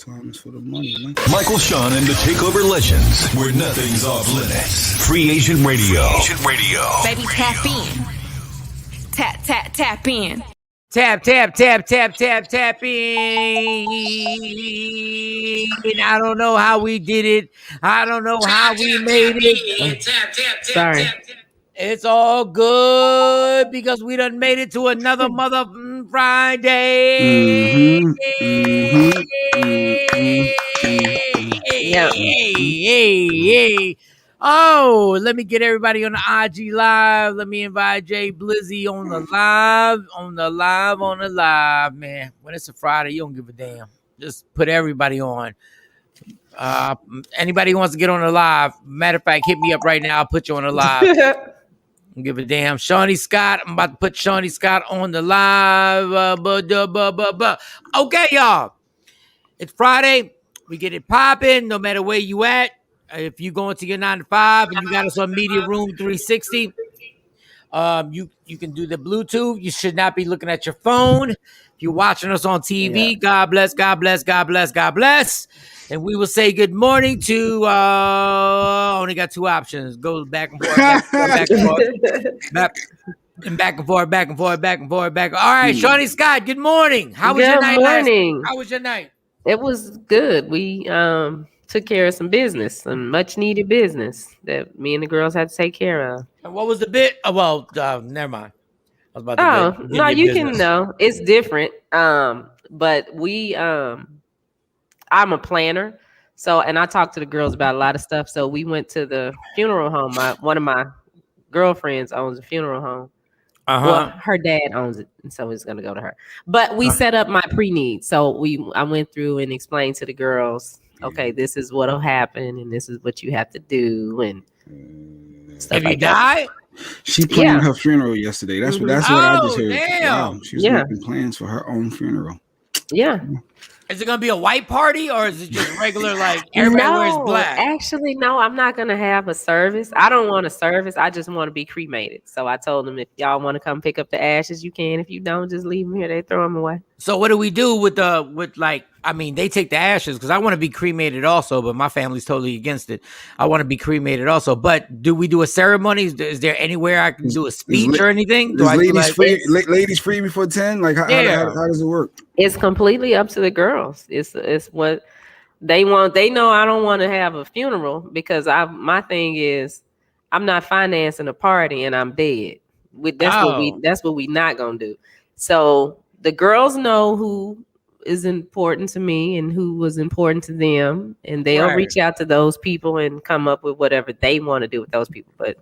Time is for the money, man. Michael, Shawn, and the Takeover Legends, where nothing's off limits. Free Agent Radio. Baby, tap in. Tap in. Tap in. I don't know how we did it. I don't know how we made it. Sorry. It's all good because we done made it to another mother Friday. Hey. Oh, let me get everybody on the IG live. Let me invite Jay Blizzy on the live, man. When it's a Friday, you don't give a damn. Just put everybody on. Anybody who wants to get on the live, matter of fact, hit me up right now. I'll put you on the live. Don't give a damn. Shawnee Scott. I'm about to put Shawnee Scott on the live. Okay, y'all. It's Friday. We get it popping no matter where you at. If you go into your 9 to 5 and you got us on Media Room 360, you can do the Bluetooth. You should not be looking at your phone. If you're watching us on TV, God bless. And we will say good morning to only got two options. Go back and forth, back and forth. All right, Shawnee Scott, good morning. How was your night? How was your night? It was good. We took care of some business, some much needed business that me and the girls had to take care of. And what was the bit? Never mind. I was about to no, you can know. It's different. But we I'm a planner. So, and I talked to the girls about a lot of stuff. So we went to the funeral home. One of my girlfriends owns a funeral home. Well, her dad owns it, and so it's gonna go to her. But we set up my pre-need. So I went through and explained to the girls, okay, this is what'll happen, and this is what you have to do, and stuff. Have you died? She planned her funeral yesterday. That's what I just heard. Damn. Wow, she's making plans for her own funeral. Yeah. Is it gonna be a white party or is it just regular like everybody wears black? Actually, no, I'm not gonna have a service. I don't want a service. I just want to be cremated. So I told them if y'all want to come pick up the ashes, you can. If you don't, just leave them here. They throw them away. So what do we do with they take the ashes because I want to be cremated also, but my family's totally against it. I want to be cremated also, but do we do a ceremony? Is there anywhere I can do a speech or anything? Ladies free before 10? Like how does it work? It's completely up to the girls. It's what they want. They know I don't want to have a funeral because my thing is I'm not financing a party and I'm dead. That's what we not gonna do. So the girls know who is important to me and who was important to them, and they'll reach out to those people and come up with whatever they want to do with those people. But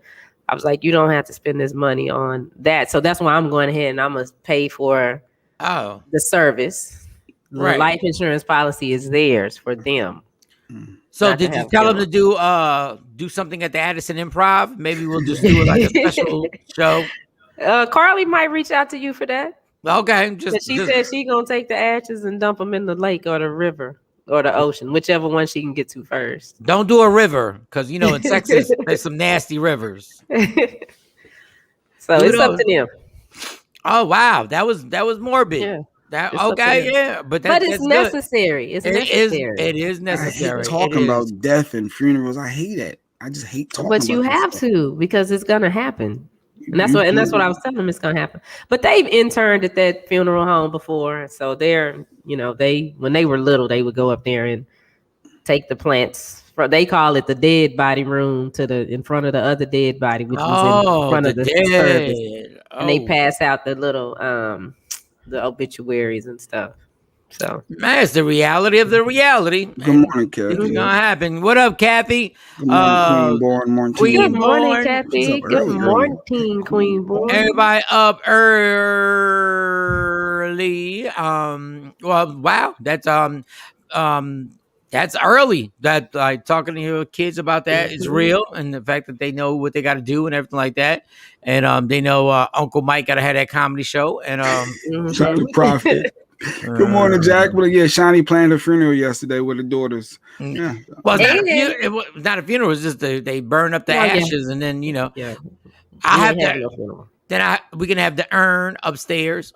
I was like, you don't have to spend this money on that. So that's why I'm going ahead and I'm gonna pay for the service. The life insurance policy is theirs for them. So did you tell them to do something at the Addison Improv? Maybe we'll just do like a special show. Carly might reach out to you for that. Okay, she said she gonna take the ashes and dump them in the lake or the river or the ocean, whichever one she can get to first. Don't do a river because in Texas there's some nasty rivers. So it's up to them. Oh wow, that was morbid. Yeah. But it's necessary. It's necessary. It is necessary. I hate talking about death and funerals. I hate it. I just hate talking about it. But you have to because it's gonna happen. And that's what I was telling them it's gonna happen. But they've interned at that funeral home before, so they're when they were little, they would go up there and take the plants. They call it the dead body room in front of the other dead body, which was in front of the service. And they pass out the little the obituaries and stuff. So that's the reality of the reality. Good morning, Kathy. It's gonna happen. What up, Kathy? Good morning, Good morning, Kathy. Good morning, Queen Born. Everybody up early. Wow, that's early. That like talking to your kids about that is real, and the fact that they know what they got to do and everything like that, and they know Uncle Mike got to have that comedy show, and shout to Prophet. Good morning, Jack. Well, yeah, Shawnee planned a funeral yesterday with the daughters. Yeah. Well, it was not a funeral. It's just they burn up the ashes, and then I have that. Then we can have the urn upstairs.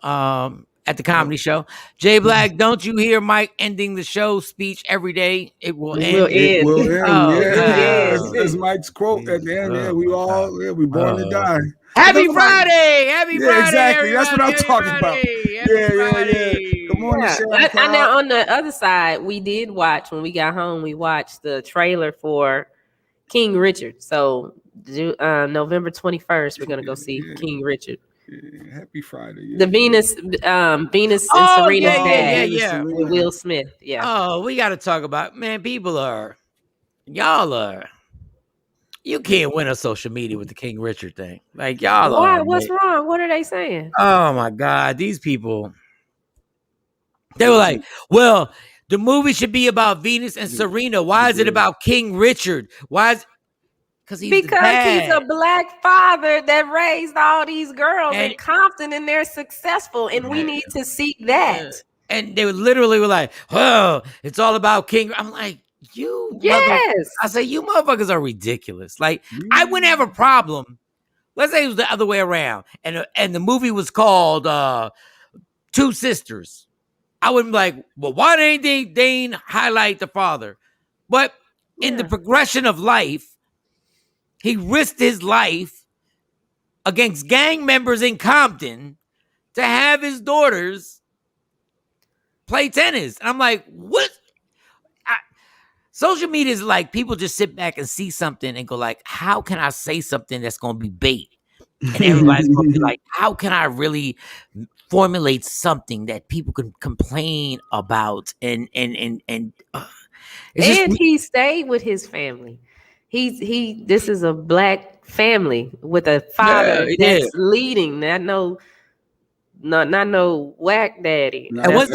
at the comedy show. Jay Black, don't you hear Mike ending the show speech every day? It will end. It will end. Oh, Yeah, wow. that's Mike's quote at the end. Yeah, we all we born to die. Happy Friday! Happy Friday! Exactly. That's what I'm Happy talking Friday. about. Happy Friday. Good morning, Yeah. And now on the other side, we did watch when we got home. We watched the trailer for King Richard. So November 21st, we're gonna go see King Richard. Yeah, happy Friday. Yeah. The Venus and Serena's dad. Yeah. With Will Smith. Yeah. Oh, we got to talk about, man. Y'all are. You can't win on social media with the King Richard thing. Like y'all are. What's wrong? What are they saying? Oh my God, these people. They were like, well, the movie should be about Venus and Serena. Why is it about King Richard? Why is because he's a black father that raised all these girls in Compton and they're successful, and we need to seek that. And they literally were like, "Oh, it's all about King." I'm like, I say, you motherfuckers are ridiculous. Like, I wouldn't have a problem. Let's say it was the other way around, and the movie was called Two Sisters. I wouldn't be like, well, why didn't they highlight the father? But in the progression of life, he risked his life against gang members in Compton to have his daughters play tennis. And I'm like, what? Social media is like people just sit back and see something and go like, how can I say something that's going to be bait? And everybody's going to be like, how can I really formulate something that people can complain about? And he stayed with his family. This is a black family with a father that's leading. Not no whack daddy. And what's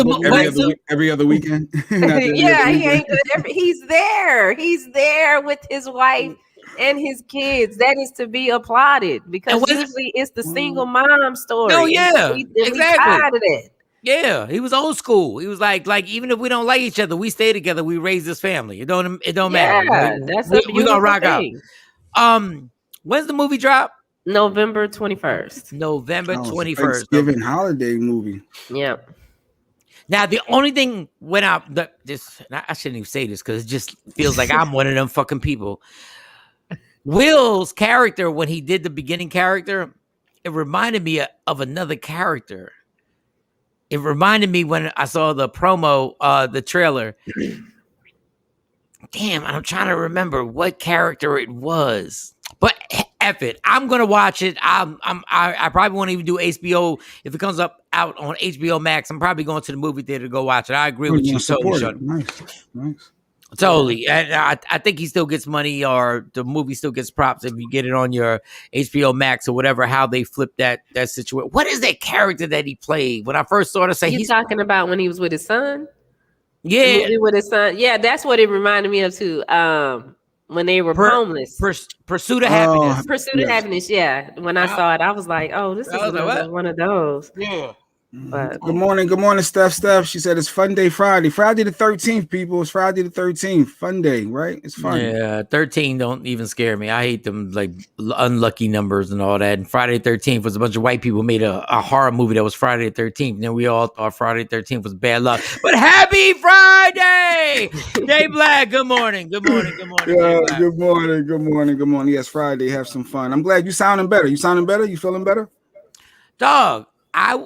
every other weekend? Yeah, he ain't good. He's there. He's there with his wife and his kids. That is to be applauded because usually it's the single mom story. Oh yeah, exactly. We tired of that. Yeah, he was old school. He was like even if we don't like each other, we stay together. We raise this family. It don't matter. Yeah, that's a beautiful gonna rock thing. Out. When's the movie drop? November 21st. November 21st. Thanksgiving holiday movie. Yep. Now the only thing went out. I shouldn't even say this because it just feels like I'm one of them fucking people. Will's character when he did the beginning character, it reminded me of another character. It reminded me when I saw the promo, the trailer. Damn, I'm trying to remember what character it was. But F it, I'm gonna watch it. I probably won't even do HBO if it comes out on HBO Max. I'm probably going to the movie theater to go watch it. I agree with you. Nice. Totally. And I think he still gets money, or the movie still gets props if you get it on your HBO Max or whatever, how they flip that situation. What is that character that he played? When I first saw it, I say he's talking about when he was with his son? Yeah. With his son. Yeah, that's what it reminded me of too. When they were homeless. Pursuit of Happiness. Pursuit of Happiness, yeah. When I saw it, I was like, oh, this is one of those. Yeah. But, good morning, Steph. She said it's Fun Day Friday. Friday the 13th, people. It's Friday the 13th. Fun day, right? It's fun. Yeah, 13 don't even scare me. I hate them like unlucky numbers and all that. And Friday the 13th was a bunch of white people made a horror movie that was Friday the 13th. And then we all thought Friday the 13th was bad luck. But happy Friday! Jay Black, good morning. Good morning. Yeah, good morning. Yes, Friday. Have some fun. I'm glad you sounding better. You feeling better? Dog, I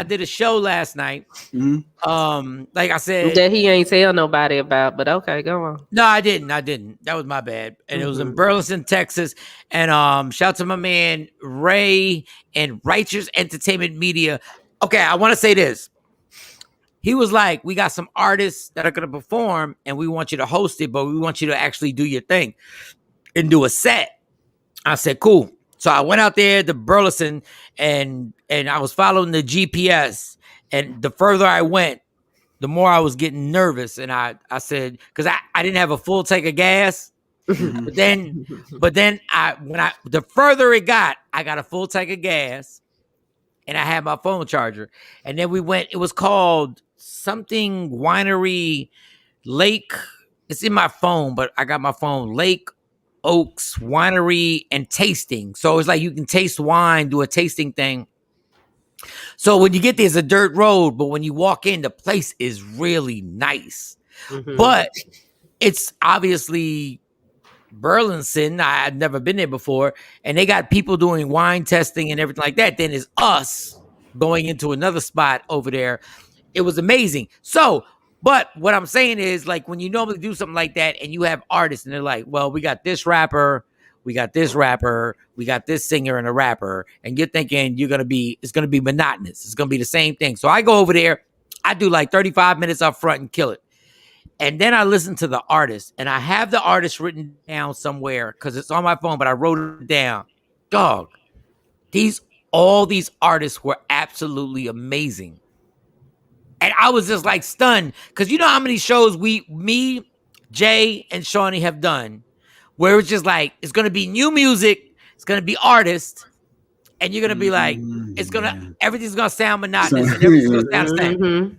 did a show last night. Mm-hmm. Like I said, that he ain't tell nobody about, but okay, go on. No, I didn't. That was my bad. And it was in Burleson, Texas. And shout out to my man Ray and Righteous Entertainment Media. Okay, I want to say this. He was like, we got some artists that are going to perform and we want you to host it, but we want you to actually do your thing and do a set. I said, cool. So I went out there to Burleson and I was following the GPS. And the further I went, the more I was getting nervous. And I said, because I didn't have a full tank of gas. but then the further it got, I got a full tank of gas and I had my phone charger. And then we went, it was called something Winery Lake. It's in my phone, but I got my phone, Lake Oaks Winery and Tasting. So it's like you can taste wine, do a tasting thing. So when you get there, it's a dirt road, but when you walk in, the place is really nice. Mhm. But it's obviously Burlington. I had never been there before, and they got people doing wine testing and everything like that. Then it's us going into another spot over there. It was amazing. So, but what I'm saying is, like, when you normally do something like that and you have artists and they're like, well, we got this rapper, we got this rapper, we got this singer and a rapper, and you're thinking it's gonna be monotonous. It's gonna be the same thing. So I go over there, I do like 35 minutes up front and kill it. And then I listen to the artist, and I have the artist written down somewhere because it's on my phone, but I wrote it down. Dog, all these artists were absolutely amazing. And I was just like stunned because you know how many shows me, Jay, and Shawnee have done where it's just like, it's going to be new music, it's going to be artists, and you're going to be like, everything's going to sound monotonous and everything's going to sound the same. Mhm.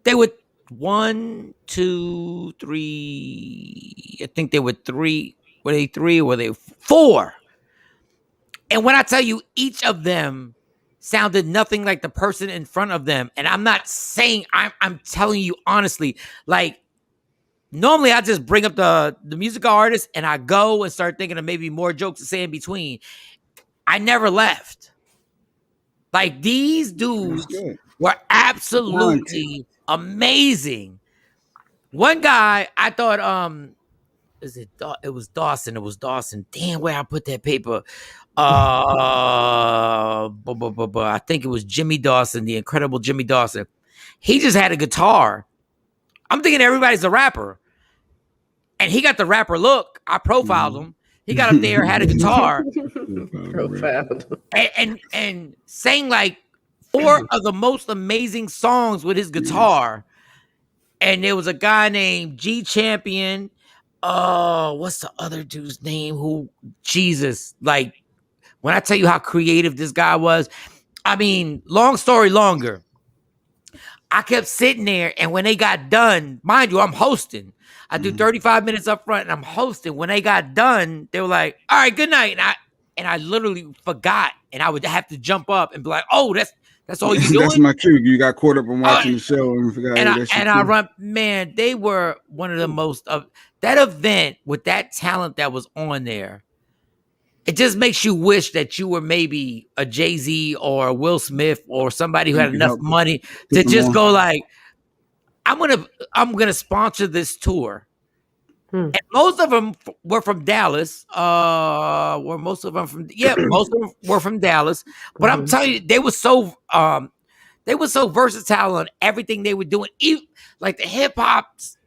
They were 1, 2, 3. I think they were 3. Were they 3 or were they 4? And when I tell you, each of them sounded nothing like the person in front of them. And I'm not saying, I'm telling you honestly, like, normally I just bring up the musical artist and I go and start thinking of maybe more jokes to say in between. I never left. Like, these dudes were absolutely amazing. One guy, I thought, it was Dawson. It was Dawson. Damn, where I put that paper. I think it was Jimmy Dawson, the incredible Jimmy Dawson. He just had a guitar. I'm thinking everybody's a rapper. And he got the rapper look. I profiled him. He got up there, had a guitar. Profiled. And sang like 4 of the most amazing songs with his guitar. And there was a guy named G Champion. What's the other dude's name? Jesus. Like, when I tell you how creative this guy was, I mean, long story longer. I kept sitting there, and when they got done, mind you, I'm hosting. I do 35 minutes up front, and I'm hosting. When they got done, they were like, all right, good night. And I literally forgot, and I would have to jump up and be like, oh, that's all you doing? That's my cue. You got caught up in watching the show and forgot. I run, man, they were one of the most of that event with that talent that was on there. It just makes you wish that you were maybe a Jay-Z or a Will Smith or somebody who had enough money to just go like, I'm gonna sponsor this tour. And most of them were from Dallas. Most of them were from Dallas. But I'm telling you, they were so versatile on everything they were doing. Even, like the hip hops,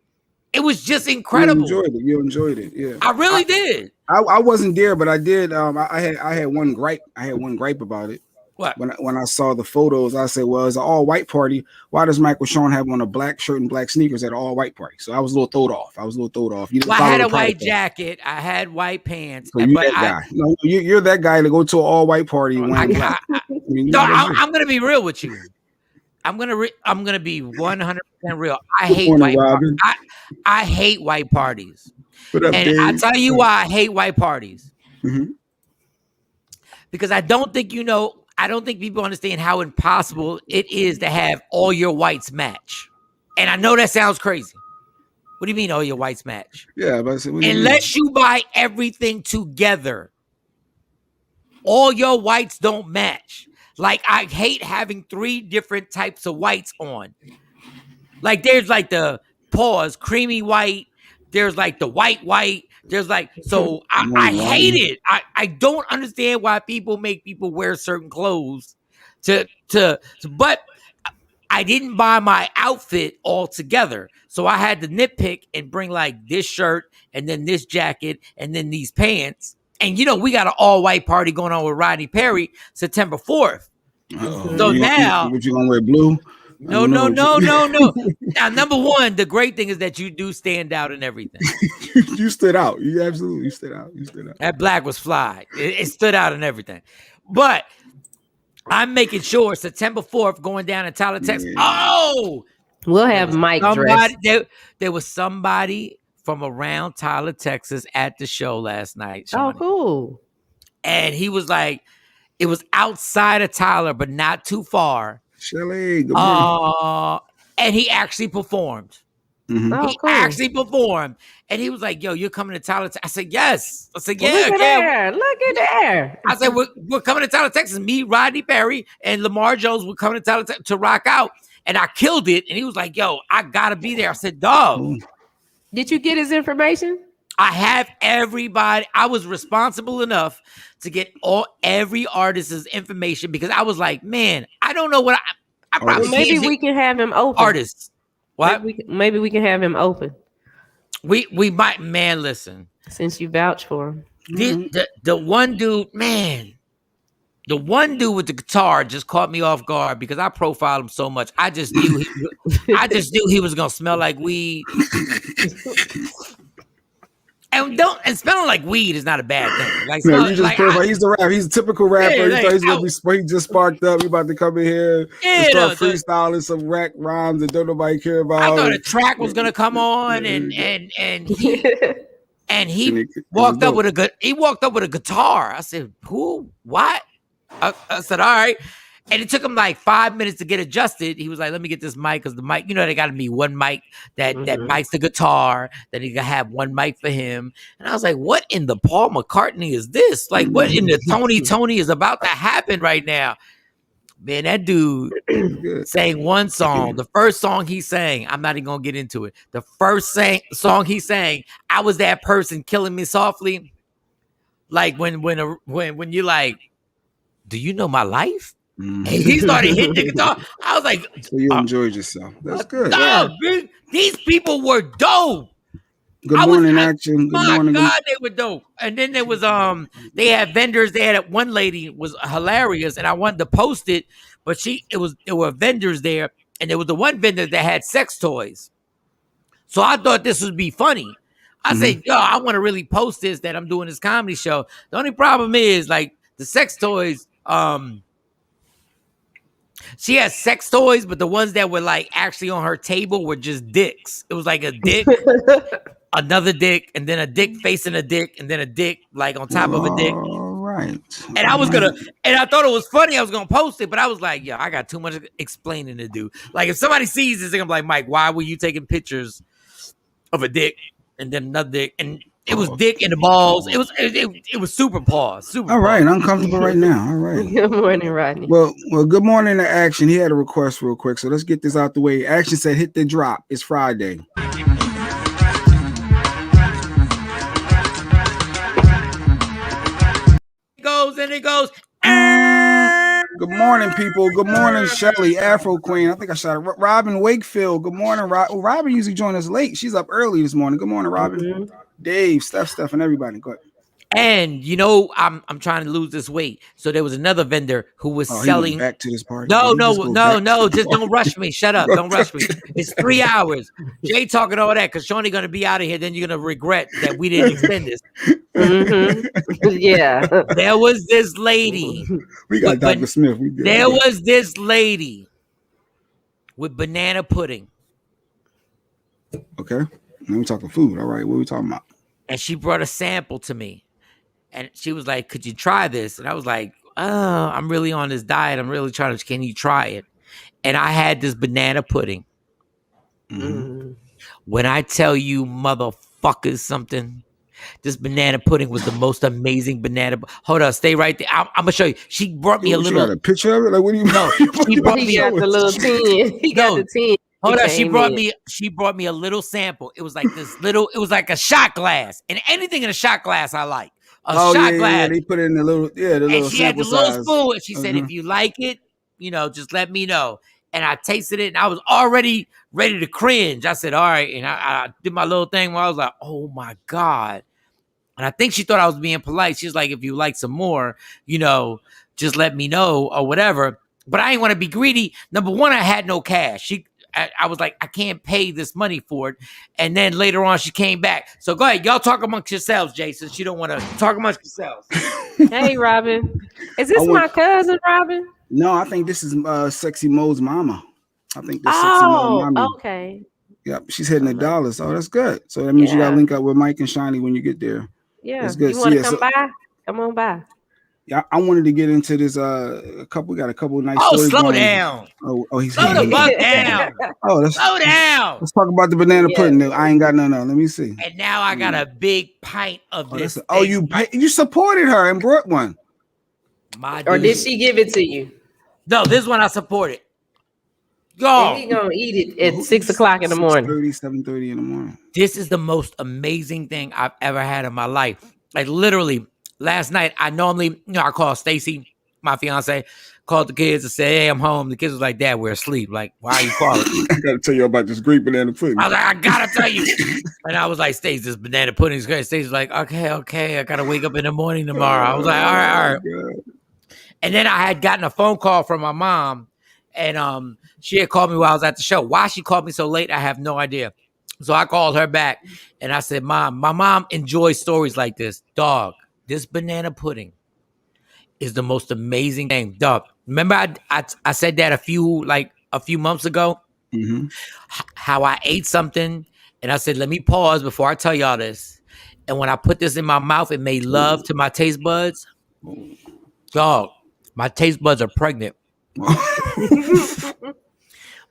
it was just incredible. You enjoyed it, yeah. I really did. I wasn't there, but I did. I had one gripe. I had one gripe about it. What? When I saw the photos, I said, "Well, it's an all-white party. Why does Michael Shawn have on a black shirt and black sneakers at an all-white party?" So I was a little thrown off. I had a white jacket. I had white pants. So you're that guy. No, you're that guy to go to an all-white party. I'm gonna be real with you. I'm gonna be 100% real. I hate white parties. I hate white parties. And I'll tell you why I hate white parties. Mm-hmm. Because I don't think people understand how impossible it is to have all your whites match. And I know that sounds crazy. What do you mean all your whites match? Yeah, but unless you buy everything together, all your whites don't match. Like, I hate having 3 different types of whites on. Like, there's like the creamy white. There's like the white. There's like, so I hate it. I don't understand why people make people wear certain clothes but I didn't buy my outfit all together. So I had to nitpick and bring like this shirt and then this jacket and then these pants. And we got an all white party going on with Rodney Perry September 4th. So now, what you gonna wear, blue? No. Now, number one, the great thing is that you do stand out in everything. You stood out. You absolutely stood out. That black was fly. It stood out in everything. But I'm making sure September 4th going down in Tyler, Texas. Oh, we'll have Mike dress. There was somebody from around Tyler, Texas at the show last night. Shawnee. Oh, cool. And he was like, It was outside of Tyler, but not too far. Shelly, good morning. And he actually performed. Mhm. Oh, He cool. actually performed. And he was like, yo, you're coming to Tyler. I said, yes. I said, Well, yeah, look at yeah. there. Look at there. I said, we're coming to Tyler, Texas. Me, Rodney Perry, and Lamar Jones were coming to Tyler to rock out. And I killed it. And he was like, yo, I got to be there. I said, dog. Cool. Did you get his information? I have everybody. I was responsible enough to get every artist's information because I was like, man, I don't know what I probably Well, maybe we can have him open. Artists. What? Maybe we can have him open. We might, man, listen. Since you vouch for him. The one dude, man, the one dude with the guitar just caught me off guard because I profiled him so much. I just knew he was gonna smell like weed. And smelling like weed is not a bad thing. Like, no, you just he's the rapper. He's a typical rapper. Yeah, he just sparked up. He about to come in here and start freestyling some rap rhymes that don't nobody care about. I thought a track was gonna come on, and he walked up with a guitar. I said, "Who? What?" I said, "All right." And it took him like 5 minutes to get adjusted. He was like, let me get this mic, because the mic, they got to be one mic that mic's the guitar. Then he got to have one mic for him. And I was like, what in the Paul McCartney is this? Like, what in the Tony is about to happen right now? Man, that dude sang one song. The first song he sang, I'm not even going to get into it. The first song he sang, I was that person killing me softly. Like when you're like, do you know my life? And he started hitting the guitar. I was like, so you enjoyed yourself. That's good. No, these people were dope. Good morning, Action. Good morning. God, they were dope. And then there was they had vendors. They had one lady was hilarious, and I wanted to post it, but there were vendors there, and there was the one vendor that had sex toys. So I thought this would be funny. I said, yo, I want to really post this, that I'm doing this comedy show. The only problem is, like, the sex toys, she has sex toys, but the ones that were like actually on her table were just dicks. It was like a dick, another dick, and then a dick facing a dick, and then a dick like on top of a dick. All right. And I thought it was funny. I was gonna post it, but I was like, yo, I got too much explaining to do. Like, if somebody sees this, they're gonna be like, Mike, why were you taking pictures of a dick and then another dick? And it was dick in the balls. It was super pause. Super. All right, uncomfortable right now. All right. Good morning, Rodney. Well, good morning to Action. He had a request real quick, so let's get this out the way. Action said, "Hit the drop. It's Friday." It goes. Good morning, people. Good morning, Shelly, Afro Queen. I think I shot her. Robin Wakefield. Good morning, Robin usually joins us late. She's up early this morning. Good morning, Robin. Dave, Steph, and everybody. Go ahead. And I'm trying to lose this weight. So there was another vendor who was selling. Back to this party. No. Just don't rush me. Shut up. Don't rush me. It's 3 hours. Jay talking all that because Shawnee gonna be out of here. Then you're gonna regret that we didn't extend this. Yeah. There was this lady. We got Dr. Smith. There was this lady with banana pudding. Okay. Now we're talking food. All right. What are we talking about? And she brought a sample to me. And she was like, could you try this? And I was like, I'm really on this diet. I'm really trying to, can you try it? And I had this banana pudding. When I tell you motherfuckers something, this banana pudding was the most amazing banana. Hold on, stay right there. I'm going to show you. She brought me a little. You got a picture of it? Like, what do you know? She brought me the little tin. He got the tin. Hold on, she brought me a little sample. It was like it was like a shot glass. And anything in a shot glass I like. Shot glass. Yeah, they put it in the little, the little. And she had the little spoon, and she said, if you like it, just let me know. And I tasted it, and I was already ready to cringe. I said, all right. And I did my little thing where I was like, oh my God. And I think she thought I was being polite. She's like, if you like some more, just let me know or whatever. But I didn't want to be greedy. Number one, I had no cash. I was like, I can't pay this money for it. And then later on, she came back. So go ahead. Y'all talk amongst yourselves, Jason. You don't want to talk amongst yourselves. Hey, Robin. Is this my cousin, Robin? No, I think this is Sexy Mo's mama. I think this Sexy Mo's mama. Okay. Yep, she's hitting the dollars. Oh, that's good. So that means you got to link up with Mike and Shiny when you get there. Yeah. That's good. You want to come by? Come on by. Yeah, I wanted to get into this. We got a couple of nice Oh, stories. slow down. He's Slow the fuck down. Slow down. Let's talk about the banana pudding. I ain't got none of. Let me see. And now I got a big pint of this. You supported her and brought one. Or did she give it to you? No, this one I supported. Go. And he gonna eat it at 6 o'clock in the morning. 7:30 in the morning. This is the most amazing thing I've ever had in my life. Like literally, last night I call Stacy, my fiance, called the kids and said, "Hey, I'm home." The kids was like, "Dad, we're asleep." Like, why are you calling? I gotta tell you about this great banana pudding. I was like, I gotta tell you. And I was like, Stace, this banana pudding is great. Stace was like, okay, I gotta wake up in the morning tomorrow. I was like, all right. And then I had gotten a phone call from my mom, and she had called me while I was at the show. Why she called me so late, I have no idea. So I called her back, and I said, Mom, my mom enjoys stories like this. Dog, this banana pudding is the most amazing thing. Dog, remember I said that a few months ago? Mm-hmm. How I ate something, and I said, let me pause before I tell y'all this. And when I put this in my mouth, it made love to my taste buds. Dog, my taste buds are pregnant.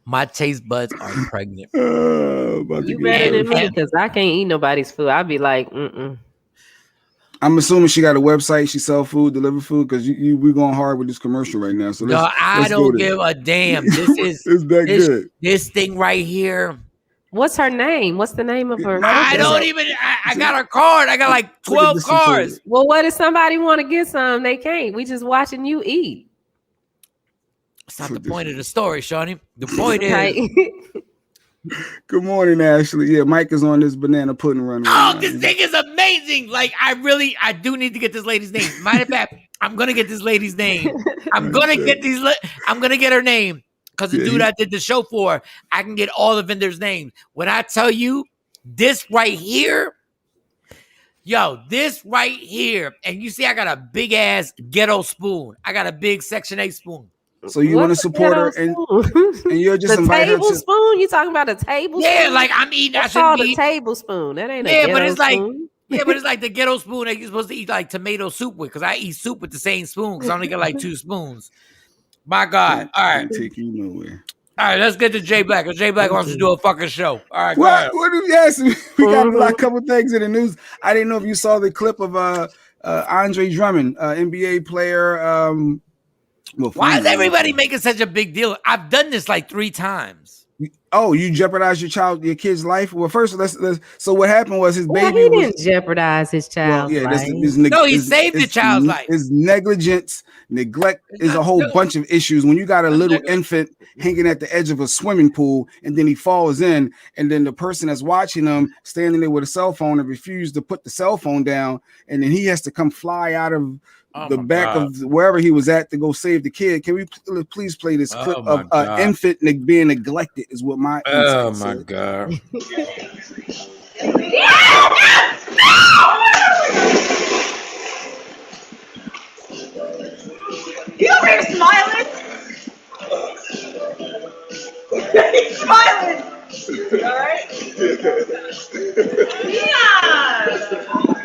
My taste buds are pregnant. You better than me because I can't eat nobody's food. I'd be like, I'm assuming she got a website. She sell food, deliver food, because we're going hard with this commercial right now. So I don't give a damn. This is good. This thing right here. What's her name? What's the name of her? I don't even. I got her card. I got like 12 cards. Well, what if somebody want to get some? They can't. We just watching you eat. It's not the point of the story, Shawnee. The point is. Good morning, Ashley. Yeah, Mike is on this banana pudding run. This thing is amazing. Like, I do need to get this lady's name. Matter of fact, I'm gonna get this lady's name. I'm gonna get her name. Because the dude I did the show for, I can get all the vendors' names. When I tell you this right here, this right here, and you see I got a big ass ghetto spoon. I got a big Section 8 spoon. So you want to support her, and you're just inviting her to... tablespoon? You talking about a tablespoon? Yeah, like I'm eating. That's called a tablespoon. That ain't a ghetto but it's spoon. But it's like the ghetto spoon that you're supposed to eat like tomato soup with. Because I eat soup with the same spoon. Because I only got like 2 spoons. My God. All right. Take you nowhere. All right, let's get to Jay Black. Because Jay Black wants to do a fucking show. All right, what did you ask me? We got a couple things in the news. I didn't know if you saw the clip of Andre Drummond, NBA player. Why is everybody making such a big deal? I've done this like 3 times. Oh, you jeopardized your kid's life? Well, first, let's so what happened was his baby he didn't jeopardize his child's life. He saved the child's life. His negligence, neglect is a whole bunch of issues. When you got a little infant hanging at the edge of a swimming pool and then he falls in, and then the person that's watching him standing there with a cell phone and refused to put the cell phone down, and then he has to come fly out of the back of wherever he was at to go save the kid. Can we please play this clip of infant being neglected is what my God. You over here smiling? He's smiling. All right? Yeah.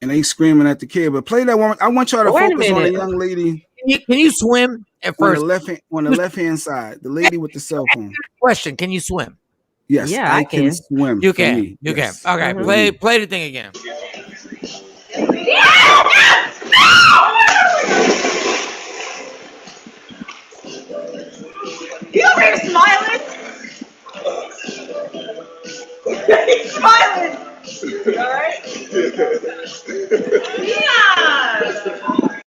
And they screaming at the kid, but play that one. I want y'all to focus on the young lady. Can you swim at first? On the left hand side, the lady with the cell phone. Question: can you swim? Yes, yeah, I can swim. You can. You can. Okay, play the thing again. You over here smiling? He's smiling. All right? Yeah.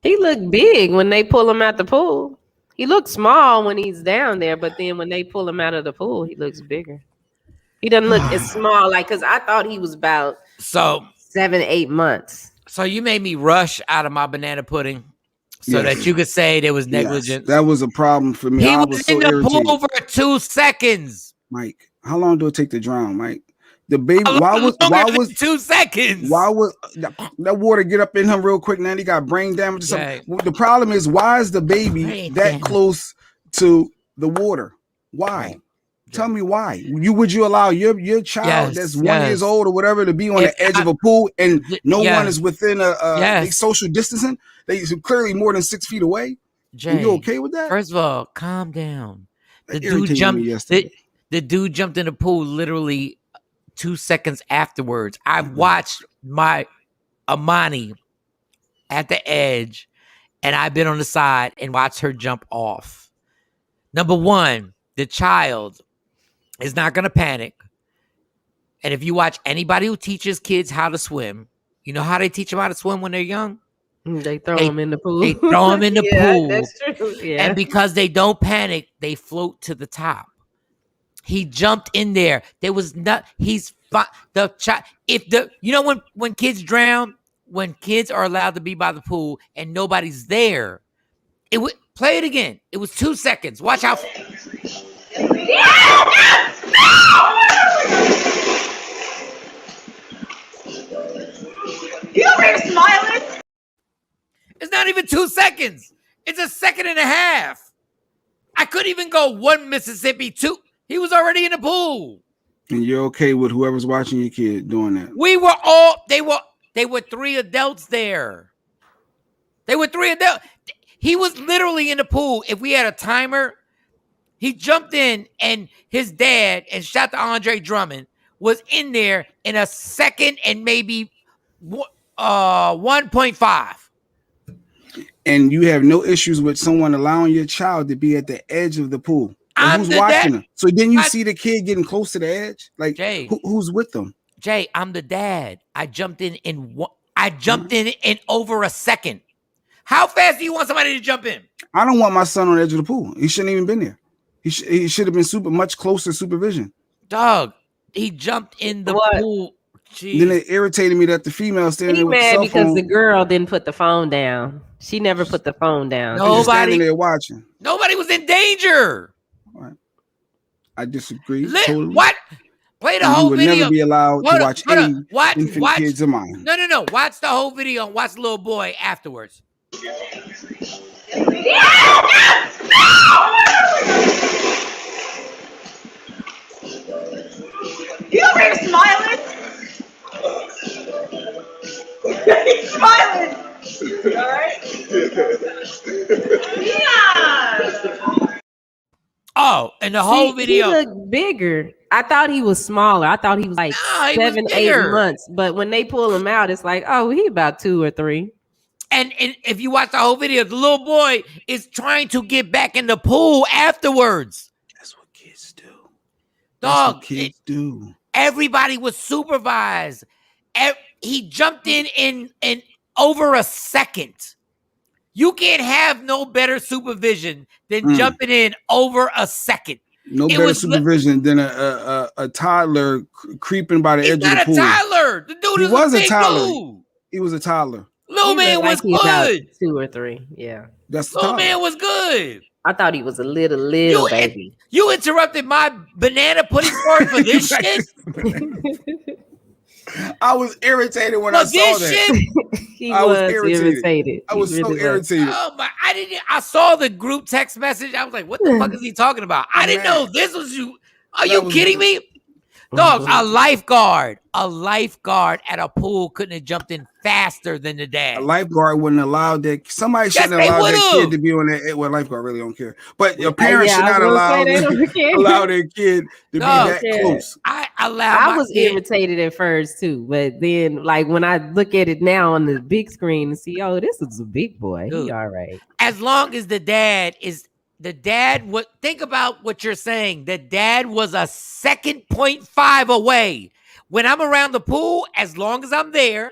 He looked big when they pull him out the pool. He looks small when he's down there, but then when they pull him out of the pool, he looks bigger. He doesn't look as small, because I thought he was about 7-8 months. So you made me rush out of my banana pudding so that you could say there was negligence. Yes, that was a problem for me. He was in the pool for 2 seconds. Mike, how long do it take to drown, Mike? The baby, why was 2 seconds? Why would that water get up in him real quick? Now he got brain damage or something. The problem is, why is the baby close to the water? Why? Tell me why. Would you allow your child that's 1 year old or whatever to be on the edge of a pool and no one is within they social distancing? They clearly more than 6 feet away. Jay, and you okay with that? First of all, calm down. The That dude irritated jumped. me yesterday. The dude jumped in the pool literally 2 seconds afterwards. I've watched my Amani at the edge, and I've been on the side and watched her jump off. Number one, the child is not going to panic. And if you watch anybody who teaches kids how to swim, you know how they teach them how to swim when they're young? They throw them in the pool. They throw them in the pool. That's true. Yeah. And because they don't panic, they float to the top. He jumped in there. There was not. He's the child. When kids drown, when kids are allowed to be by the pool and nobody's there, it would play it again. It was 2 seconds. Watch how. You over here smiling? It's not even 2 seconds. It's a second and a half. I couldn't even go 1 Mississippi, 2. He was already in the pool. And you're okay with whoever's watching your kid doing that? They were 3 adults there. They were 3 adults. He was literally in the pool. If we had a timer, he jumped in and his dad, and shout to Andre Drummond, was in there in a second and maybe 1.5. And you have no issues with someone allowing your child to be at the edge of the pool. Who's watching them? So then you see the kid getting close to the edge? Like, Jay, who's with them? Jay, I'm the dad. I jumped in in over a second. How fast do you want somebody to jump in? I don't want my son on the edge of the pool. He shouldn't even been there. He should have been much closer supervision. Dog, he jumped in the pool. Jeez. Then it irritated me that the female standing there with the mad cell because phone. the girl didn't put the phone down. She never put the phone down. Nobody standing there watching. Nobody was in danger. Right. I disagree. Totally. What? Play the whole video. You would never be allowed to watch any infant kids of mine. No. Watch the whole video and watch the little boy afterwards. You over here smiling? He's smiling. Alright? Yeah. Oh, and the whole video. He looked bigger. I thought he was smaller. I thought he was like 7, 8 months. But when they pull him out, it's like, oh, he about 2 or 3. And if you watch the whole video, the little boy is trying to get back in the pool afterwards. That's what kids do. Dog, kids do. Everybody was supervised. He jumped in over a second. You can't have no better supervision than jumping in over a second. No better supervision than a toddler creeping by the edge of the pool. He's not a toddler. The dude was a big dude. He was a toddler. Little man was good. 2 or 3, yeah. That's little man was good. I thought he was a little baby. You interrupted my banana pudding story for this shit. I was irritated when I saw that. I was irritated. I was so irritated. Oh my! I saw the group text message. I was like, "What the fuck is he talking about?" I didn't know this was you. Are you kidding me? Dog, a lifeguard at a pool couldn't have jumped in faster than the dad. A lifeguard wouldn't allow that. Somebody shouldn't allow that kid to be on that. Well, lifeguard really don't care, but your parents should not allow their kid to be that close. I was irritated at first too, but then like when I look at it now on the big screen and see, oh, this is a big boy. Dude, he all right. As long as the dad think about what you're saying. The dad was a 2.5 away. When I'm around the pool, as long as I'm there,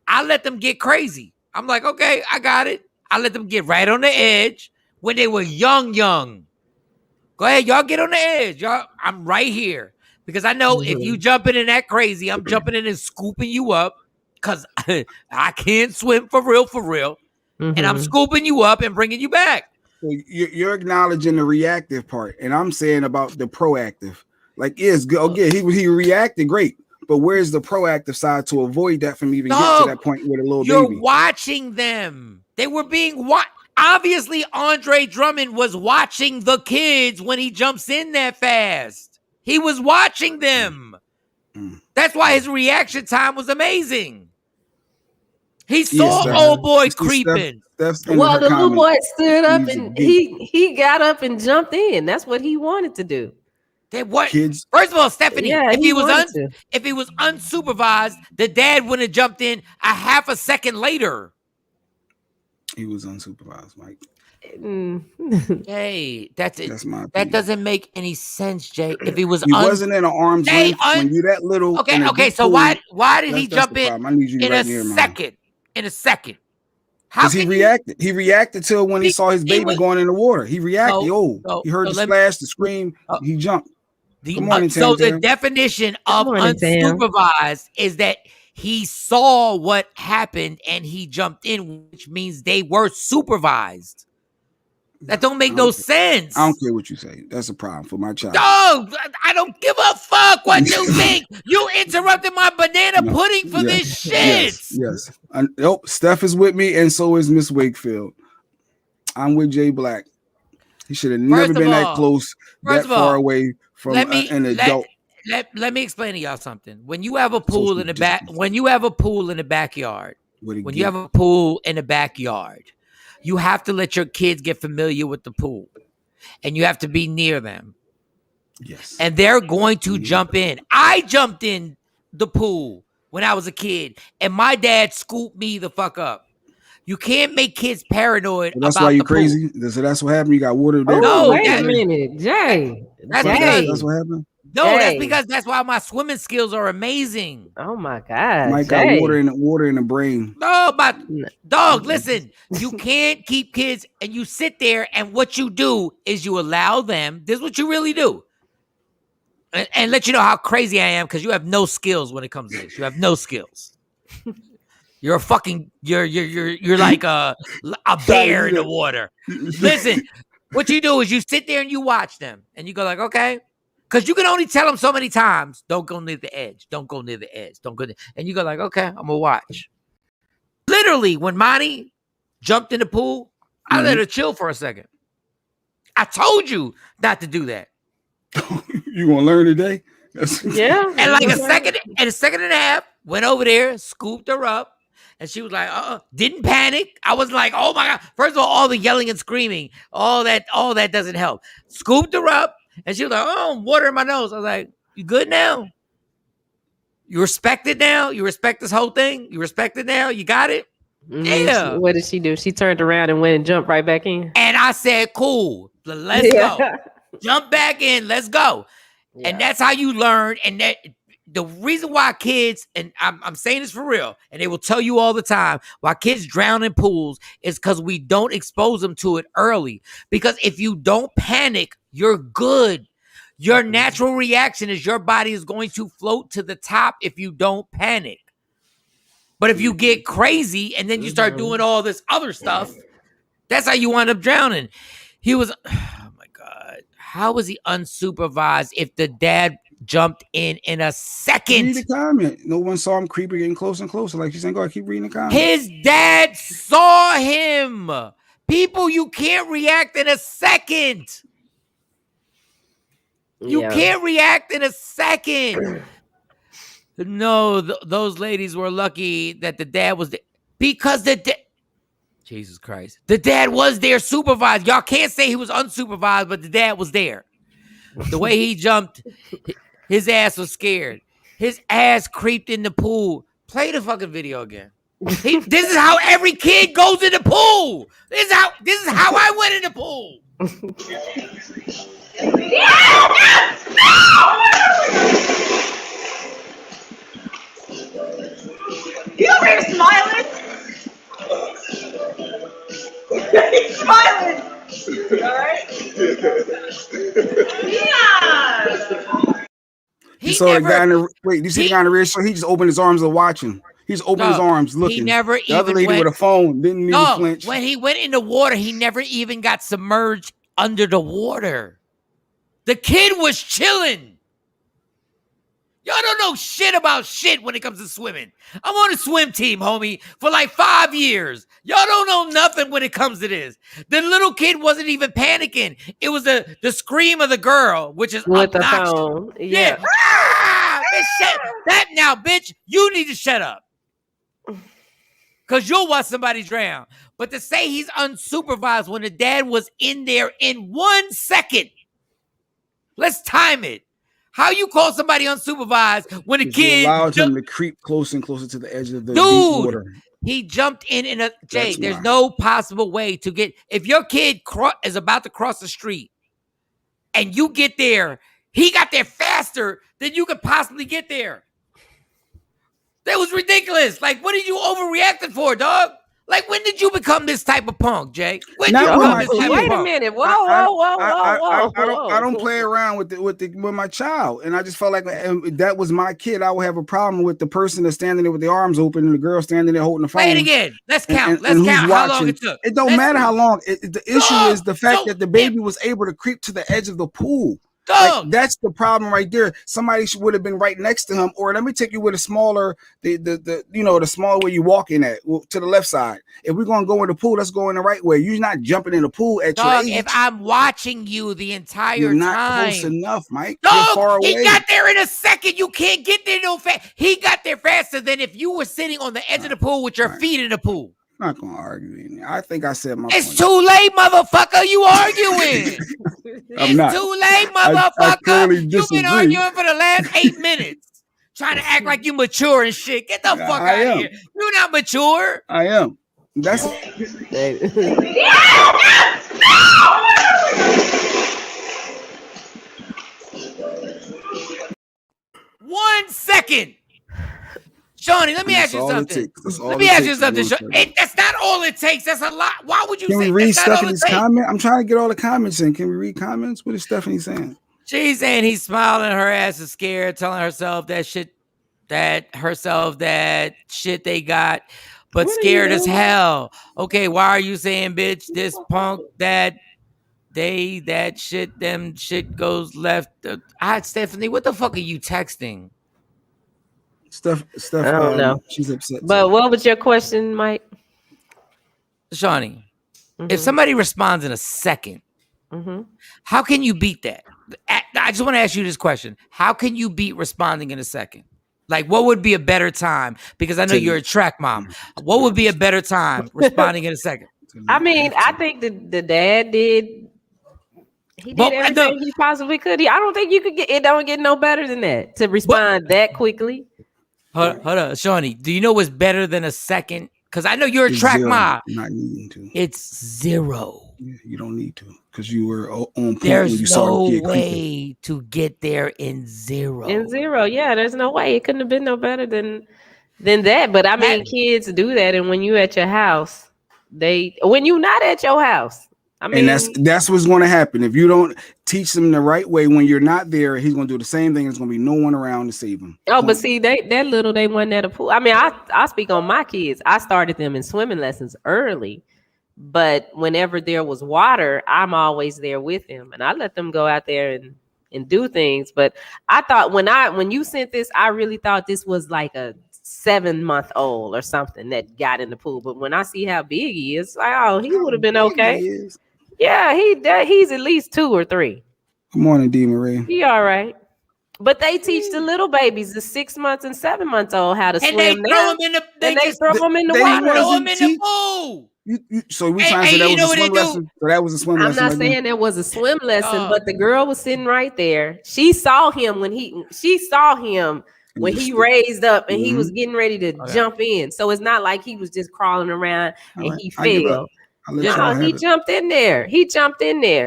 I let them get crazy. I'm like, okay, I got it. I let them get right on the edge when they were young. Go ahead, y'all get on the edge. Y'all, I'm right here. Because I know if you jumping in that crazy, I'm jumping in and scooping you up because I can't swim for real. And I'm scooping you up and bringing you back. So you're acknowledging the reactive part, and I'm saying about the proactive. Like, yes, okay, he reacted great, but where's the proactive side to avoid that from even getting to that point with a little baby? You're watching them. They were being watched. Obviously, Andre Drummond was watching the kids when he jumps in that fast. He was watching them. That's why his reaction time was amazing. He saw old boy creeping. Well, the little boy stood up and he got up and jumped in. That's what he wanted to do. Kids. First of all, Stephanie, if he was unsupervised, the dad wouldn't have jumped in a half a second later. He was unsupervised, Mike. Hey, that's my opinion. That doesn't make any sense, Jay. If he wasn't in an arm's length when you that little. Okay. So why did he jump in a second? In a second. Because he reacted. He reacted till when he saw his baby going in the water. He reacted. He heard the splash, the scream. He jumped. Good morning, so the definition of unsupervised is that he saw what happened and he jumped in, which means they were supervised. That don't make no sense. I don't care what you say. That's a problem for my child. Dog, I don't give a fuck what you think. You interrupted my banana pudding for this shit. Yes. Nope. Steph is with me, and so is Miss Wakefield. I'm with Jay Black. He should have never been that close, that far away from an adult. Let me explain to y'all something. When you have a pool in the backyard, you have to let your kids get familiar with the pool, and you have to be near them. Yes. And they're going to jump in. I jumped in the pool when I was a kid, and my dad scooped me the fuck up. You can't make kids paranoid. Well, that's why you're crazy. So that's what happened. You got water there. No, wait a minute, Jay. That's what happened. No, that's why my swimming skills are amazing. Oh my God. Mike got water in the brain. No, my dog, listen, you can't keep kids and you sit there and what you do is you allow them. This is what you really do. And let you know how crazy I am because you have no skills when it comes to this. You have no skills. You're a fucking you're like a bear in the water. Listen, what you do is you sit there and you watch them and you go like, okay. Because you can only tell them so many times, don't go near the edge. Don't go near the edge. Don't go near. And you go like, okay, I'm going to watch. Literally, when Monty jumped in the pool, I let her chill for a second. I told you not to do that. You going to learn today? Yeah. And like a second and a half, went over there, scooped her up. And she was like, didn't panic. I was like, oh my God. First of all the yelling and screaming, all that doesn't help. Scooped her up. And she was like, oh, water in my nose. I was like, you good now? You respect it now? You respect this whole thing? You respect it now? You got it? Yeah. What did she do? She turned around and went and jumped right back in. And I said, cool, let's go. Jump back in, let's go. Yeah. And that's how you learn. And that the reason why kids, and I'm saying this for real, and they will tell you all the time, why kids drown in pools is because we don't expose them to it early. Because if you don't panic, you're good. Your natural reaction is your body is going to float to the top if you don't panic. But if you get crazy and then you start doing all this other stuff, that's how you wind up drowning. He was, oh my God, how was he unsupervised if the dad jumped in a second? Read the comment. No one saw him creeping, getting closer and closer. Like she's saying, go ahead, keep reading the comment. His dad saw him. People, you can't react in a second. You can't react in a second. No, those ladies were lucky that the dad was there because Jesus Christ, the dad was there supervised. Y'all can't say he was unsupervised, but the dad was there. The way he jumped, his ass was scared. His ass creeped in the pool. Play the fucking video again. This is how every kid goes in the pool. This is how I went in the pool. You over here smiling? He's smiling. Alright? Yeah. You saw the guy in the you see the guy in the rear, so he just opened his arms and watching. He's opened his arms looking. He never the other lady with a phone didn't even flinch. When he went in the water, he never even got submerged under the water. The kid was chilling. Y'all don't know shit about shit when it comes to swimming. I'm on a swim team, homie, for like 5 years. Y'all don't know nothing when it comes to this. The little kid wasn't even panicking. It was the scream of the girl, which is With the obnoxious. phone. Yeah. Ah! That now, bitch, you need to shut up. Because you'll watch somebody drown. But to say he's unsupervised when the dad was in there in 1 second. Let's time it. How you call somebody unsupervised when a kid allowed him to creep closer and closer to the edge of the deep water? He jumped in a Jay. There's no possible way to get if your kid is about to cross the street and you get there, he got there faster than you could possibly get there. That was ridiculous. Like, what did you overreacting for, dog? Like, when did you become this type of punk, Jay? When did you become this type of punk? Wait a minute. Whoa. I don't play around with my child, and I just felt like if that was my kid, I would have a problem with the person that's standing there with their arms open and the girl standing there holding the phone. Say it again. Let's count. Let's count how long it took. It don't matter how long. The issue is the fact that the baby was able to creep to the edge of the pool. Like, that's the problem right there. Somebody would have been right next to him, or let me take you with a smaller, the smaller way you walk in at to the left side. If we're gonna go in the pool, let's go in the right way. You're not jumping in the pool at your age. If I'm watching you the entire You're not time, close enough, Mike. Dog, you're far away. He got there in a second. You can't get there no fast. He got there faster than if you were sitting on the edge of the pool with your feet in the pool. I'm not gonna argue. I think I said my. It's too late, motherfucker. You arguing? It's too late, motherfucker. You've been arguing for the last 8 minutes, trying to act like you mature and shit. Get the fuck out of here. You're not mature. I am. That's. 1 second. Shawnee, let me ask you something. Let me ask you something. That's not all it takes. That's a lot. Why would you say we read Stephanie's comment? I'm trying to get all the comments in. Can we read comments? What is Stephanie saying? She's saying he's smiling. Her ass is scared, telling herself that shit they got, but what scared as hell. Okay, why are you saying, bitch, this punk that shit goes left? Stephanie, what the fuck are you texting? Steph, I don't know. She's upset. But what was your question, Mike? Shawnee, if somebody responds in a second, how can you beat that? I just want to ask you this question. How can you beat responding in a second? Like, what would be a better time? Because I know you're a track mom. What would be a better time responding in a second? I mean, I think the dad did. He did everything he possibly could. I don't think you could get it. Don't get no better than that to respond that quickly. Hold on, Shawnee. Do you know what's better than a second? Because I know you're a track mom. Not needing to. It's 0. Yeah, you don't need to because you were on point. There's when you saw no the kid way to get there in 0. In 0, yeah. There's no way. It couldn't have been no better than that. But I mean, kids do that, and when you at your house, when you not at your house. I mean, and that's what's going to happen if you don't teach them the right way. When you're not there, he's going to do the same thing. There's going to be no one around to save him. Oh, but see, they wasn't at a pool. I mean, I speak on my kids. I started them in swimming lessons early, but whenever there was water, I'm always there with them, and I let them go out there and do things. But I thought when you sent this, I really thought this was like a 7-month-old or something that got in the pool. But when I see how big he is, like, oh, he would have been okay. Yeah, he's at least 2 or 3. Good morning, D. Marie. He all right. But they teach the little babies, the 6 months and 7 months old, how to swim. They throw them in the water. Throw them in the pool. So we trying to say that was a swim lesson? So that was a swim lesson. I'm not saying it was a swim lesson, but the girl was sitting right there. She saw him when he raised up and he was getting ready to jump in. So it's not like he was just crawling around and he fell. He jumped in there.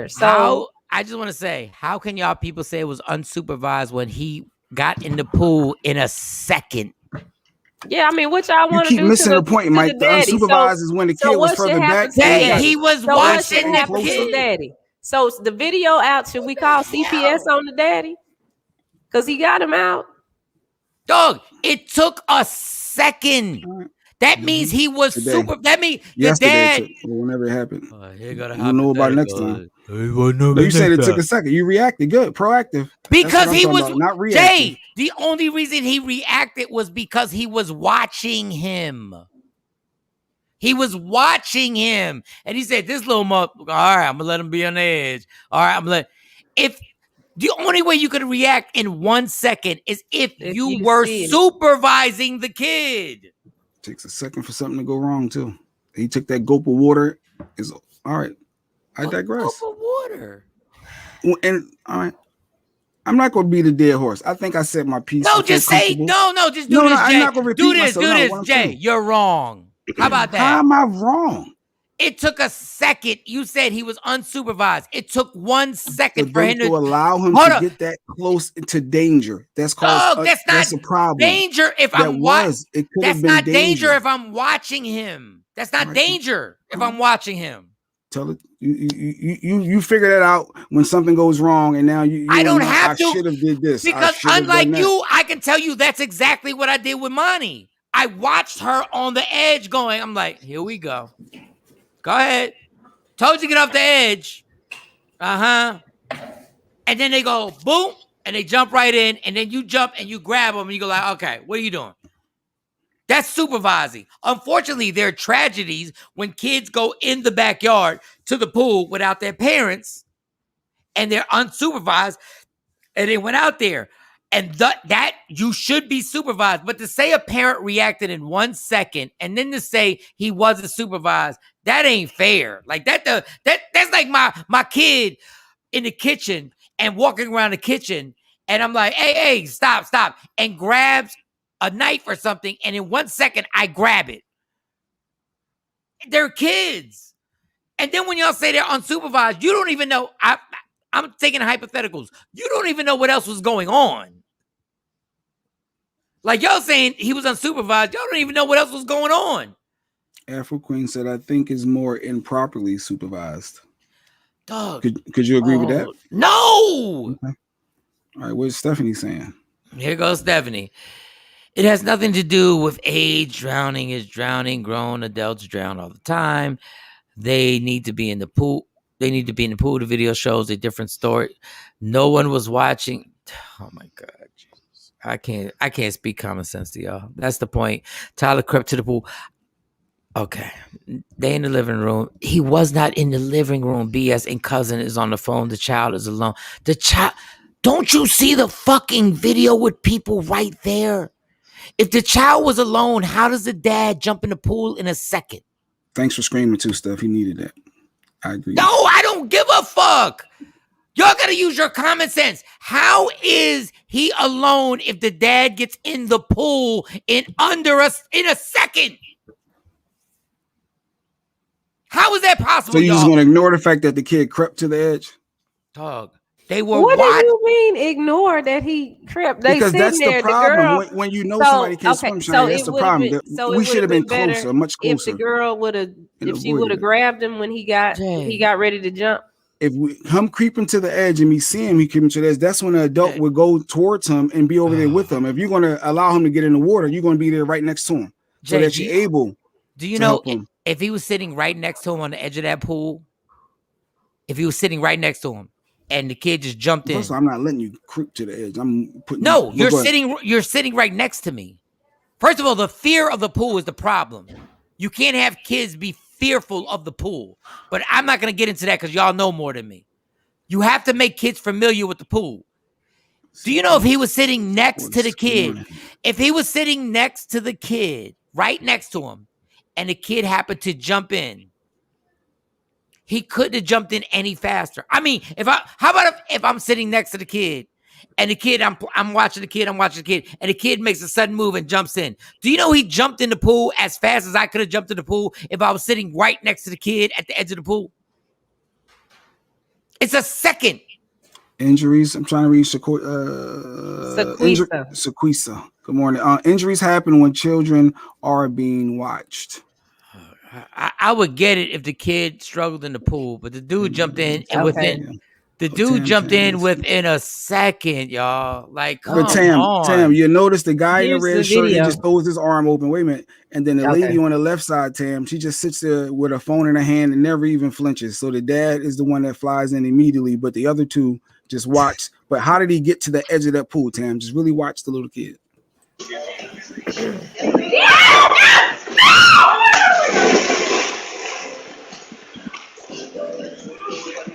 So I just want to say, how can y'all people say it was unsupervised when he got in the pool in a second? Yeah, I mean, what y'all want to do? You keep missing the point, Mike. The unsupervised is when the kid was further back. He was watching the kid. Daddy. So the video out. Should we call CPS on the daddy? Because he got him out. Dog, it took a second. That means he was Today. super. That means the Yesterday, dad. or whenever it happened. Here go the We'll know about it next time. No, you said it took a second. You reacted good, proactive. Because he was about, not reactive. Jay. The only reason he reacted was because he was watching him. He was watching him, and he said, "This little motherfucker. All right, I'm gonna let him be on the edge. All right, I'm gonna let." If the only way you could react in 1 second is if you were supervising the kid. It takes a second for something to go wrong too. He took that gulp of water. Is all right. I digress. Gulp of water. And all right. I'm not going to be the dead horse. I think I said my piece. No, just say no. Just do this, Jay. I'm not going to repeat myself. Do this, Jay. You're wrong. How about that? How am I wrong? It took a second. You said he was unsupervised. It took 1 second for him to allow him to get that close to danger. That's called. That's a problem. Danger if I'm watching. That's not danger if I'm watching him. That's not danger if I'm watching him. Tell it. You figure that out when something goes wrong, and now you I don't have to. I should have did this because unlike you, I can tell you that's exactly what I did with Monty. I watched her on the edge going. I'm like, here we go. Go ahead. Told you to get off the edge. And then they go boom, and they jump right in, and then you jump and you grab them, and you go like, okay, what are you doing? That's supervising. Unfortunately, there are tragedies when kids go in the backyard to the pool without their parents, and they're unsupervised, and they went out there. And that you should be supervised. But to say a parent reacted in 1 second and then to say he wasn't supervised, that ain't fair. Like that's like my kid in the kitchen and walking around the kitchen, and I'm like, hey, stop, and grabs a knife or something, and in 1 second I grab it. They're kids. And then when y'all say they're unsupervised, you don't even know. I'm taking hypotheticals. You don't even know what else was going on. Like y'all saying he was unsupervised. Y'all don't even know what else was going on. Afro Queen said, I think is more improperly supervised. Dog. Could you agree with that? No. Okay. All right, what's Stephanie saying? Here goes Stephanie. It has nothing to do with age. Drowning is drowning. Grown adults drown all the time. They need to be in the pool. The video shows a different story. No one was watching. Oh my God. I can't speak common sense to y'all. That's the point. Tyler crept to the pool. Okay. They in the living room. He was not in the living room. BS and cousin is on the phone. The child is alone. The child. Don't you see the fucking video with people right there? If the child was alone, how does the dad jump in the pool in a second? Thanks for screaming too, Steph. He needed that. I agree. No, I don't give a fuck. Y'all gotta use your common sense. How is he alone if the dad gets in the pool in a second? How is that possible? So you're just gonna ignore the fact that the kid crept to the edge? Dog. They were. What do you mean ignore that he crept? They because that's there, the problem. The girl, when you know somebody can't swim, that's the problem. We should have been closer, much closer. If the girl would have, if she would have grabbed him when he got ready to jump. If him creeping to the edge and me seeing him creeping to the edge, that's when an adult would go towards him and be over there with him. If you're going to allow him to get in the water, you're going to be there right next to him so that you're able. Do you know if he was sitting right next to him on the edge of that pool? If he was sitting right next to him and the kid just jumped in, I'm not letting you creep to the edge. I'm putting. No, you're sitting right next to me. First of all, the fear of the pool is the problem. You can't have kids be fearful of the pool, but I'm not going to get into that because y'all know more than me. You have to make kids familiar with the pool. Do you know if he was sitting next to the kid, if he was sitting next to the kid, right next to him, and the kid happened to jump in, he couldn't have jumped in any faster. I mean, how about if I'm sitting next to the kid and the kid, I'm watching the kid, and the kid makes a sudden move and jumps in. Do you know he jumped in the pool as fast as I could have jumped in the pool if I was sitting right next to the kid at the edge of the pool? It's a second. Injuries. I'm trying to read Sequisa. Good morning. Injuries happen when children are being watched. I would get it if the kid struggled in the pool, but the dude jumped in and The dude Tam, jumped in let's within a second, y'all. Like, come But Tam, on. you notice the guy in the Here's the red shirt, he video. just throws his arm open. Wait a minute. And then the lady Okay. on the left side, Tam, she just sits there with her phone in her hand and never even flinches. So the dad is the one that flies in immediately, but the other two just watch. But how did he get to the edge of that pool, Tam? Just really watch the little kid.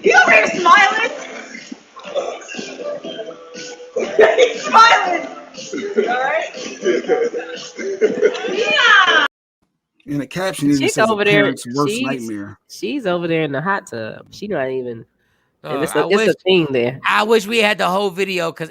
You over here smiling? He's smiling. Alright? Yeah. And the caption even Chick says over a there, parent's worst nightmare. she's over there in the hot tub. She not even. It's I a thing there. I wish we had the whole video because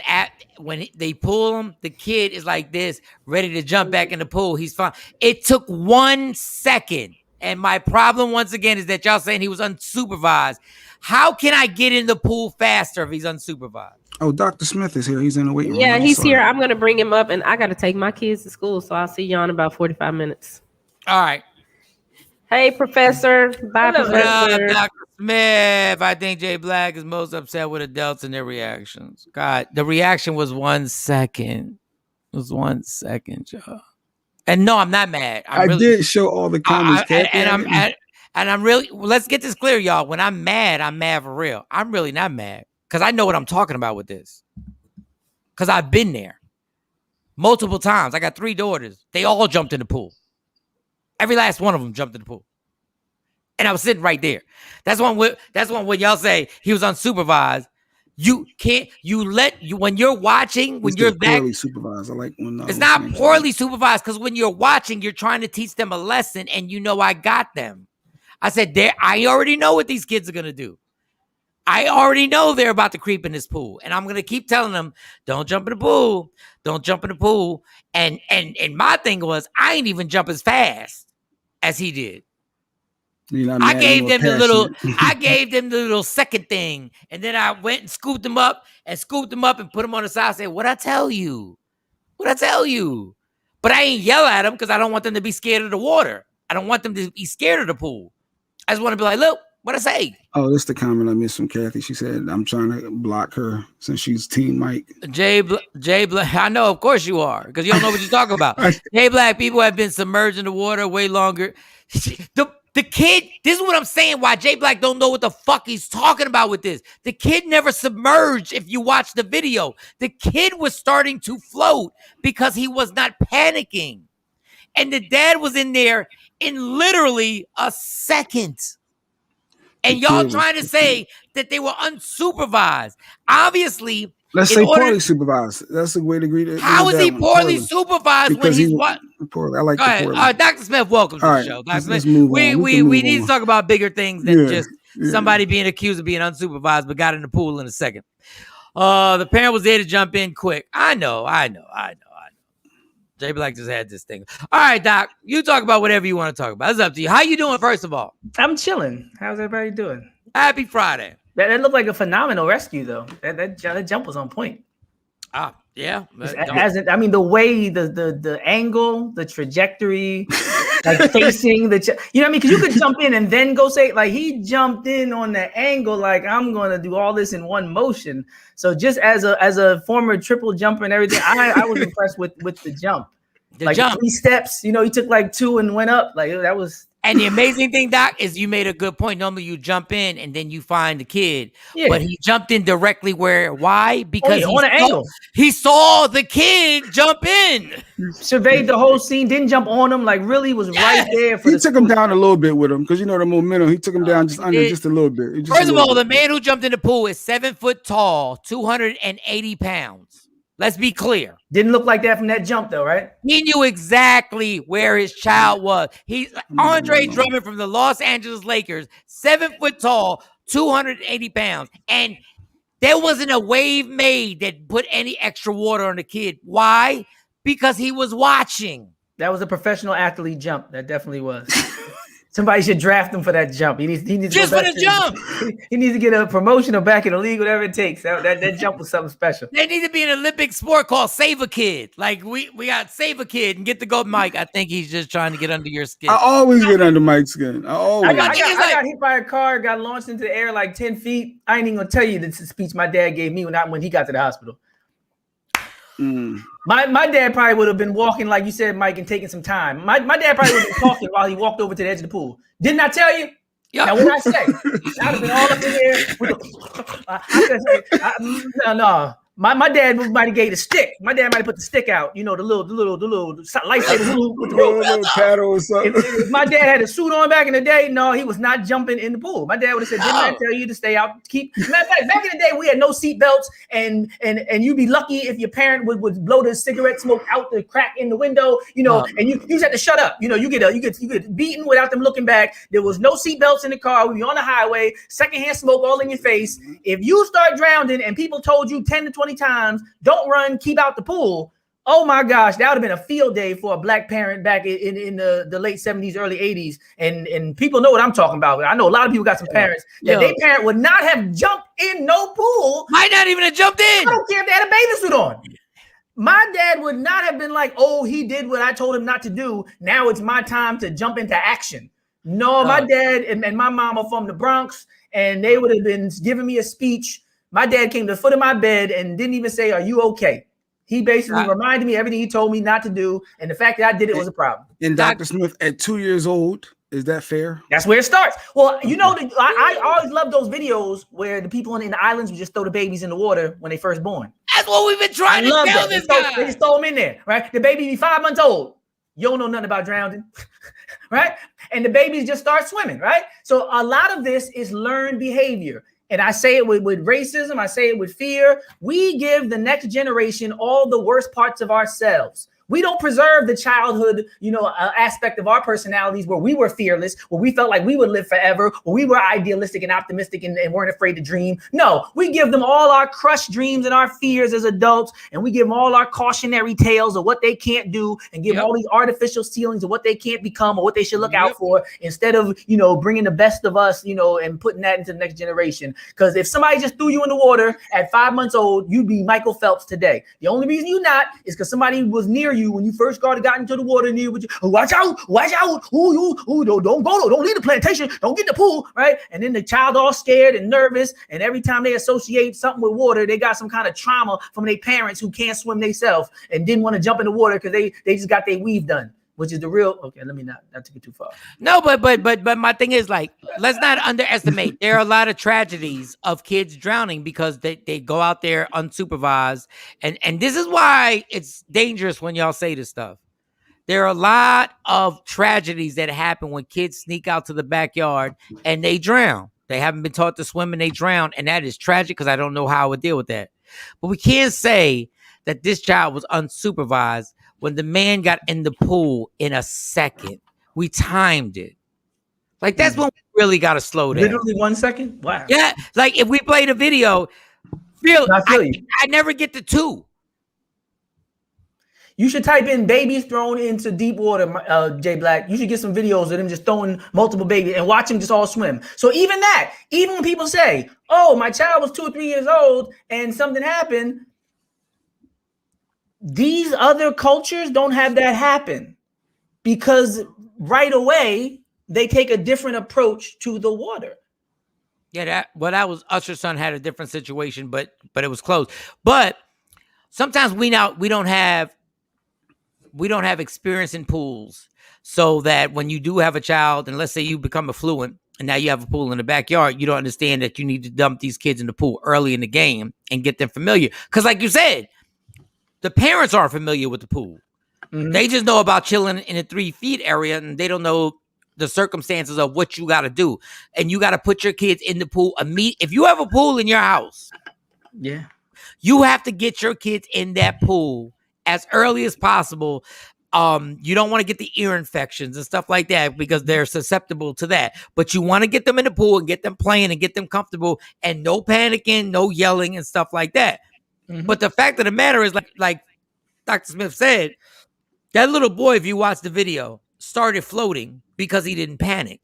when they pull him, the kid is like this, ready to jump back in the pool. He's fine. It took 1 second. And my problem, once again, is that y'all saying he was unsupervised. How can I get in the pool faster if he's unsupervised? Oh, Dr. Smith is here. He's in the waiting room. Yeah, he's here. I'm going to bring him up, and I got to take my kids to school, so I'll see y'all in about 45 minutes. All right. Hey, Professor. Bye, What up, Professor. Dr. Smith? I think Jay Black is most upset with adults and their reactions. God, the reaction was 1 second. It was 1 second, y'all. And no, I'm not mad. I did show all the comments, and I'm really. Let's get this clear, y'all. When I'm mad for real. I'm really not mad because I know what I'm talking about with this. Because I've been there multiple times. I got 3 daughters. They all jumped in the pool. Every last one of them jumped in the pool. And I was sitting right there. That's one when y'all say he was unsupervised. You can't. When you're watching. When you're poorly supervised. I like when it's not poorly supervised because when you're watching, you're trying to teach them a lesson, and I got them. I said, I already know what these kids are gonna do. I already know they're about to creep in this pool, and I'm gonna keep telling them, don't jump in the pool, don't jump in the pool. And my thing was, I ain't even jump as fast as he did. I gave them the little second thing, and then I went and scooped them up and put them on the side. I said, "What I tell you? What I tell you?" But I ain't yell at them because I don't want them to be scared of the water. I don't want them to be scared of the pool. I just want to be like, "Look, what I say." Oh, that's the comment I missed from Kathy. She said, "I'm trying to block her since she's Team Mike." Jay Black, I know, of course you are, because you don't know what you're talking about. Jay Black, people have been submerged in the water way longer. The kid, this is what I'm saying, why Jay Black don't know what the fuck he's talking about with this. The kid never submerged if you watch the video. The kid was starting to float because he was not panicking. And the dad was in there in literally a second. And y'all trying to say that they were unsupervised. Obviously, let's say poorly supervised. That's a way to agree to. How is he poorly supervised because when he's what? Poorly. I like the poorly. Dr. Smith, welcome to the show. Dr. Smith, we need to talk about bigger things than just somebody being accused of being unsupervised, but got in the pool in a second. The parent was there to jump in quick. I know. Jay Black just had this thing. All right, Doc, you talk about whatever you want to talk about. It's up to you. How you doing, first of all? I'm chilling. How's everybody doing? Happy Friday. That looked like a phenomenal rescue, though. That jump was on point. Yeah. The way, the angle, the trajectory, like facing the, you know what I mean? Because you could jump in and then go say, like, he jumped in on the angle, like, I'm going to do all this in one motion. So just as a former triple jumper and everything, I was impressed with the jump. The 3 steps, he took like 2 and went up. Like, that was. And the amazing thing, Doc, is you made a good point. Normally you jump in and then you find the kid. Yeah. But he jumped in directly why? Because on an angle. He saw the kid jump in. Surveyed the whole scene, didn't jump on him, like really was right there. He took him down a little bit with him because the momentum. He took him down just a little bit. First of all, the man who jumped in the pool is 7 foot tall, 280 pounds. Let's be clear. Didn't look like that from that jump, though, right? He knew exactly where his child was. He's Andre Drummond from the Los Angeles Lakers, 7 foot tall, 280 pounds. And there wasn't a wave made that put any extra water on the kid. Why? Because he was watching. That was a professional athlete jump. That definitely was. Somebody should draft him for that jump. He needs Just to for go back the jump. He needs to get a promotion or back in the league, whatever it takes. That jump was something special. There needs to be an Olympic sport called Save a Kid. Like we got Save a Kid and get the gold. Mike, I think he's just trying to get under your skin. I always get under Mike's skin. I got hit by a car, got launched into the air like 10 feet. I ain't even gonna tell you the speech my dad gave me when he got to the hospital. My dad probably would have been walking, like you said, Mike, and taking some time. My dad probably would have been talking while he walked over to the edge of the pool. Didn't I tell you? Yep. Now, what I say? I'd have been all up in there with no. My dad might have gave the stick. My dad might have put the stick out. You know, the little lightsaber with the little paddle or something. If my dad had a suit on back in the day, no, he was not jumping in the pool. My dad would have said, "Didn't I tell you to stay out? Matter of fact, back in the day, we had no seat belts, and you'd be lucky if your parent would blow the cigarette smoke out the crack in the window. You know, and you just had to shut up. You know, you get beaten without them looking back. There was no seat belts in the car. We'd be on the highway, secondhand smoke all in your face. If you start drowning and people told you 10 to 20 times, don't run, keep out the pool. Oh my gosh, that would have been a field day for a black parent back in the late 70s, early 80s. And people know what I'm talking about. I know a lot of people got some parents that their parent would not have jumped in no pool. Might not even have jumped in. I don't care if they had a bathing suit on. My dad would not have been like, oh, he did what I told him not to do. Now it's my time to jump into action. No, my dad and my mom are from the Bronx, and they would have been giving me a speech. My dad came to the foot of my bed and didn't even say, "Are you okay?" He basically reminded me everything he told me not to do, and the fact that I did it was a problem. And Dr. Smith, at 2 years old, is that fair? That's where it starts. Well, you know, I always love those videos where the people in the islands would just throw the babies in the water when they first born. That's what we've been trying to tell this guy. They just throw them in there, right? The baby be 5 months old. You don't know nothing about drowning, right? And the babies just start swimming, right? So a lot of this is learned behavior. And I say it with racism. I say it with fear. We give the next generation all the worst parts of ourselves. We don't preserve the childhood, aspect of our personalities where we were fearless, where we felt like we would live forever, where we were idealistic and optimistic and weren't afraid to dream. No, we give them all our crushed dreams and our fears as adults, and we give them all our cautionary tales of what they can't do and give them all these artificial ceilings of what they can't become or what they should look out for instead of, bringing the best of us, and putting that into the next generation. Because if somebody just threw you in the water at 5 months old, you'd be Michael Phelps today. The only reason you're not is because somebody was near you when you first got into the water near with you. Oh, watch out! Ooh, don't go, don't leave the plantation, don't get the pool, right? And then the child all scared and nervous, and every time they associate something with water, they got some kind of trauma from their parents who can't swim themselves and didn't want to jump in the water because they just got their weave done. Which is the real. Okay, let me not take it too far. No, but my thing is, like, let's not underestimate. There are a lot of tragedies of kids drowning because they go out there unsupervised, and this is why it's dangerous when y'all say this stuff. There are a lot of tragedies that happen when kids sneak out to the backyard and they drown. They haven't been taught to swim and they drown, and that is tragic because I don't know how I would deal with that. But we can't say that this child was unsupervised. When the man got in the pool in a second, we timed it. Like, that's when we really got to slow down. Literally 1 second? Wow. Yeah. Like, if we played a video, I never get to 2. You should type in babies thrown into deep water, Jay Black. You should get some videos of them just throwing multiple babies and watch them just all swim. So even when people say, oh, my child was 2 or 3 years old and something happened, these other cultures don't have that happen because right away they take a different approach to the water. Yeah, that was Usher's son had a different situation, but it was close. But sometimes we don't have experience in pools, so that when you do have a child, and let's say you become affluent and now you have a pool in the backyard, you don't understand that you need to dump these kids in the pool early in the game and get them familiar. Because like you said, the parents aren't familiar with the pool. Mm-hmm. They just know about chilling in a 3 feet area, and they don't know the circumstances of what you got to do. And you got to put your kids in the pool. If you have a pool in your house, you have to get your kids in that pool as early as possible. You don't want to get the ear infections and stuff like that because they're susceptible to that. But you want to get them in the pool and get them playing and get them comfortable, and no panicking, no yelling and stuff like that. Mm-hmm. But the fact of the matter is, like Dr. Smith said, that little boy, if you watch the video, started floating because he didn't panic.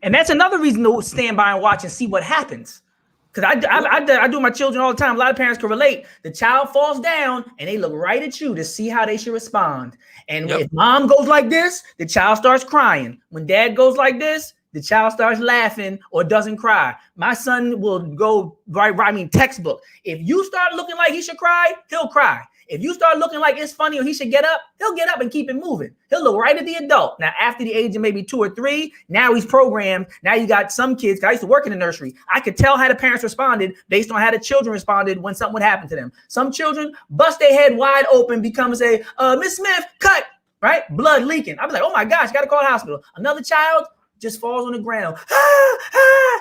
And that's another reason to stand by and watch and see what happens. Because I do my children all the time. A lot of parents can relate. The child falls down and they look right at you to see how they should respond. And if mom goes like this, the child starts crying. When dad goes like this, the child starts laughing or doesn't cry. My son will go textbook. If you start looking like he should cry, he'll cry. If you start looking like it's funny or he should get up, he'll get up and keep it moving. He'll look right at the adult. Now, after the age of maybe 2 or 3, now he's programmed. Now you got some kids. I used to work in the nursery. I could tell how the parents responded based on how the children responded when something would happen to them. Some children bust their head wide open, become say, Miss Smith, cut, right? Blood leaking. I'd be like, oh my gosh, got to call the hospital. Another child just falls on the ground,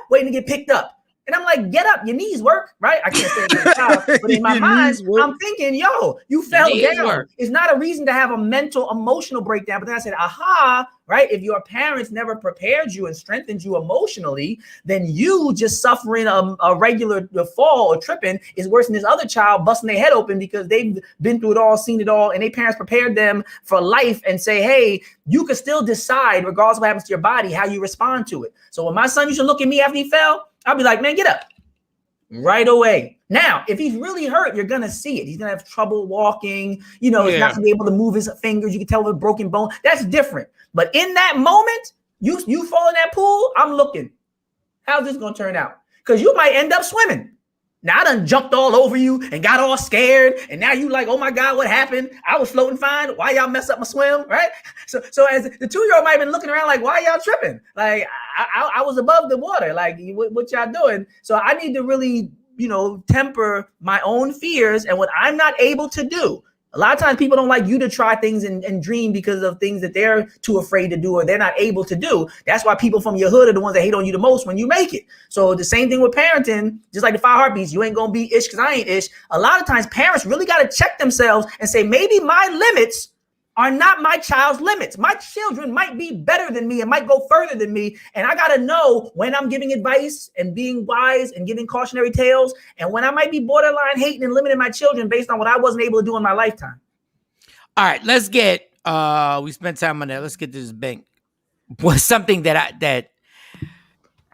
waiting to get picked up. And I'm like, get up, your knees work, right? I can't say it to the child, but in my mind, I'm thinking, yo, you fell down. It's not a reason to have a mental, emotional breakdown. But then I said, aha, right? If your parents never prepared you and strengthened you emotionally, then you just suffering a regular fall or tripping is worse than this other child busting their head open because they've been through it all, seen it all, and their parents prepared them for life and say, hey, you can still decide, regardless of what happens to your body, how you respond to it. So when my son used to look at me after he fell, I'll be like, man, get up right away. Now, if he's really hurt, you're going to see it. He's going to have trouble walking. He's not going to be able to move his fingers. You can tell with a broken bone. That's different. But in that moment, you fall in that pool, I'm looking. How's this going to turn out? Because you might end up swimming. Now, I done jumped all over you and got all scared. And now you like, oh, my God, what happened? I was floating fine. Why y'all mess up my swim, right? So as the 2-year-old might have been looking around like, why y'all tripping? Like, I was above the water. Like, what y'all doing? So I need to really, temper my own fears and what I'm not able to do. A lot of times people don't like you to try things and dream because of things that they're too afraid to do or they're not able to do. That's why people from your hood are the ones that hate on you the most when you make it. So the same thing with parenting, just like the 5 heartbeats, you ain't going to be ish because I ain't ish. A lot of times parents really got to check themselves and say, maybe my limits are not my child's limits. My children might be better than me and might go further than me. And I got to know when I'm giving advice and being wise and giving cautionary tales and when I might be borderline hating and limiting my children based on what I wasn't able to do in my lifetime. All right, let's get, we spent time on that. Let's get this bank. Was something that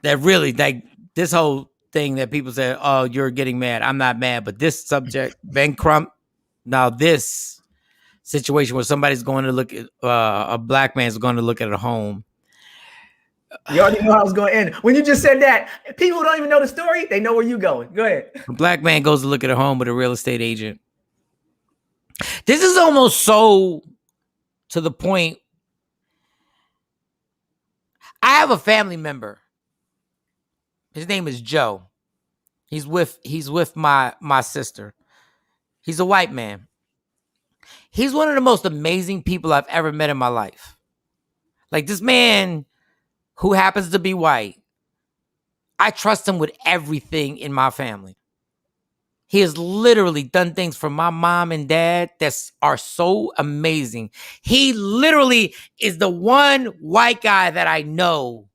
really, like this whole thing that people say, oh, you're getting mad. I'm not mad, but this subject, Ben Crump, now this situation where somebody's going to look at a black man's going to look at a home. You already know how it's going to end. When you just said that, people who don't even know the story, they know where you're going. Go ahead. A black man goes to look at a home with a real estate agent. This is almost so to the point. I have a family member. His name is Joe. He's with my sister. He's a white man. He's one of the most amazing people I've ever met in my life. Like this man who happens to be white, I trust him with everything in my family. He has literally done things for my mom and dad that are so amazing. He literally is the one white guy that I know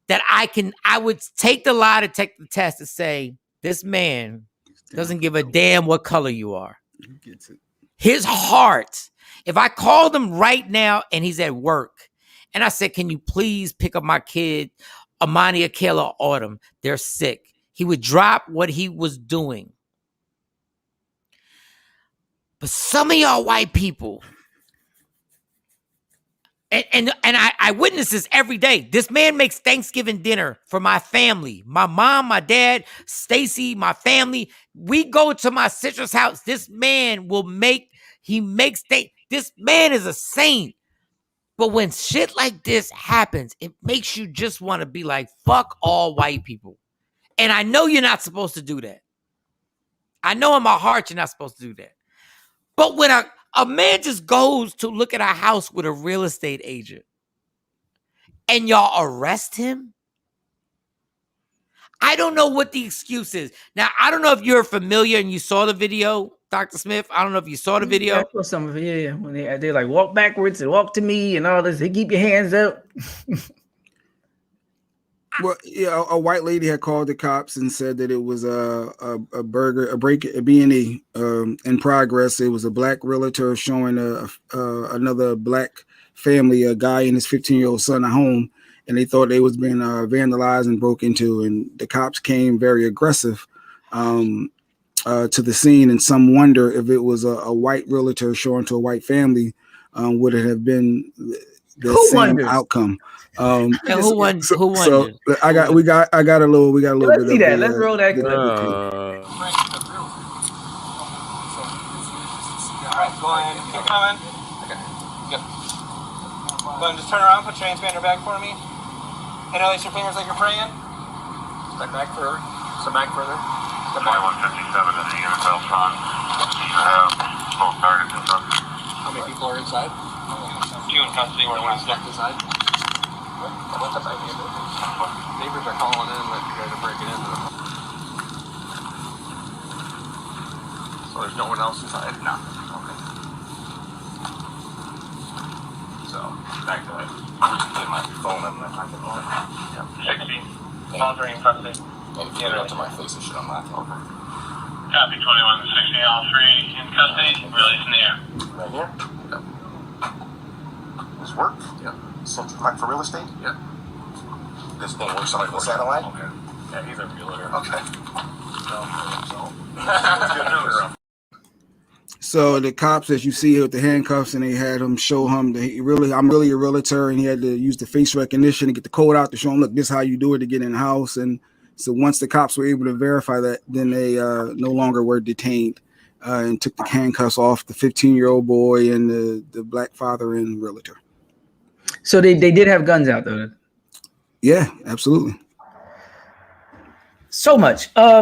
that I would take the lie to take the test to say, this man doesn't give a damn what color you are. He gets it. His heart, if I called him right now and he's at work and I said, can you please pick up my kid, Amani, Akela, Autumn? They're sick. He would drop what he was doing. But some of y'all white people, and I witness this every day. This man makes Thanksgiving dinner for my family. My mom, my dad, Stacy, my family. We go to my sister's house. This man this man is a saint. But when shit like this happens, it makes you just want to be like, fuck all white people. And I know you're not supposed to do that. I know in my heart you're not supposed to do that. But when a man just goes to look at a house with a real estate agent and y'all arrest him, I don't know what the excuse is. Now, I don't know if you're familiar and you saw the video, Dr. Smith. I don't know if you saw the video. Yeah, I saw some of it, yeah. When they like walk backwards and walk to me and all this. They keep your hands up. Well, yeah, a white lady had called the cops and said that it was a B&E in progress. It was a black realtor showing another black family, a guy and his 15-year-old son at home. and they thought they was being vandalized and broke into, and the cops came very aggressive to the scene, and some wonder if it was a white realtor showing to a white family, would it have been the same outcome? Who won? So, Who won? so I got a little Let's bit see of that. Let's roll that clip. Alright, go ahead. Keep coming. Okay. Good. Go ahead, just turn around, put your hands behind your back for me. Interlace your fingers like you're praying. Step back further. Step back further. Step back. 2157 to the unit belt front. Both targets in front. How many people are inside? 2 in custody. We're going to step inside. What's up, neighbors are calling in that you guys are breaking into them. So there's no one else inside? No. Okay. So, back to it. Get my phone in my pocket. Yeah. 60. Monitoring custody. If you get it up to my face, it should unlock. Okay. Copy 2160, all 3 in custody. Release in the air. Right here? Yeah. This work? Yeah. Central Park for real estate? Yeah. This thing works on the satellite? Okay. Yeah, he's a realtor. Okay. So the cops, as you see with the handcuffs, and they had him show him that I'm really a realtor, and he had to use the face recognition to get the code out to show him, look, this is how you do it to get in the house. And so once the cops were able to verify that, then they no longer were detained and took the handcuffs off the 15-year-old boy and the black father and realtor. So they did have guns out though. Yeah, absolutely. So much. I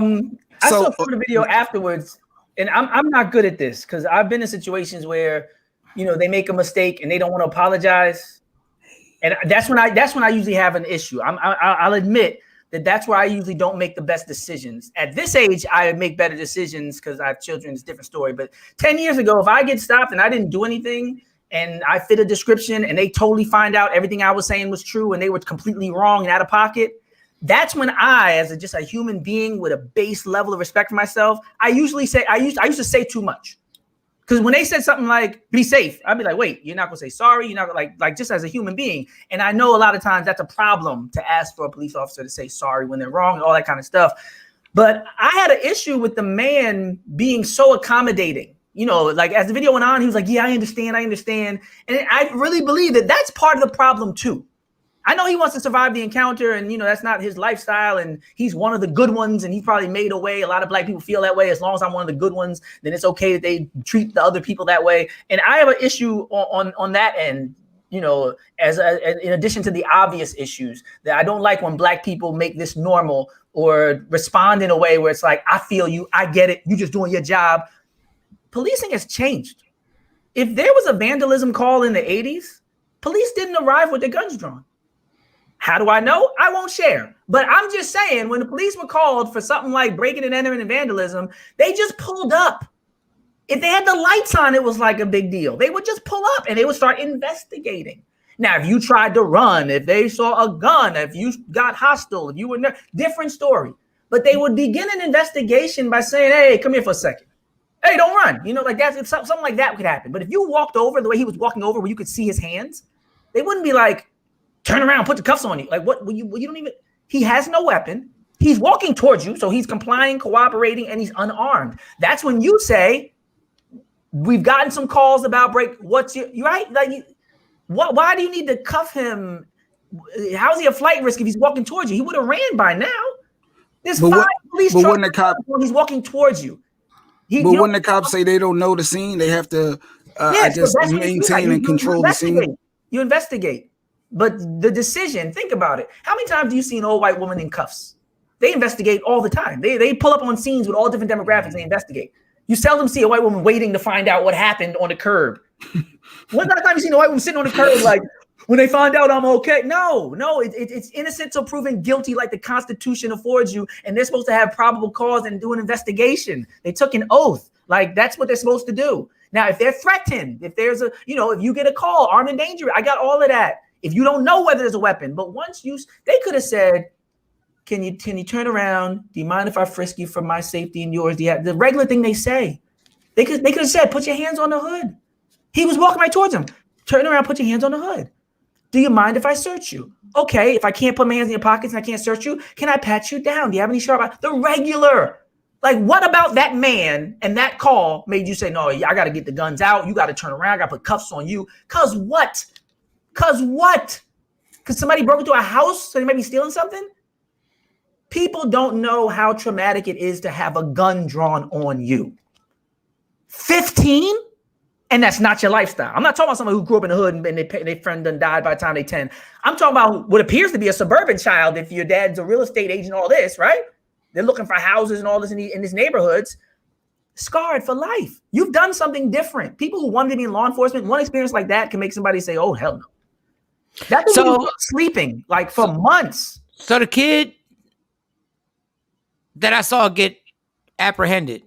saw some of the video afterwards, and I'm not good at this because I've been in situations where, they make a mistake and they don't want to apologize, and that's when I usually have an issue. I'll admit that's where I usually don't make the best decisions. At this age, I make better decisions because I have children. It's a different story. But 10 years ago, if I get stopped and I didn't do anything, and I fit a description and they totally find out everything I was saying was true and they were completely wrong and out of pocket, that's when I, as just a human being with a base level of respect for myself, I used to say too much. Because when they said something like, be safe, I'd be like, wait, you're not going to say sorry? You're not like just as a human being. And I know a lot of times that's a problem to ask for a police officer to say sorry when they're wrong and all that kind of stuff. But I had an issue with the man being so accommodating. Like as the video went on, he was like, yeah, I understand. And I really believe that that's part of the problem too. I know he wants to survive the encounter and, that's not his lifestyle. And he's one of the good ones. And he probably made a way. A lot of black people feel that way. As long as I'm one of the good ones, then it's okay that they treat the other people that way. And I have an issue on that end, as in addition to the obvious issues that I don't like when black people make this normal or respond in a way where it's like, I feel you, I get it. You just doing your job. Policing has changed. If there was a vandalism call in the 80s, police didn't arrive with their guns drawn. How do I know? I won't share. But I'm just saying, when the police were called for something like breaking and entering and vandalism, they just pulled up. If they had the lights on, it was like a big deal. They would just pull up and they would start investigating. Now, if you tried to run, if they saw a gun, if you got hostile, if you were different story. But they would begin an investigation by saying, hey, come here for a second. Hey, don't run. That's something like that could happen. But if you walked over the way he was walking over where you could see his hands, they wouldn't be like, turn around, put the cuffs on you. Like, what? You don't even, he has no weapon. He's walking towards you. So he's complying, cooperating, and he's unarmed. That's when you say, we've gotten some calls about you right? Like, why do you need to cuff him? How is he a flight risk if he's walking towards you? He would have ran by now. There's 5 police trucks when he's walking towards you. But wouldn't the cops say they don't know the scene? They have to maintain and control the scene. You investigate. But the decision, think about it. How many times do you see an old white woman in cuffs? They investigate all the time. They pull up on scenes with all different demographics. They investigate. You seldom see a white woman waiting to find out what happened on the curb. When's the last time you seen a white woman sitting on the curb like, when they find out I'm okay? No, it's innocent till proven guilty like the Constitution affords you. And they're supposed to have probable cause and do an investigation. They took an oath. Like, that's what they're supposed to do. Now, if they're threatened, if there's if you get a call, armed and dangerous, I got all of that. If you don't know whether there's a weapon, but they could have said, can you turn around? Do you mind if I frisk you for my safety and yours? The regular thing they say. They could have said, put your hands on the hood. He was walking right towards him. Turn around, put your hands on the hood. Do you mind if I search you? Okay, if I can't put my hands in your pockets and I can't search you, can I pat you down? Do you have any sharp? The regular. Like, what about that man and that call made you say, no, I got to get the guns out. You got to turn around. I got to put cuffs on you. Cause what? Cause what? Cause somebody broke into a house, so they might be stealing something? People don't know how traumatic it is to have a gun drawn on you. 15? And that's not your lifestyle. I'm not talking about somebody who grew up in the hood and their friend done died by the time they 10. I'm talking about what appears to be a suburban child if your dad's a real estate agent, all this, right? They're looking for houses and all this in these neighborhoods. Scarred for life. You've done something different. People who wanted to be in law enforcement, one experience like that can make somebody say, oh, hell no. That's so sleeping like for months. So the kid that I saw get apprehended,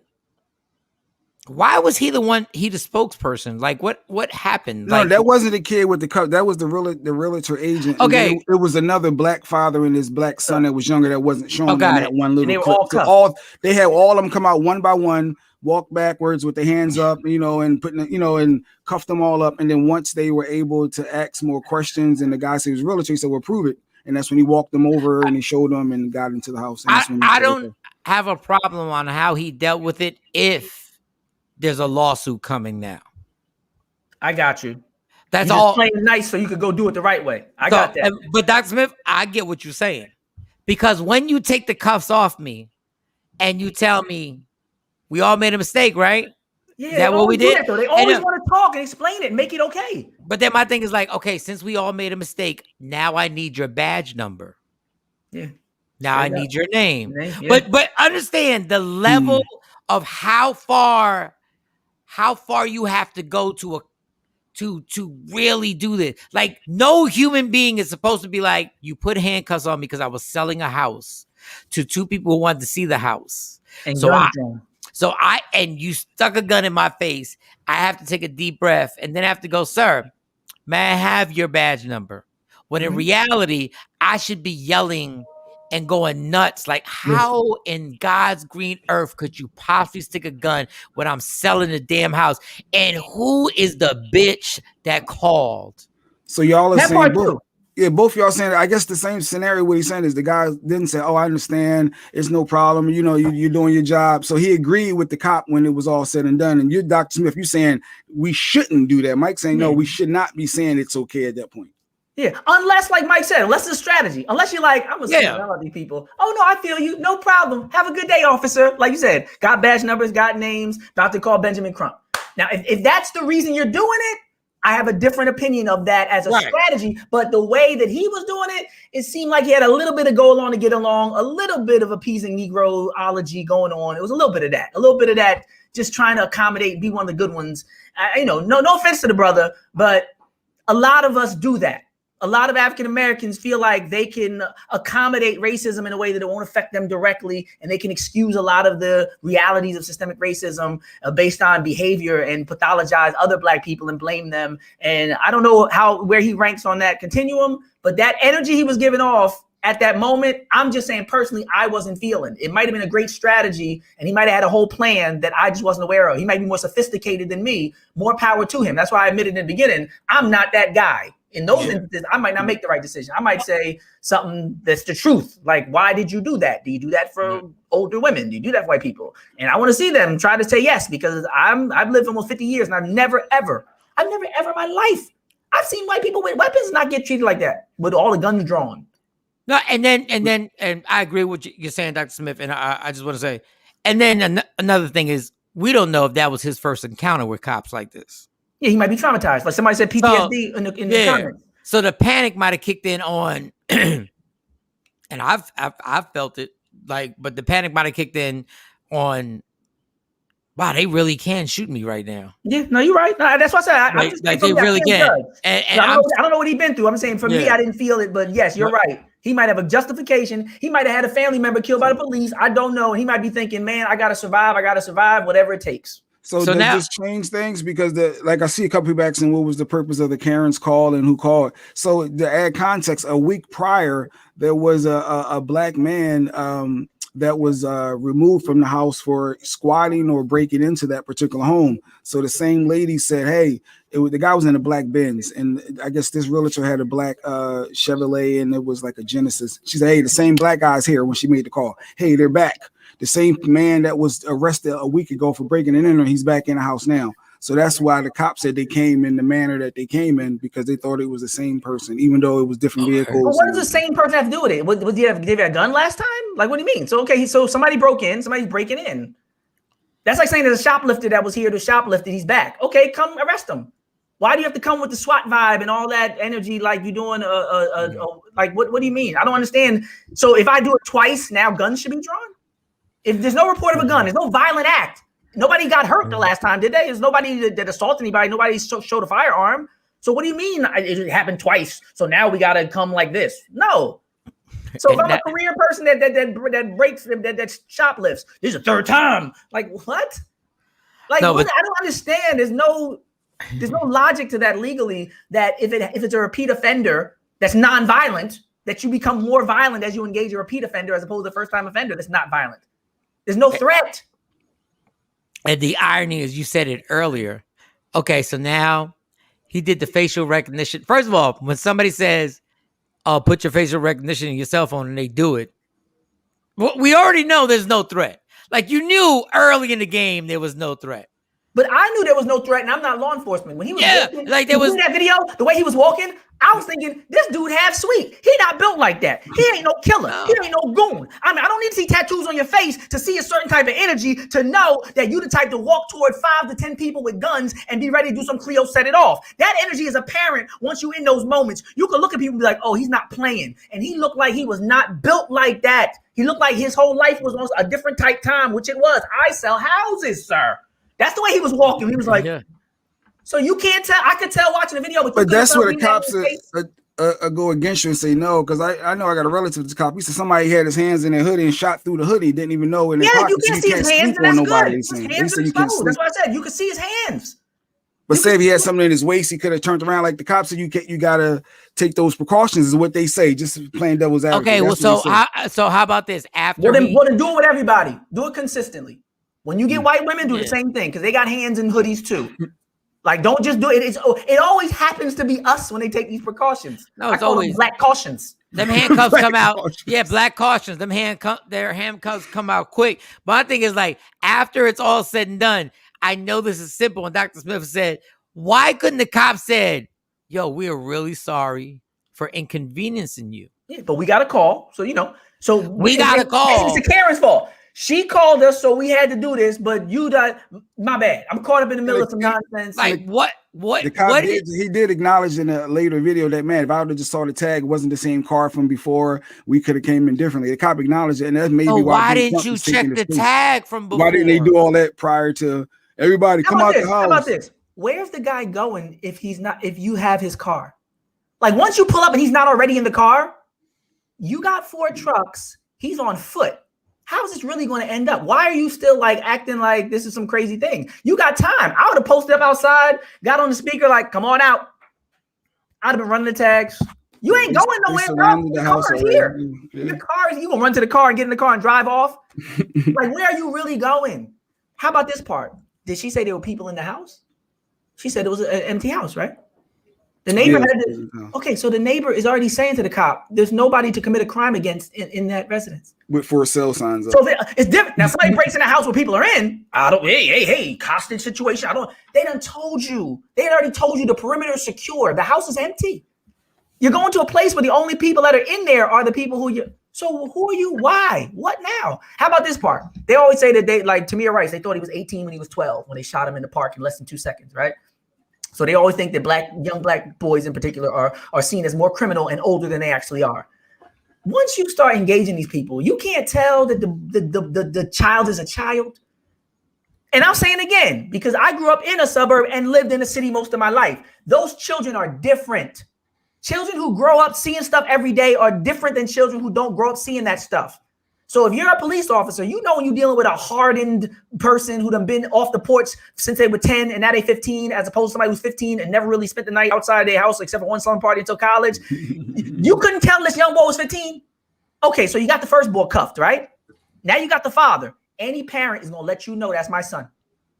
why was he the spokesperson? Like what happened? No, like, that wasn't the kid with the cup. That was the realtor agent. Okay. It was another black father and his black son that was younger that wasn't shown in that one little and they were clip. all they had all of them come out one by one, walk backwards with their hands up, and putting, and cuffed them all up. And then once they were able to ask more questions and the guy said he was realtor, he said, well, prove it. And that's when he walked them over and he showed them and got into the house. And I don't have a problem on how he dealt with it if there's a lawsuit coming now. I got you. That's You're all. Playing nice so you could go do it the right way. I got that. But Dr. Smith, I get what you're saying. Because when you take the cuffs off me and you tell me we all made a mistake, right? Yeah, is that what we did? They always want to talk and explain it and make it okay. But then my thing is like, okay, since we all made a mistake, now I need your badge number. Yeah. Now I need your name. Yeah. But understand the level of how far you have to go to really do this. Like, no human being is supposed to be like, you put handcuffs on me because I was selling a house to two people who wanted to see the house. And and you stuck a gun in my face. I have to take a deep breath and then I have to go, sir, may I have your badge number? When in reality, I should be yelling and going nuts. Like, how in God's green earth could you possibly stick a gun when I'm selling the damn house? And who is the bitch that called? So y'all are saying both y'all saying, I guess the same scenario. What he's saying is the guy didn't say, oh, I understand. It's no problem. You're doing your job. So he agreed with the cop when it was all said and done. And you're Dr. Smith, you're saying we shouldn't do that. Mike's saying, no, we should not be saying it's okay at that point. Yeah, unless, like Mike said, unless it's a strategy. Unless you're like, I'm gonna say all these people. Oh no, I feel you. No problem. Have a good day, officer. Like you said, got badge numbers, got names. About to call Benjamin Crump. Now, if that's the reason you're doing it, I have a different opinion of that as a strategy. But the way that he was doing it, it seemed like he had a little bit of go along to get along, a little bit of appeasing Negroology going on. It was a little bit of that, just trying to accommodate and be one of the good ones. No offense to the brother, but a lot of us do that. A lot of African Americans feel like they can accommodate racism in a way that it won't affect them directly, and they can excuse a lot of the realities of systemic racism based on behavior and pathologize other Black people and blame them. And I don't know where he ranks on that continuum, but that energy he was giving off at that moment, I'm just saying personally, I wasn't feeling. It might have been a great strategy, and he might have had a whole plan that I just wasn't aware of. He might be more sophisticated than me. More power to him. That's why I admitted in the beginning, I'm not that guy. In those instances, I might not make the right decision. I might say something that's the truth. Like, why did you do that? Do you do that for older women? Do you do that for white people? And I want to see them try to say yes, because I've lived almost 50 years and I've never ever in my life, I've seen white people with weapons not get treated like that with all the guns drawn. No, and I agree with what you're saying, Dr. Smith. And I just want to say, and then another thing is, we don't know if that was his first encounter with cops like this. Yeah, he might be traumatized. Like somebody said PTSD in the comments. So the panic might have kicked in on, and I've felt it, like, but the panic might have kicked in on, wow, they really can shoot me right now. Yeah, no, you're right. No, that's what I said. They really can. And I don't know what he's been through. I'm saying for me, I didn't feel it, but yes, you're right. He might have a justification. He might have had a family member killed by the police. I don't know. He might be thinking, man, I gotta survive, whatever it takes. So does this change things? Because I see a couple people asking what was the purpose of the Karen's call and who called. So to add context, a week prior, there was a black man that was removed from the house for squatting or breaking into that particular home. So the same lady said, hey, the guy was in a black Benz, and I guess this realtor had a black Chevrolet, and it was like a Genesis. She said, hey, the same black guy's here when she made the call. Hey, they're back. The same man that was arrested a week ago for breaking and entering, he's back in the house now. So that's why the cops said they came in the manner that they came in, because they thought it was the same person, even though it was different vehicles. But what does the same person have to do with it? Did he have a gun last time? Like, what do you mean? So, okay, so somebody broke in, somebody's breaking in. That's like saying there's a shoplifter that was here to shoplift, he's back. Okay, come arrest him. Why do you have to come with the SWAT vibe and all that energy like you're doing like, what do you mean? I don't understand. So if I do it twice, now guns should be drawn? If there's no report of a gun, there's no violent act. Nobody got hurt the last time, did they? There's nobody that assaulted anybody. Nobody showed a firearm. So what do you mean it happened twice? So now we got to come like this? No. So if I'm a career person that breaks, that shoplifts, this is the third time. Like what? Like no, I don't understand. There's no logic to that legally. That if it's a repeat offender that's non-violent, that you become more violent as you engage a repeat offender as opposed to a first-time offender that's not violent. There's no threat. And the irony is, you said it earlier. Okay, so now he did the facial recognition. First of all, when somebody says, "Oh, put your facial recognition in your cell phone," and they do it, well, we already know there's no threat. Like, you knew early in the game there was no threat. But I knew there was no threat, and I'm not law enforcement. When he was walking, like there was that video, the way he was walking, I was thinking, this dude half sweet. He not built like that. He ain't no killer. No. He ain't no goon. I mean, I don't need to see tattoos on your face to see a certain type of energy to know that you the type to walk toward 5 to 10 people with guns and be ready to do some Creole set it off. That energy is apparent once you in those moments. You can look at people and be like, oh, he's not playing. And he looked like he was not built like that. He looked like his whole life was on a different type time, which it was. I sell houses, sir. That's the way he was walking. He was like, so you can't tell. I could tell watching the video, but that's where the cops go against you and say no, because I know I got a relative to the cop. He said somebody had his hands in their hoodie and shot through the hoodie, didn't even know in their pocket. You can't see his hands, and that's good. His hands are exposed. That's what I said. You can see his hands. But say if he had something in his waist, he could have turned around like the cops said. You gotta take those precautions, is what they say. Just playing devil's advocate. Okay, well, so how about this? After then do it with everybody. Do it consistently. When you get white women, do the same thing, because they got hands in hoodies too. Like, don't just do it. It always happens to be us when they take these precautions. No, it's always black cautions. Them handcuffs come out. Cautions. Yeah, black cautions. Their handcuffs come out quick. But my thing is, like, after it's all said and done, I know this is simple. And Dr. Smith said, why couldn't the cop said, yo, we are really sorry for inconveniencing you? Yeah, but we got a call. So, we got a call. It's Karen's fault. She called us, so we had to do this, but my bad. I'm caught up in the middle of some nonsense. Like, what? The cop he did acknowledge in a later video that, man, if I would have just saw the tag, it wasn't the same car from before, we could have came in differently. The cop acknowledged it, and that's maybe why didn't you check the tag from before? Why didn't they do all that prior to everybody come out the house? How about this? Where's the guy going if you have his car? Like, once you pull up and he's not already in the car, you got 4 trucks, he's on foot. How is this really going to end up? Why are you still like acting like this is some crazy thing? You got time. I would have posted up outside, got on the speaker, like, come on out. I'd have been running the tags. You ain't going nowhere, bro. Your car is here. Your car is, you gonna run to the car and get in the car and drive off? Like, where are you really going? How about this part? Did she say there were people in the house? She said it was an empty house, right? The neighbor had this. Okay, so the neighbor is already saying to the cop, there's nobody to commit a crime against in that residence. With 4 cell signs up. So it's different. Now, somebody breaks in a house where people are in. Hey, hostage situation. They done told you. They already told you the perimeter is secure. The house is empty. You're going to a place where the only people that are in there are the people so who are you? Why? What now? How about this part? They always say that Tamir Rice, they thought he was 18 when he was 12, when they shot him in the park in less than 2 seconds, right? So they always think that young black boys in particular are seen as more criminal and older than they actually are. Once you start engaging these people, you can't tell that the child is a child. And I'm saying again, because I grew up in a suburb and lived in a city most of my life. Those children are different. Children who grow up seeing stuff every day are different than children who don't grow up seeing that stuff. So if you're a police officer, you know when you're dealing with a hardened person who done been off the porch since they were 10 and now they 15, as opposed to somebody who's 15 and never really spent the night outside their house except for one slum party until college. You couldn't tell this young boy was 15. Okay, so you got the first boy cuffed, right? Now you got the father. Any parent is going to let you know that's my son.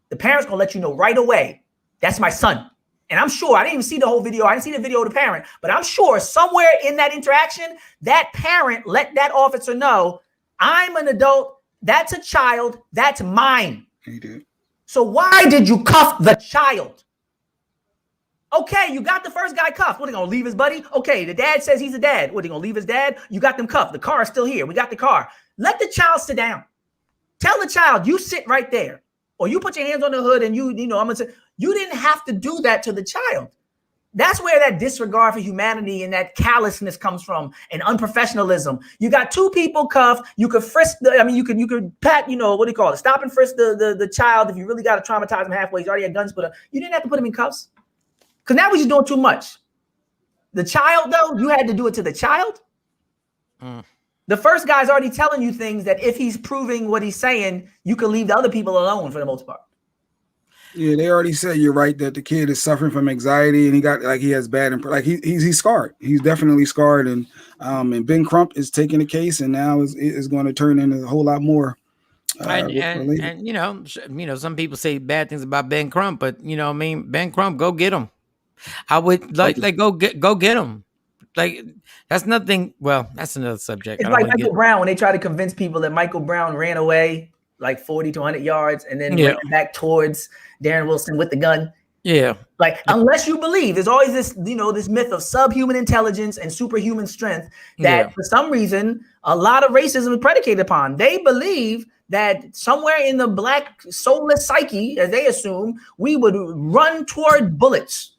The parent's going to let you know right away that's my son. And I'm sure, I didn't even see the whole video. I didn't see the video of the parent, but I'm sure somewhere in that interaction, that parent let that officer know, I'm an adult. That's a child. That's mine. He did. So why did you cuff the child? Okay, you got the first guy cuffed. What, are they going to leave his buddy? Okay, the dad says he's a dad. What, are they going to leave his dad? You got them cuffed. The car is still here. We got the car. Let the child sit down. Tell the child, you sit right there. Or you put your hands on the hood and you know, I'm going to say, you didn't have to do that to the child. That's where that disregard for humanity and that callousness comes from, and unprofessionalism. You got two people cuffed. You could frisk you could pat, you know, what do you call it? Stop and frisk the child if you really got to traumatize him halfway. He's already had guns put up. You didn't have to put him in cuffs. Because now we're just doing too much. The child, though, you had to do it to the child. The first guy's already telling you things that if he's proving what he's saying, you can leave the other people alone for the most part. Yeah, they already said you're right that the kid is suffering from anxiety and he has bad he's scarred. He's definitely scarred, and Ben Crump is taking the case and now is going to turn into a whole lot more. And you know, some people say bad things about Ben Crump, but you know, I mean, Ben Crump, go get him. I would like go get him. Like that's nothing. Well, that's another subject. It's like Michael Brown when they try to convince people that Michael Brown ran away like 40 to 100 yards and then ran back towards Darren Wilson with the gun. Yeah. Like, unless you believe, there's always this, you know, this myth of subhuman intelligence and superhuman strength that for some reason a lot of racism is predicated upon. They believe that somewhere in the black soulless psyche, as they assume, we would run toward bullets.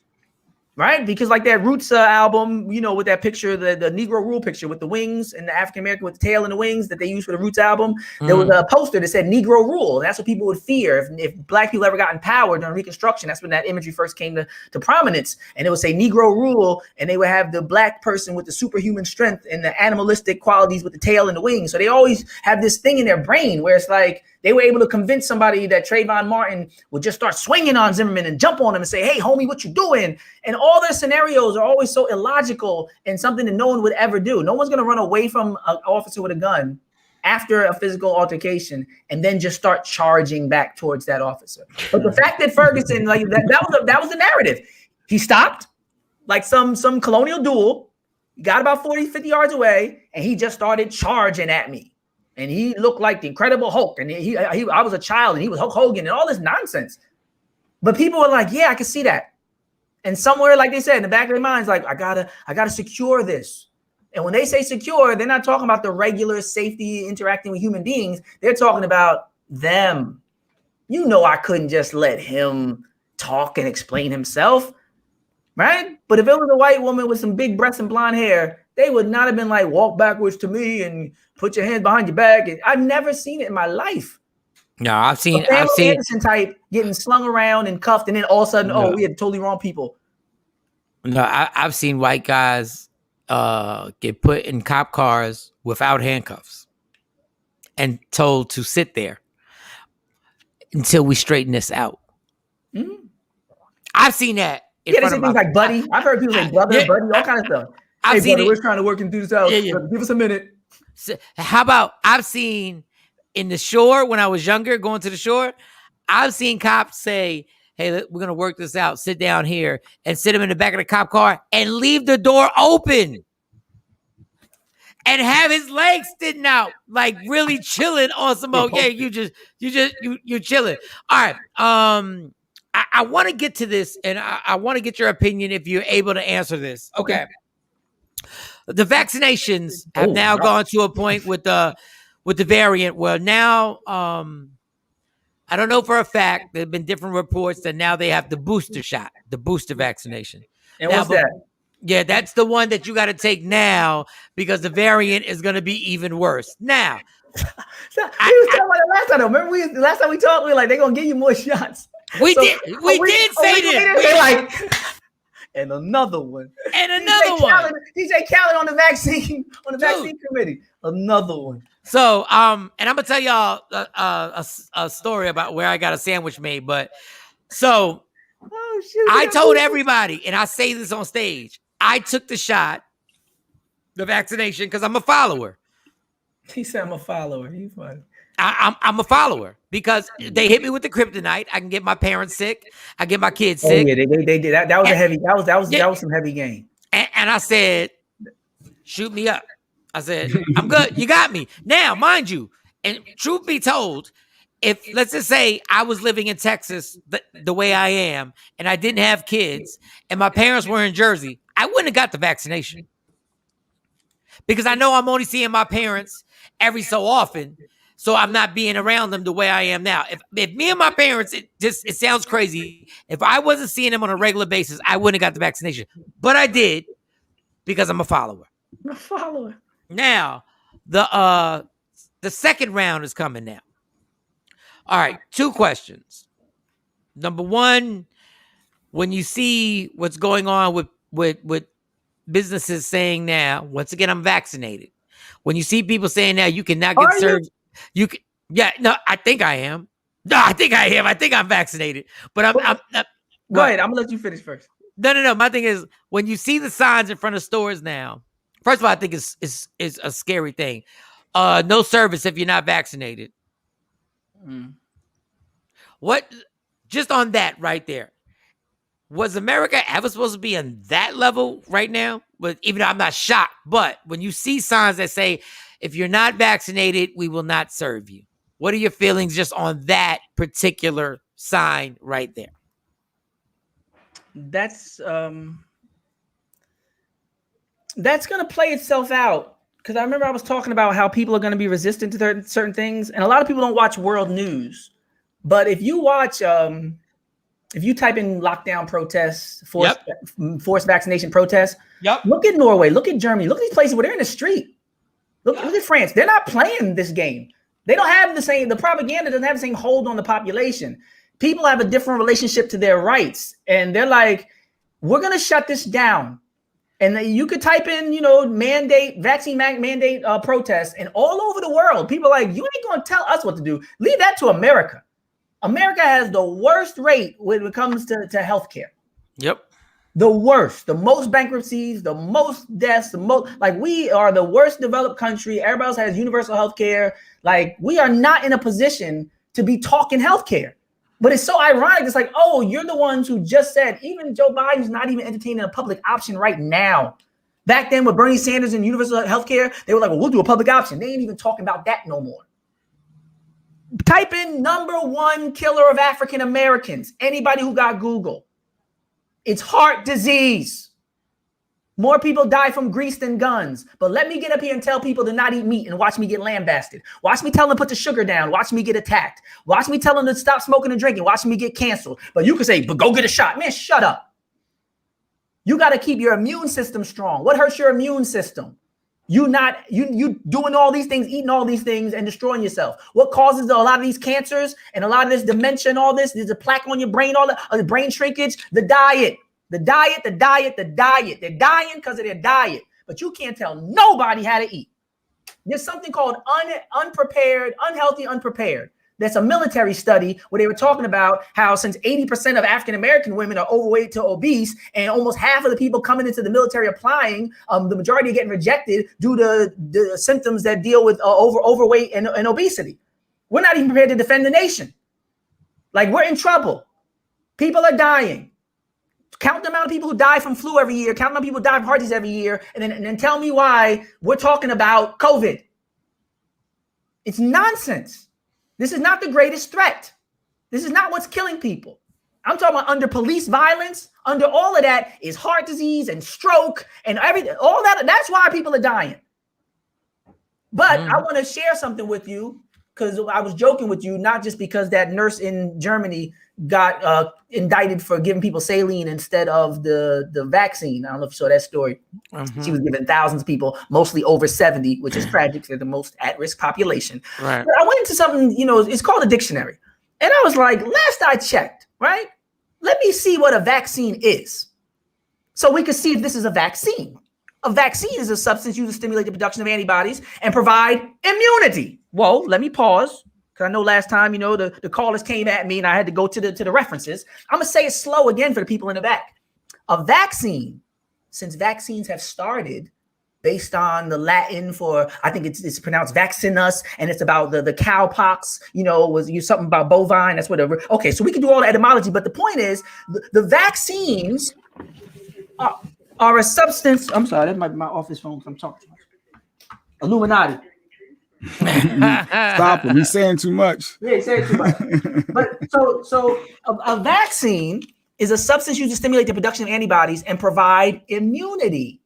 Right? Because like that Roots album, you know, with that picture, the Negro Rule picture with the wings and the African-American with the tail and the wings that they used for the Roots album, there was a poster that said Negro Rule. And that's what people would fear. If black people ever got in power during Reconstruction, that's when that imagery first came to prominence. And it would say Negro Rule, and they would have the black person with the superhuman strength and the animalistic qualities with the tail and the wings. So they always have this thing in their brain where it's like, they were able to convince somebody that Trayvon Martin would just start swinging on Zimmerman and jump on him and say, hey, homie, what you doing? And all their scenarios are always so illogical and something that no one would ever do. No one's going to run away from an officer with a gun after a physical altercation and then just start charging back towards that officer. But the fact that Ferguson, like that was the narrative. He stopped like some colonial duel, got about 40, 50 yards away, and he just started charging at me. And he looked like the Incredible Hulk. And I was a child and he was Hulk Hogan and all this nonsense. But people were like, yeah, I can see that. And somewhere, like they said, in the back of their minds, like, I gotta secure this. And when they say secure, they're not talking about the regular safety interacting with human beings. They're talking about them. You know, I couldn't just let him talk and explain himself, right? But if it was a white woman with some big breasts and blonde hair, they would not have been like, walk backwards to me and put your hands behind your back. I've never seen it in my life. No, I've seen Anderson type getting slung around and cuffed, and then all of a sudden, we had totally wrong people. No, I've seen white guys get put in cop cars without handcuffs and told to sit there until we straighten this out. Mm-hmm. I've seen that. They say things like buddy. I've heard people say brother, buddy, all kind of stuff. I've seen brother, we're trying to work and do this out. Yeah. Give us a minute. So, how about I've seen in the shore when I was younger, going to the shore, I've seen cops say, hey, we're going to work this out. Sit down here and sit him in the back of the cop car and leave the door open and have his legs sitting out, like really chilling on some, you're chilling. All right. I want to get to this and I want to get your opinion if you're able to answer this. Okay. The vaccinations have now gone to a point with the variant where now, I don't know for a fact, there have been different reports that now they have the booster shot, the booster vaccination. And what's that? Yeah, that's the one that you got to take now because the variant is going to be even worse. Now, we was talking about it last time. Remember, last time we talked, we were like, they're going to give you more shots. We did say this. We're like, and another one. And another one. DJ Khaled on the vaccine committee. Another one. So, and I'm gonna tell y'all a story about where I got a sandwich made. But so, I told everybody, and I say this on stage, I took the shot, the vaccination, because I'm a follower. He said I'm a follower. He's funny. I'm a follower because they hit me with the kryptonite. I can get my parents sick. I get my kids Oh sick. yeah, they did that. That was a heavy. That was some heavy game. And I said, shoot me up. I said, I'm good. You got me. Now, mind you, and truth be told, if let's just say I was living in Texas the way I am, and I didn't have kids, and my parents were in Jersey, I wouldn't have got the vaccination. Because I know I'm only seeing my parents every so often, so I'm not being around them the way I am now. If me and my parents, it sounds crazy. If I wasn't seeing them on a regular basis, I wouldn't have got the vaccination. But I did because I'm a follower. A follower. Now, the second round is coming now. All right, 2 questions. Number 1, when you see what's going on with businesses saying now, once again, I'm vaccinated. When you see people saying now you cannot get served, you can. Yeah, no, I think I am. No, I think I am. I think I'm vaccinated. But I'm go ahead. I'm gonna let you finish first. No. My thing is when you see the signs in front of stores now. First of all, I think it's a scary thing. No service if you're not vaccinated. What? Just on that right there. Was America ever supposed to be on that level right now? But even though I'm not shocked, but when you see signs that say, if you're not vaccinated, we will not serve you. What are your feelings just on that particular sign right there? That's going to play itself out. Because I remember I was talking about how people are going to be resistant to certain things. And a lot of people don't watch world news. But if you watch... if you type in lockdown protests, forced vaccination protests, look at Norway, look at Germany, look at these places where they're in the street. Look at France. They're not playing this game. They don't have the propaganda doesn't have the same hold on the population. People have a different relationship to their rights. And they're like, we're going to shut this down. And you could type in, vaccine mandate protests. And all over the world, people are like, you ain't going to tell us what to do. Leave that to America. America has the worst rate when it comes to healthcare. Yep. The worst, the most bankruptcies, the most deaths, we are the worst developed country. Everybody else has universal healthcare. Like, we are not in a position to be talking healthcare. But it's so ironic. It's like, oh, you're the ones who just said, even Joe Biden's not even entertaining a public option right now. Back then with Bernie Sanders and universal healthcare, they were like, well, we'll do a public option. They ain't even talking about that no more. Type in #1 killer of African Americans. Anybody who got Google. It's heart disease. More people die from grease than guns. But let me get up here and tell people to not eat meat and watch me get lambasted. Watch me tell them to put the sugar down. Watch me get attacked. Watch me tell them to stop smoking and drinking. Watch me get canceled. But you can say, but go get a shot. Man, shut up. You got to keep your immune system strong. What hurts your immune system? You doing all these things, eating all these things and destroying yourself. What causes a lot of these cancers and a lot of this dementia and all this? There's a plaque on your brain, all the brain shrinkage, the diet. They're dying because of their diet. But you can't tell nobody how to eat. There's something called unhealthy unprepared. There's a military study where they were talking about how since 80% of African-American women are overweight to obese, and almost half of the people coming into the military applying, the majority are getting rejected due to the symptoms that deal with overweight and obesity. We're not even prepared to defend the nation. Like, we're in trouble. People are dying. Count the amount of people who die from flu every year. Count the amount of people who die from heart disease every year. And then tell me why we're talking about COVID. It's nonsense. This is not the greatest threat. This is not what's killing people. I'm talking about under police violence, under all of that is heart disease and stroke and everything. All that. That's why people are dying. But I want to share something with you because I was joking with you, not just because that nurse in Germany got indicted for giving people saline instead of the vaccine. I don't know if you saw that story. She was giving thousands of people, mostly over 70, which is tragic. They're the most at-risk population. Right. But I went into something, it's called a dictionary. And I was like, last I checked, right? Let me see what a vaccine is. So we could see if this is a vaccine. A vaccine is a substance used to stimulate the production of antibodies and provide immunity. Whoa, let me pause. Because I know last time, the callers came at me and I had to go to the references. I'm going to say it slow again for the people in the back. A vaccine, since vaccines have started, based on the Latin for, I think it's pronounced vaccinus, and it's about the cowpox, was something about bovine, that's whatever. Okay, so we can do all the etymology, but the point is the vaccines are a substance. I'm sorry, that's my office phone because I'm talking too much. Illuminati. Stop him. He's saying too much. Yeah, he's saying too much. But so a vaccine is a substance used to stimulate the production of antibodies and provide immunity.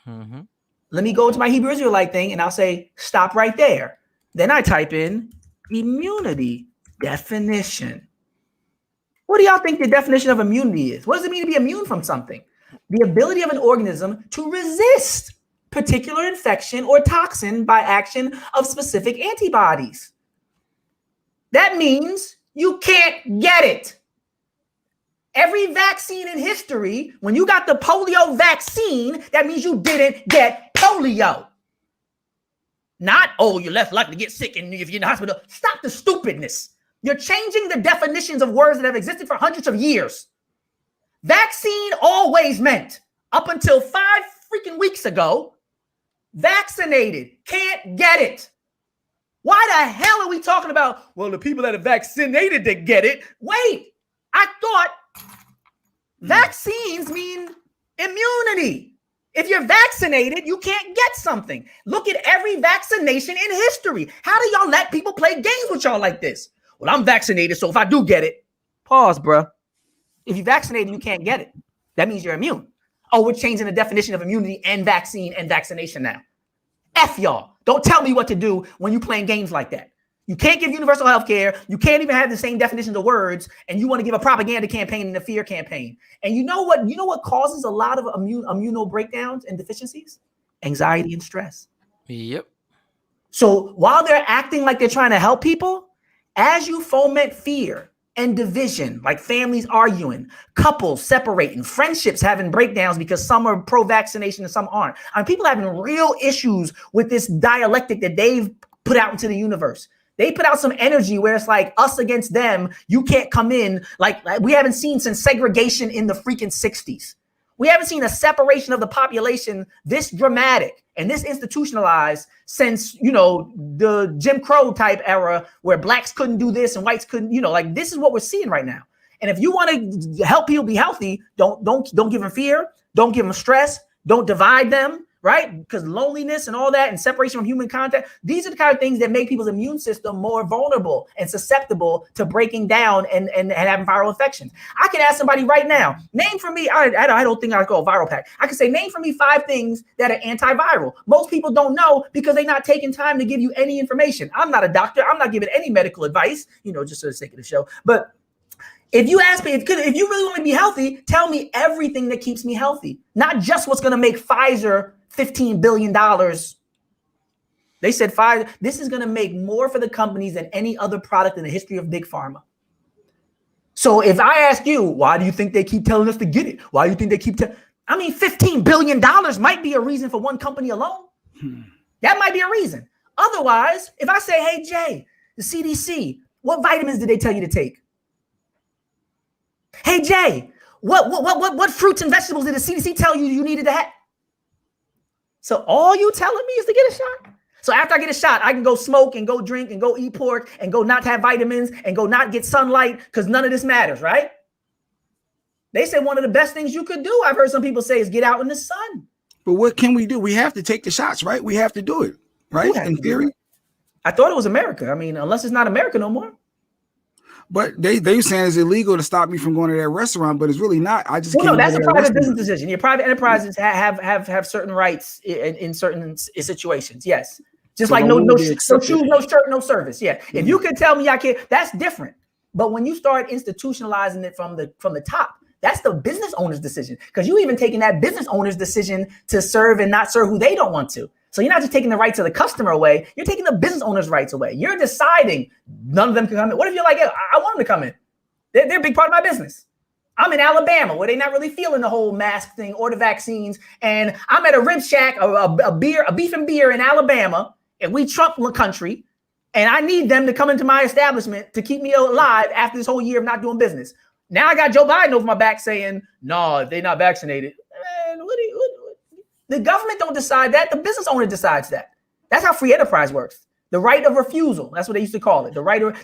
Mm-hmm. Let me go to my Hebrew Israelite thing and I'll say, stop right there. Then I type in immunity definition. What do y'all think the definition of immunity is? What does it mean to be immune from something? The ability of an organism to resist particular infection or toxin by action of specific antibodies. That means you can't get it. Every vaccine in history, when you got the polio vaccine, that means you didn't get polio. Not, you're less likely to get sick and if you're in the hospital. Stop the stupidness. You're changing the definitions of words that have existed for hundreds of years. Vaccine always meant, up until 5 freaking weeks ago, vaccinated, can't get it. Why the hell are we talking about, well, the people that are vaccinated that get it? Wait, I thought vaccines mean immunity. If you're vaccinated, you can't get something. Look at every vaccination in history. How do y'all let people play games with y'all like this? Well, I'm vaccinated, so if I do get it, pause, bro. If you're vaccinated, you can't get it. That means you're immune. Oh, we're changing the definition of immunity and vaccine and vaccination now. F y'all. Don't tell me what to do when you're playing games like that. You can't give universal health care. You can't even have the same definition of words, and you want to give a propaganda campaign and a fear campaign. And you know what causes a lot of immuno breakdowns and deficiencies? Anxiety and stress. Yep. So while they're acting like they're trying to help people, as you foment fear and division, like families arguing, couples separating, friendships having breakdowns because some are pro-vaccination and some aren't. I mean, people having real issues with this dialectic that they've put out into the universe. They put out some energy where it's like us against them. You can't come in like we haven't seen since segregation in the freaking 60s. We haven't seen a separation of the population this dramatic and this institutionalized since, the Jim Crow type era where blacks couldn't do this and whites couldn't, this is what we're seeing right now. And if you want to help people be healthy, don't give them fear. Don't give them stress. Don't divide them. Right? Because loneliness and all that and separation from human contact, these are the kind of things that make people's immune system more vulnerable and susceptible to breaking down and having viral infections. I can ask somebody right now, name for me, I don't think I'd go viral pack. I can say, name for me 5 things that are antiviral. Most people don't know because they're not taking time to give you any information. I'm not a doctor. I'm not giving any medical advice, just for the sake of the show. But if you ask me, if you really want to be healthy, tell me everything that keeps me healthy, not just what's going to make Pfizer $15 billion. They said Pfizer, this is going to make more for the companies than any other product in the history of big pharma. So if I ask you, why do you think they keep telling us to get it? Why do you think they keep $15 billion might be a reason for one company alone. That might be a reason. Otherwise, if I say, hey, Jay, the CDC, what vitamins did they tell you to take? Hey, Jay, what fruits and vegetables did the CDC tell you needed to have? So all you telling me is to get a shot? So after I get a shot, I can go smoke and go drink and go eat pork and go not have vitamins and go not get sunlight because none of this matters, right? They said one of the best things you could do, I've heard some people say, is get out in the sun. But what can we do? We have to take the shots, right? We have to do it, right? In theory. I thought it was America. I mean, unless it's not America no more. But they saying it's illegal to stop me from going to that restaurant, but it's really not. I just no, that's a private business decision. Your private enterprises have certain rights in certain situations. Yes, just so like no shoes, no shirt, no service. Yeah, if you can tell me I can't, that's different. But when you start institutionalizing it from the top, that's the business owner's decision. Because you even taking that business owner's decision to serve and not serve who they don't want to. So you're not just taking the rights of the customer away, you're taking the business owner's rights away. You're deciding none of them can come in. What if you're like, I want them to come in? They're a big part of my business. I'm in Alabama where they're not really feeling the whole mask thing or the vaccines. And I'm at a rib shack, a beef and beer in Alabama, and we Trump country. And I need them to come into my establishment to keep me alive after this whole year of not doing business. Now I got Joe Biden over my back saying, no, if they're not vaccinated. Man, The government don't decide that. The business owner decides that. That's how free enterprise works. The right of refusal. That's what they used to call it.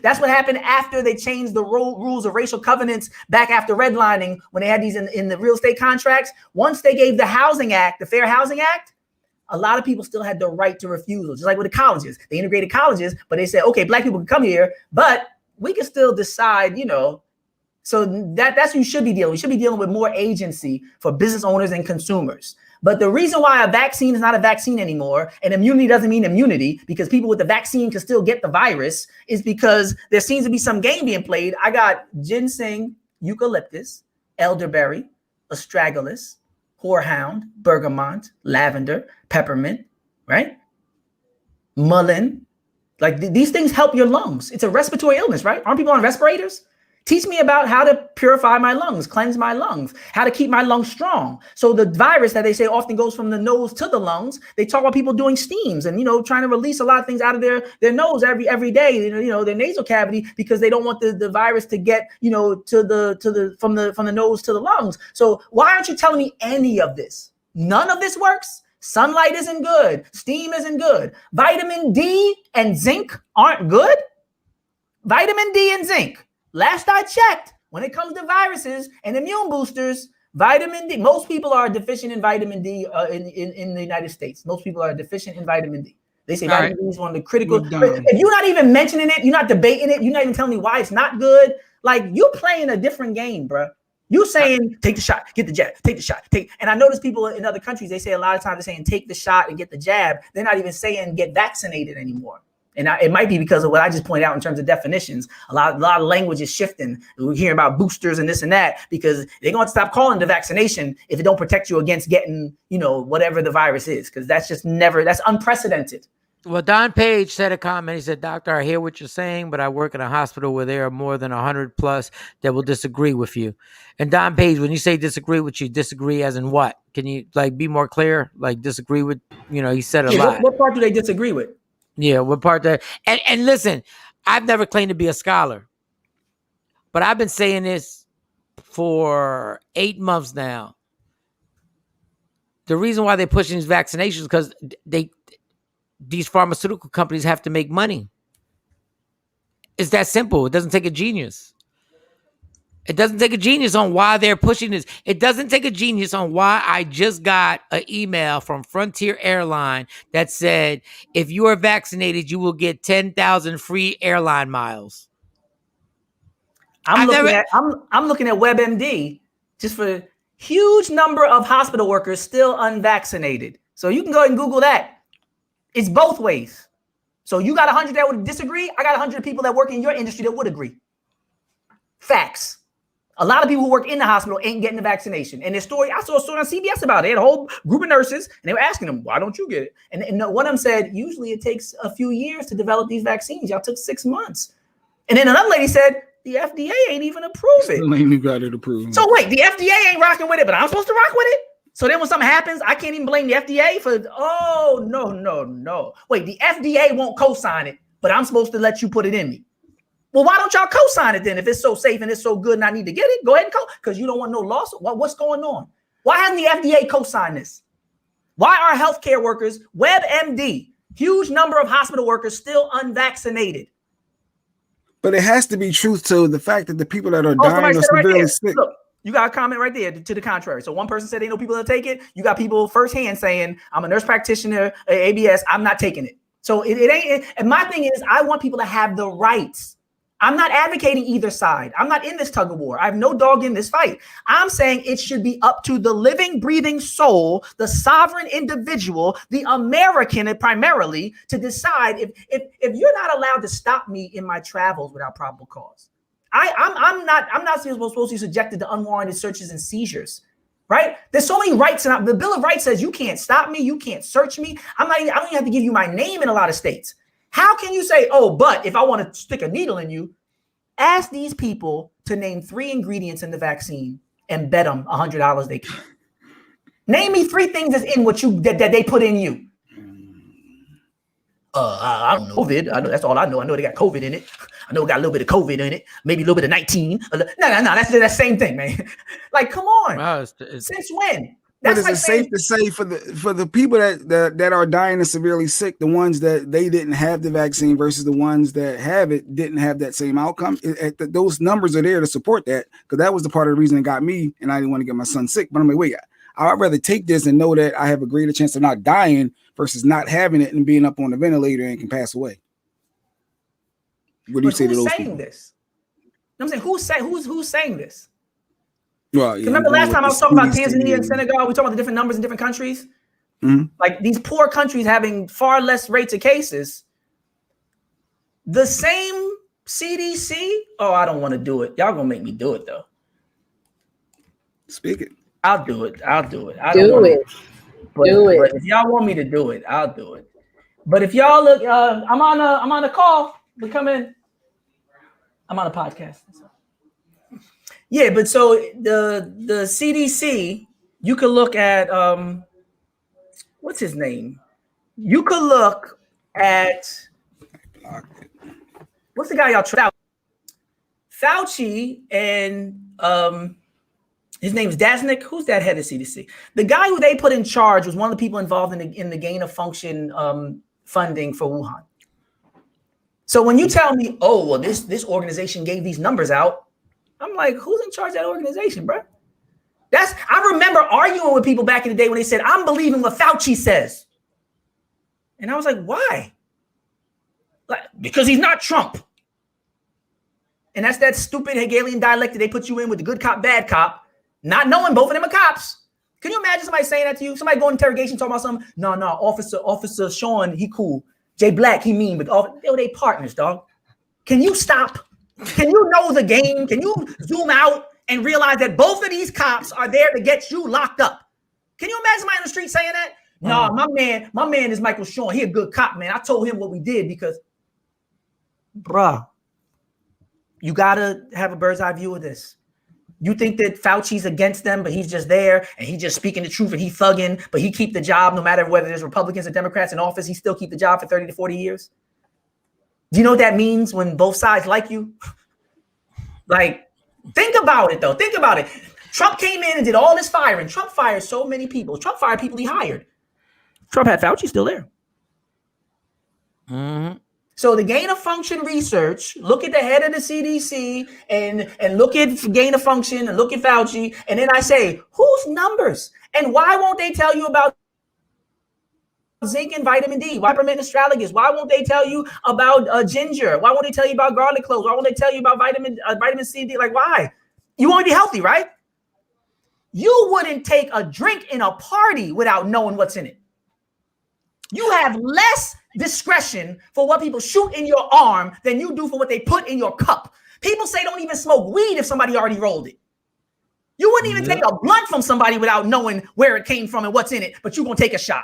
That's what happened after they changed the rules of racial covenants back after redlining when they had these in the real estate contracts. Once they gave the Housing Act, the Fair Housing Act, a lot of people still had the right to refusal, just like with the colleges. They integrated colleges, but they said, okay, black people can come here, but we can still decide, So that's what you should be dealing with. You should be dealing with more agency for business owners and consumers. But the reason why a vaccine is not a vaccine anymore, and immunity doesn't mean immunity, because people with the vaccine can still get the virus, is because there seems to be some game being played. I got ginseng, eucalyptus, elderberry, astragalus, horehound, bergamot, lavender, peppermint, right? Mullein. Like these things help your lungs. It's a respiratory illness, right? Aren't people on respirators? Teach me about how to purify my lungs, cleanse my lungs, how to keep my lungs strong. So the virus that they say often goes from the nose to the lungs, they talk about people doing steams and, trying to release a lot of things out of their nose every day, their nasal cavity, because they don't want the virus to get, from the nose to the lungs. So why aren't you telling me any of this? None of this works. Sunlight isn't good. Steam isn't good. Vitamin D and zinc aren't good. Vitamin D and zinc. Last I checked, when it comes to viruses and immune boosters, vitamin D, most people are deficient in vitamin D in the United States. Most people are deficient in vitamin D. They say vitamin D is one of the critical. If you're not even mentioning it, you're not debating it, you're not even telling me why it's not good. Like, you're playing a different game, bro. You saying take the shot, get the jab, take the shot, take. And I notice people in other countries, they say a lot of times they're saying take the shot and get the jab. They're not even saying get vaccinated anymore. And it might be because of what I just pointed out in terms of definitions. A lot of language is shifting. We're hearing about boosters and this and that because they're going to stop calling the vaccination if it don't protect you against getting, whatever the virus is, because that's unprecedented. Well, Don Page said a comment. He said, "Doctor, I hear what you're saying, but I work in a hospital where there are more than 100 plus that will disagree with you." And Don Page, when you say disagree with you, disagree as in what? Can you be more clear? Like disagree with, he said a lot. What part do they disagree with? Yeah, what part that? And listen, I've never claimed to be a scholar, but I've been saying this for 8 months now. The reason why they're pushing these vaccinations is because these pharmaceutical companies have to make money. It's that simple. It doesn't take a genius. It doesn't take a genius on why they're pushing this. It doesn't take a genius on why I just got an email from Frontier Airline that said, if you are vaccinated, you will get 10,000 free airline miles. I'm looking at WebMD just for huge number of hospital workers still unvaccinated. So you can go ahead and Google that. It's both ways. So you got 100 that would disagree. I got 100 people that work in your industry that would agree. Facts. A lot of people who work in the hospital ain't getting the vaccination. And the story, I saw a story on CBS about it. They had a whole group of nurses, and they were asking them, why don't you get it? And one of them said, usually it takes a few years to develop these vaccines. Y'all took 6 months. And then another lady said, the FDA ain't even approved it. Still ain't even got it approved. So wait, the FDA ain't rocking with it, but I'm supposed to rock with it? So then when something happens, I can't even blame the FDA for, oh, no. Wait, the FDA won't co-sign it, but I'm supposed to let you put it in me. Well, why don't y'all co-sign it then? If it's so safe and it's so good and I need to get it, go ahead and because you don't want no loss. What's going on? Why hasn't the FDA co-signed this? Why are healthcare workers, WebMD, huge number of hospital workers still unvaccinated? But it has to be truth to the fact that the people that are dying are severely sick. Look, you got a comment right there to the contrary. So one person said they know people that take it. You got people firsthand saying, I'm a nurse practitioner, ABS, I'm not taking it. So it ain't. And my thing is, I want people to have the rights. I'm not advocating either side. I'm not in this tug of war. I have no dog in this fight. I'm saying it should be up to the living, breathing soul, the sovereign individual, the American primarily, to decide if you're not allowed to stop me in my travels without probable cause. I'm not supposed to be subjected to unwarranted searches and seizures. Right? There's so many rights, and the Bill of Rights says you can't stop me, you can't search me. I don't even have to give you my name in a lot of states. How can you say, oh, but if I want to stick a needle in you, ask these people to name 3 ingredients in the vaccine and bet them $100 they can. Name me 3 things that's in what that they put in you. I don't know. COVID. I know that's all I know. I know they got COVID in it. I know it got a little bit of COVID in it. Maybe a little bit of 19. No. That's the same thing, man. Like, come on. Wow, Since when? But is it safe to say for the people that are dying and severely sick, the ones that they didn't have the vaccine versus the ones that have it didn't have that same outcome? Those numbers are there to support that, because that was the part of the reason it got me, and I didn't want to get my son sick. But I'm like, wait, I'd rather take this and know that I have a greater chance of not dying versus not having it and being up on the ventilator and can pass away. What do you say to those people? This? I'm saying who's saying this? Well, yeah, remember last time I was talking about Tanzania and Senegal, we talked about the different numbers in different countries. Mm-hmm. Like these poor countries having far less rates of cases. The same CDC. Oh, I don't want to do it. Y'all gonna make me do it though. Speak it. I'll do it. Do it. But if y'all want me to do it, I'll do it. But if y'all look, I'm on a call. We come in. I'm on a podcast. Yeah, but so the CDC, you could look at what's his name? You could look at what's the guy y'all tried? Fauci and his name's Dasnik. Who's that head of CDC? The guy who they put in charge was one of the people involved in the gain of function funding for Wuhan. So when you tell me, oh well, this organization gave these numbers out, I'm like, who's in charge of that organization, bro? I remember arguing with people back in the day when they said, I'm believing what Fauci says. And I was like, why? Like, because he's not Trump. And that's that stupid Hegelian dialectic they put you in with the good cop, bad cop, not knowing both of them are cops. Can you imagine somebody saying that to you? Somebody going to interrogation talking about something? No, Officer Shawn, he cool. Jay Black, he mean, but they partners, dog. Can you stop? Can you know the game? Can you zoom out and realize that both of these cops are there to get you locked up? Can you imagine somebody on the street saying that? No, my man is Michael Shawn. He a good cop, man. I told him what we did because, bruh, you gotta have a bird's eye view of this. You think that Fauci's against them, but he's just there and he's just speaking the truth and he thugging, but he keep the job no matter whether there's Republicans or Democrats in office. He still keep the job for 30 to 40 years. Do you know what that means when both sides like you? Like, think about it, though. Think about it. Trump came in and did all this firing. Trump fired so many people. Trump fired people he hired. Trump had Fauci still there. Mm-hmm. So the gain of function research, look at the head of the CDC and look at gain of function and look at Fauci. And then I say, whose numbers? And why won't they tell you about zinc and vitamin D? Why permit astragalus? Why won't they tell you about ginger? Why won't they tell you about garlic cloves? Why won't they tell you about vitamin C, D? Like, why? You want to be healthy, right? You wouldn't take a drink in a party without knowing what's in it. You have less discretion for what people shoot in your arm than you do for what they put in your cup. People say don't even smoke weed if somebody already rolled it. You wouldn't even take a blunt from somebody without knowing where it came from and what's in it, but you're going to take a shot.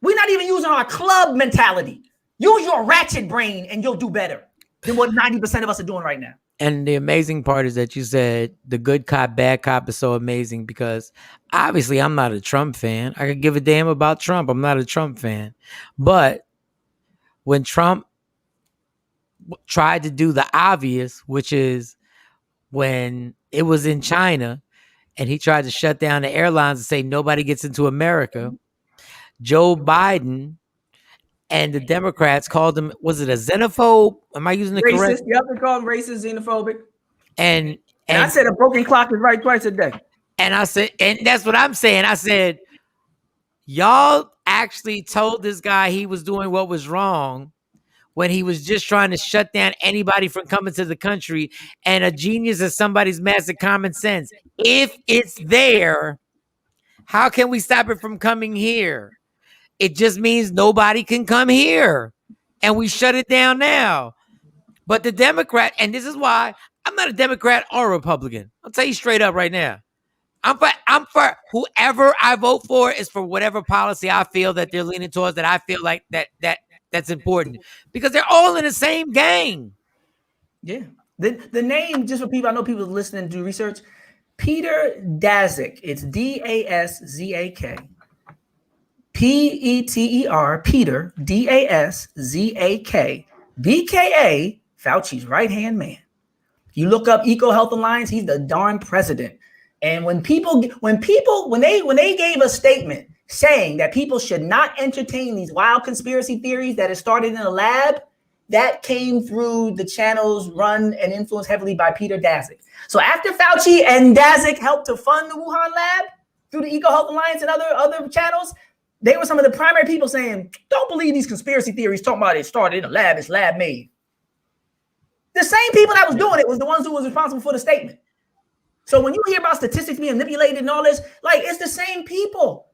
We're not even using our club mentality. Use your ratchet brain and you'll do better than what 90% of us are doing right now. And the amazing part is that you said the good cop, bad cop is so amazing because obviously I'm not a Trump fan. I could give a damn about Trump. I'm not a Trump fan. But when Trump tried to do the obvious, which is when it was in China and he tried to shut down the airlines and say nobody gets into America, Joe Biden and the Democrats called him, was it a xenophobe? Am I using the racist, correct? You have to call him racist, xenophobic. And I said a broken clock is right twice a day. And I said, and that's what I'm saying. I said, y'all actually told this guy he was doing what was wrong when he was just trying to shut down anybody from coming to the country. And a genius is somebody's massive common sense. If it's there, how can we stop it from coming here? It just means nobody can come here. And we shut it down now. But the Democrat, and this is why I'm not a Democrat or Republican. I'll tell you straight up right now. I'm for whoever I vote for is for whatever policy I feel that they're leaning towards, that I feel like that's important. Because they're all in the same gang. Yeah. The name, just for people, I know people listening do research. Peter Daszak. It's Daszak. Peter, Peter, Daszak, BKA, Fauci's right-hand man. You look up Eco Health Alliance, he's the darn president. And when they gave a statement saying that people should not entertain these wild conspiracy theories that is started in a lab, that came through the channels run and influenced heavily by Peter Daszak. So after Fauci and Daszak helped to fund the Wuhan lab through the EcoHealth Alliance and other channels, they were some of the primary people saying, don't believe these conspiracy theories talking about it started in a lab, it's lab made. The same people that was doing it was the ones who was responsible for the statement. So when you hear about statistics being manipulated and all this, like, it's the same people.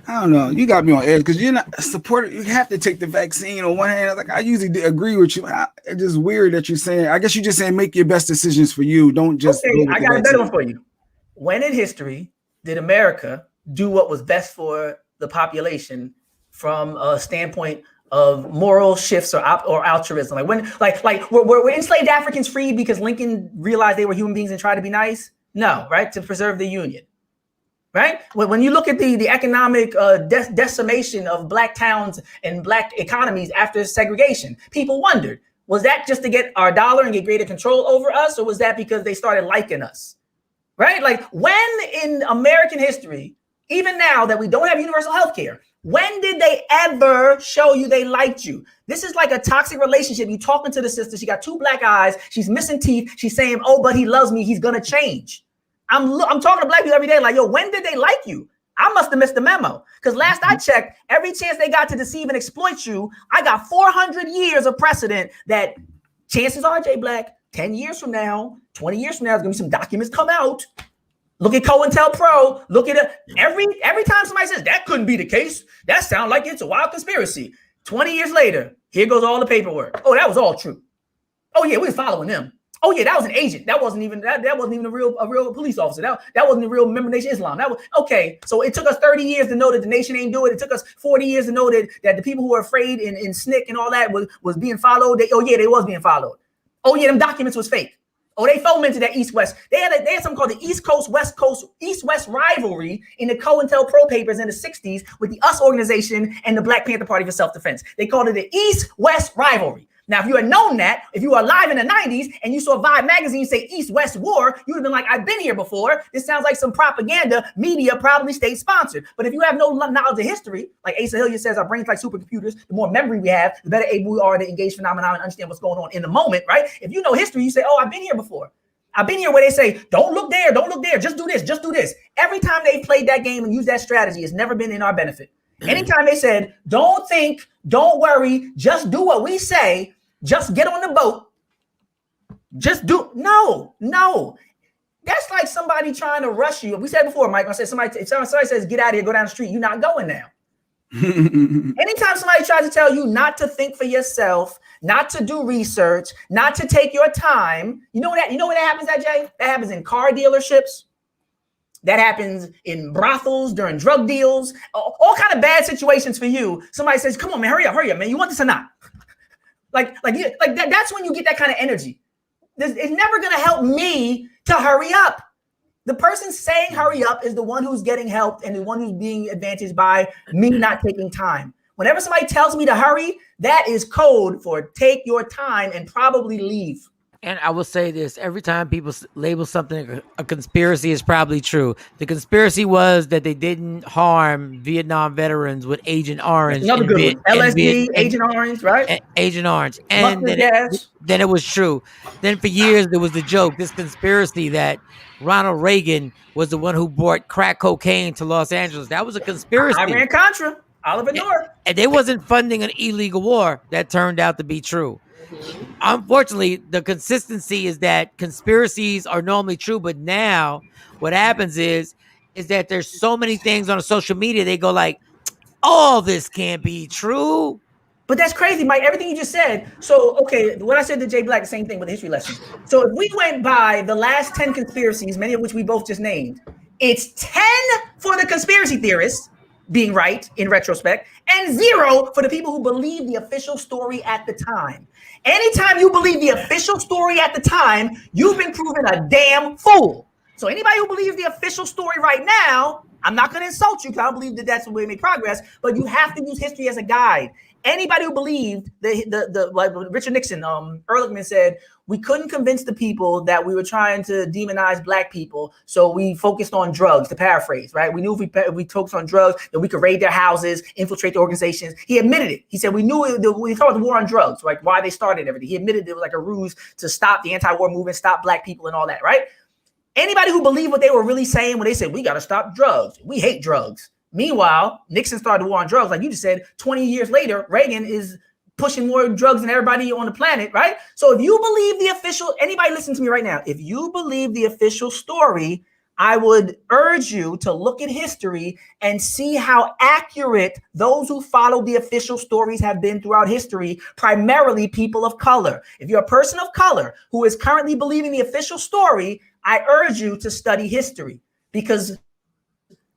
I don't know. You got me on edge because you're not a supporter. You have to take the vaccine on one hand. Like, I usually agree with you. It's just weird that you're saying, I guess you're just saying make your best decisions for you. Don't just. Okay, I got a better one for you. When in history did America do what was best for the population from a standpoint of moral shifts or altruism? Like when, like were enslaved Africans freed because Lincoln realized they were human beings and tried to be nice? No, right? To preserve the Union. Right? When you look at the economic decimation of black towns and black economies after segregation, people wondered, was that just to get our dollar and get greater control over us? Or was that because they started liking us? Right? Like, when in American history, even now that we don't have universal health care, when did they ever show you they liked you? This is like a toxic relationship. You talking to the sister, she got 2 black eyes, she's missing teeth, she's saying, oh, but he loves me, he's gonna change. I'm talking to black people every day, like, yo, when did they like you? I must have missed the memo. Because last I checked, every chance they got to deceive and exploit you, I got 400 years of precedent that chances are, Jay Black, 10 years from now, 20 years from now, there's gonna be some documents come out. Look at COINTELPRO. Look at it. Every time somebody says that couldn't be the case, that sounds like it's a wild conspiracy. 20 years later, here goes all the paperwork. Oh, that was all true. Oh yeah, we were following them. Oh yeah, that was an agent. That wasn't even a real police officer. That wasn't a real member of Nation of Islam. That was okay. So it took us 30 years to know that the nation ain't do it. It took us 40 years to know that the people who were afraid in SNCC and all that was being followed. They was being followed. Oh yeah, them documents was fake. Oh, they fomented that East-West. They had something called the East Coast, West Coast, East-West rivalry in the COINTELPRO papers in the 60s with the US organization and the Black Panther Party for Self-Defense. They called it the East-West rivalry. Now, if you had known that, if you were alive in the 90s and you saw Vibe magazine say East-West war, you would have been like, I've been here before. This sounds like some propaganda, media, probably state-sponsored. But if you have no knowledge of history, like Asa Hilliard says, our brains like supercomputers, the more memory we have, the better able we are to engage phenomena and understand what's going on in the moment, right? If you know history, you say, oh, I've been here before. I've been here where they say, don't look there, just do this, just do this. Every time they played that game and used that strategy, it's never been in our benefit. Anytime they said, don't think, don't worry, just do what we say, just get on the boat. Just do. No. That's like somebody trying to rush you. We said before, Mike, I said if somebody says, get out of here, go down the street, you're not going now. Anytime somebody tries to tell you not to think for yourself, not to do research, not to take your time, you know where that happens at, Jay? That happens in car dealerships. That happens in brothels during drug deals, all kind of bad situations for you. Somebody says, come on, man, hurry up, man. You want this or not? Like that, that's when you get that kind of energy. It's never going to help me to hurry up. The person saying hurry up is the one who's getting helped and the one who's being advantaged by me not taking time. Whenever somebody tells me to hurry, that is code for take your time and probably leave. And I will say this, every time people label something a conspiracy is probably true. The conspiracy was that they didn't harm Vietnam veterans with Agent Orange. Another good one. LSD, Agent Orange, right? Agent Orange. And then it was true. Then for years, there was the joke, this conspiracy that Ronald Reagan was the one who brought crack cocaine to Los Angeles. That was a conspiracy. Iran-Contra, Oliver North. And they wasn't funding an illegal war. That turned out to be true. Unfortunately, the consistency is that conspiracies are normally true, but now what happens is that there's so many things on social media, they go like, all this can't be true. But that's crazy, Mike. Everything you just said. So, okay, what I said to Jay Black, the same thing with the history lesson. So if we went by the last 10 conspiracies, many of which we both just named, it's 10 for the conspiracy theorists being right in retrospect, and 0 for the people who believe the official story at the time. Anytime you believe the official story at the time, you've been proven a damn fool. So anybody who believes the official story right now, I'm not going to insult you because I don't believe that that's the way we make progress, but you have to use history as a guide. Anybody who believed like Richard Nixon, Ehrlichman said, we couldn't convince the people that we were trying to demonize black people. So we focused on drugs, to paraphrase, right? We knew if we focused on drugs, that we could raid their houses, infiltrate the organizations. He admitted it. He said, we knew we thought the war on drugs, like why they started everything. He admitted it was like a ruse to stop the anti-war movement, stop black people and all that, right? Anybody who believed what they were really saying when they said, we got to stop drugs, we hate drugs. Meanwhile, Nixon started the war on drugs. Like you just said, 20 years later, Reagan is pushing more drugs than everybody on the planet, right? So if you believe the official, anybody listen to me right now, if you believe the official story, I would urge you to look at history and see how accurate those who follow the official stories have been throughout history, primarily people of color. If you're a person of color who is currently believing the official story, I urge you to study history, because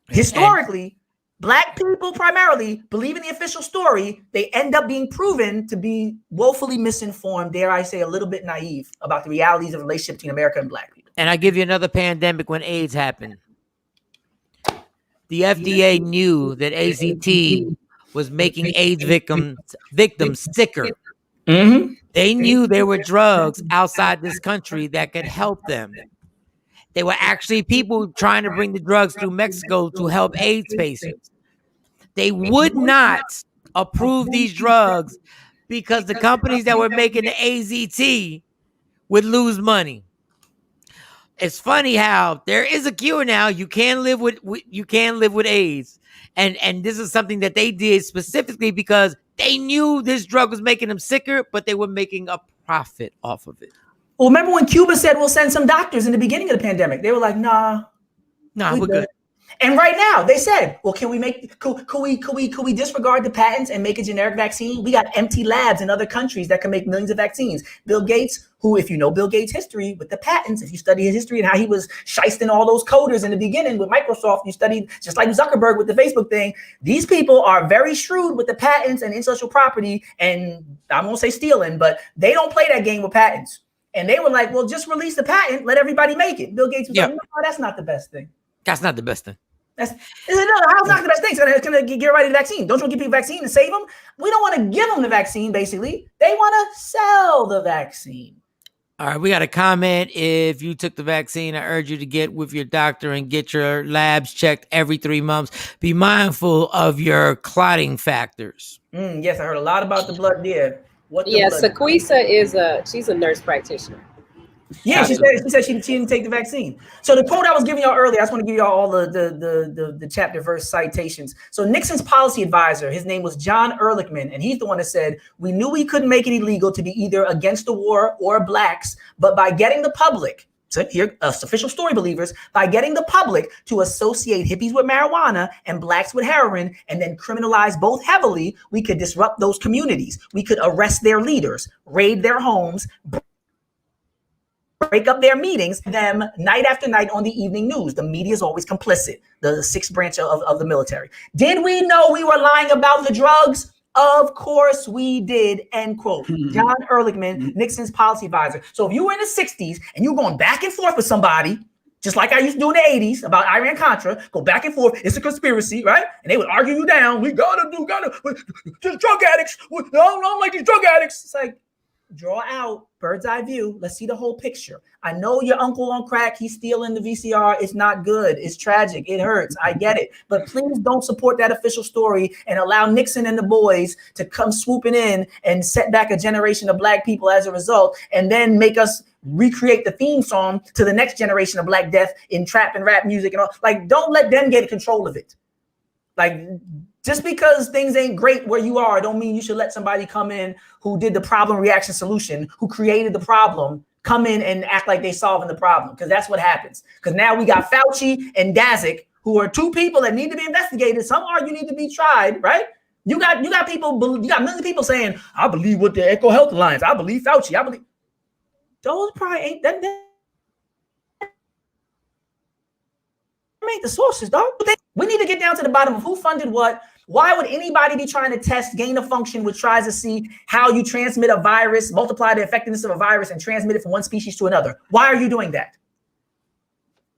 historically, Black people primarily believe in the official story. They end up being proven to be woefully misinformed, dare I say a little bit naive about the realities of the relationship between America and Black people. And I give you another pandemic when AIDS happened. The FDA knew that AZT was making AIDS victims sicker. Mm-hmm. They knew there were drugs outside this country that could help them. There were actually people trying to bring the drugs through Mexico to help AIDS patients. They would not approve these drugs because the companies that were making the AZT would lose money. It's funny how there is a cure now. You can live with AIDS, and this is something that they did specifically because they knew this drug was making them sicker, but they were making a profit off of it. Well, remember when Cuba said we'll send some doctors in the beginning of the pandemic? They were like, nah, we're good. And right now they said, well, could we disregard the patents and make a generic vaccine? We got empty labs in other countries that can make millions of vaccines. Bill Gates, who, if you know Bill Gates' history with the patents, if you study his history and how he was shysting all those coders in the beginning with Microsoft, you studied just like Zuckerberg with the Facebook thing. These people are very shrewd with the patents and intellectual property, and I won't say stealing, but they don't play that game with patents. And they were like, well, just release the patent, let everybody make it. Bill Gates was like, no, that's not the best thing. That's not the best thing. How's not the best thing? So it's going to get ready to the vaccine. Don't you want to give people a vaccine and save them? We don't want to give them the vaccine, basically. They want to sell the vaccine. All right, we got a comment. If you took the vaccine, I urge you to get with your doctor and get your labs checked every 3 months. Be mindful of your clotting factors. Yes, I heard a lot about the blood there. Sequisa she's a nurse practitioner. Yeah, she said she didn't take the vaccine. So the quote I was giving y'all earlier, I just want to give y'all all the chapter verse citations. So Nixon's policy advisor, his name was John Ehrlichman, and he's the one that said, we knew we couldn't make it illegal to be either against the war or blacks, but by getting the public, so here, official story believers, by getting the public to associate hippies with marijuana and blacks with heroin and then criminalize both heavily, we could disrupt those communities. We could arrest their leaders, raid their homes, break up their meetings, them night after night on the evening news. The media is always complicit, the sixth branch of the military. Did we know we were lying about the drugs? Of course we did, end quote. John Ehrlichman, Nixon's policy advisor. So if you were in the 60s and you're going back and forth with somebody, just like I used to do in the 80s about Iran-Contra, go back and forth, it's a conspiracy, right? And they would argue you down, just drug addicts, I don't like these drug addicts. It's like, draw out bird's eye view. Let's see the whole picture. I know your uncle on crack, he's stealing the VCR. It's not good. It's tragic. It hurts. I get it. But please don't support that official story and allow Nixon and the boys to come swooping in and set back a generation of black people as a result, and then make us recreate the theme song to the next generation of Black Death in trap and rap music and all. Like, don't let them get control of it. Like, just because things ain't great where you are, don't mean you should let somebody come in who did the problem reaction solution, who created the problem, come in and act like they solving the problem. Because that's what happens. Because now we got Fauci and Daszak, who are two people that need to be investigated. Some argue need to be tried, right? You got millions of people saying, I believe what the Echo Health Alliance, I believe Fauci, I believe. Those probably ain't that. Ain't the sources, dog. We need to get down to the bottom of who funded what. Why would anybody be trying to test gain of function, which tries to see how you transmit a virus, multiply the effectiveness of a virus, and transmit it from one species to another? Why are you doing that?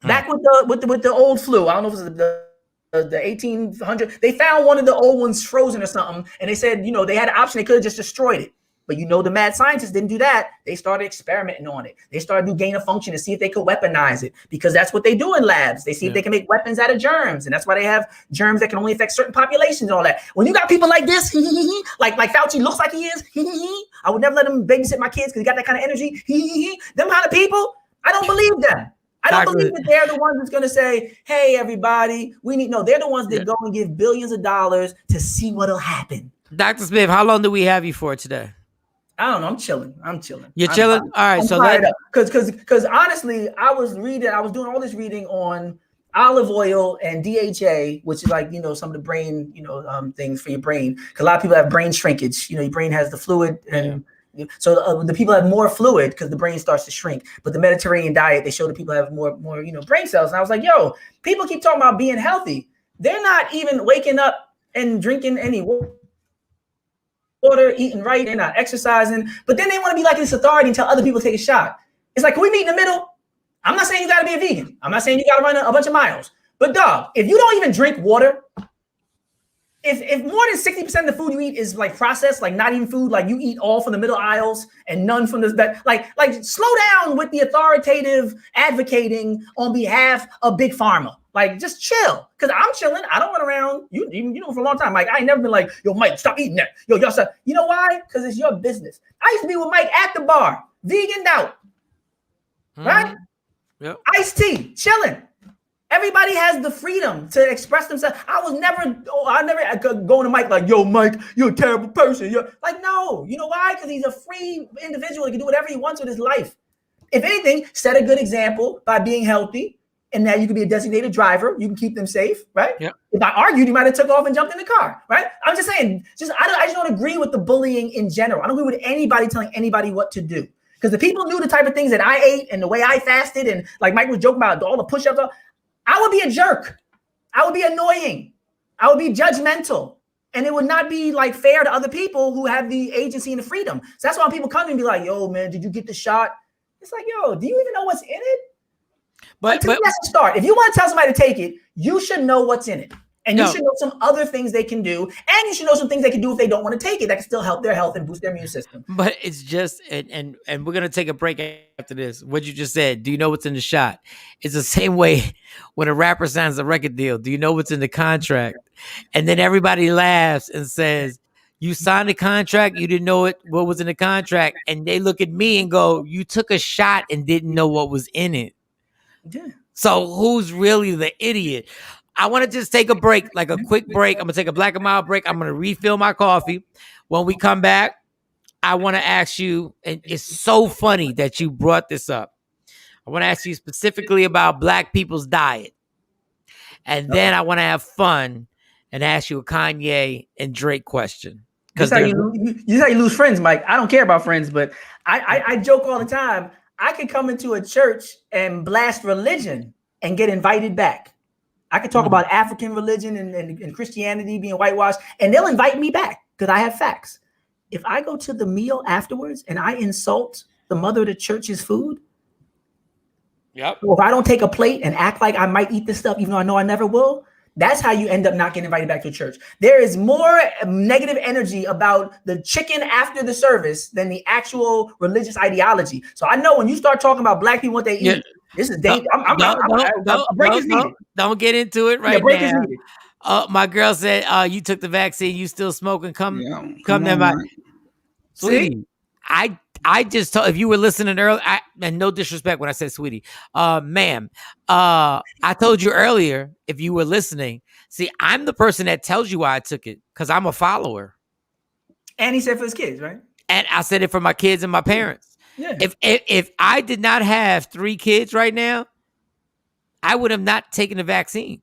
Back with the old flu, I don't know if it was the 1800. They found one of the old ones frozen or something, and they said, they had an option. They could have just destroyed it. But the mad scientists didn't do that. They started experimenting on it. They started to do gain of function to see if they could weaponize it, because that's what they do in labs. They see if they can make weapons out of germs, and that's why they have germs that can only affect certain populations and all that. When you got people like this, like Fauci looks like he is, I would never let him babysit my kids because he got that kind of energy. Them kind of people, I don't believe them. I don't believe that they're the ones that's going to say, hey, everybody, they're the ones that go and give billions of dollars to see what'll happen. Dr. Smith, how long do we have you for today? I don't know. I'm chilling. You're chilling? All right. So because honestly, I was doing all this reading on olive oil and DHA, which is like, some of the brain, things for your brain. Because a lot of people have brain shrinkage. Your brain has the fluid and so the people have more fluid because the brain starts to shrink. But the Mediterranean diet, they show that people have more brain cells. And I was like, people keep talking about being healthy. They're not even waking up and drinking any water, eating right. They're not exercising. But then they want to be like this authority and tell other people to take a shot. It's like, can we meet in the middle? I'm not saying you got to be a vegan. I'm not saying you got to run a bunch of miles. But dog, if you don't even drink water, if more than 60% of the food you eat is like processed, like not even food, like you eat all from the middle aisles and none from the like slow down with the authoritative advocating on behalf of big pharma. Like just chill, because I'm chilling. I don't run around. You know, for a long time. Like I ain't never been like, yo, Mike, stop eating that. Yo, y'all stop. You know why? Because it's your business. I used to be with Mike at the bar, veganed out, right? Yep. Iced tea, chilling. Everybody has the freedom to express themselves. I never go to Mike like, yo, Mike, you're a terrible person. You're like, no, you know why? Because he's a free individual. He can do whatever he wants with his life. If anything, set a good example by being healthy. And now you can be a designated driver. You can keep them safe, right? Yep. If I argued, you might have took off and jumped in the car, right? I'm just saying, I just don't agree with the bullying in general. I don't agree with anybody telling anybody what to do. Because the people knew the type of things that I ate and the way I fasted, and like Mike was joking about all the push-ups, I would be a jerk. I would be annoying. I would be judgmental. And it would not be like fair to other people who have the agency and the freedom. So that's why people come to me and be like, yo, man, did you get the shot? It's like, yo, do you even know what's in it? But that's a start. If you want to tell somebody to take it, you should know what's in it. And you should know some other things they can do. And you should know some things they can do if they don't want to take it that can still help their health and boost their immune system. But it's just, and we're going to take a break after this. What you just said, do you know what's in the shot? It's the same way when a rapper signs a record deal. Do you know what's in the contract? And then everybody laughs and says, you signed a contract, you didn't know what was in the contract. And they look at me and go, you took a shot and didn't know what was in it. Yeah. So who's really the idiot? I want to just take a break, like a quick break. I'm going to take a Black and Mild break. I'm going to refill my coffee. When we come back, I want to ask you, and it's so funny that you brought this up. I want to ask you specifically about Black people's diet. And then I want to have fun and ask you a Kanye and Drake question. This is how you lose friends, Mike. I don't care about friends, but I joke all the time. I could come into a church and blast religion and get invited back. I could talk about African religion and Christianity being whitewashed, and they'll invite me back because I have facts. If I go to the meal afterwards and I insult the mother of the church's food, or if I don't take a plate and act like I might eat this stuff, even though I know I never will, that's how you end up not getting invited back to a church. There is more negative energy about the chicken after the service than the actual religious ideology. So I know when you start talking about Black people, what they eat, this is dangerous. Don't get into it right now. My girl said, you took the vaccine, you still smoking. Come there, sweetie. I just told, if you were listening earlier, and no disrespect when I said sweetie, ma'am, I told you earlier, if you were listening, see, I'm the person that tells you why I took it because I'm a follower. And he said for his kids, right? And I said it for my kids and my parents. Yeah. If I did not have 3 kids right now, I would have not taken the vaccine.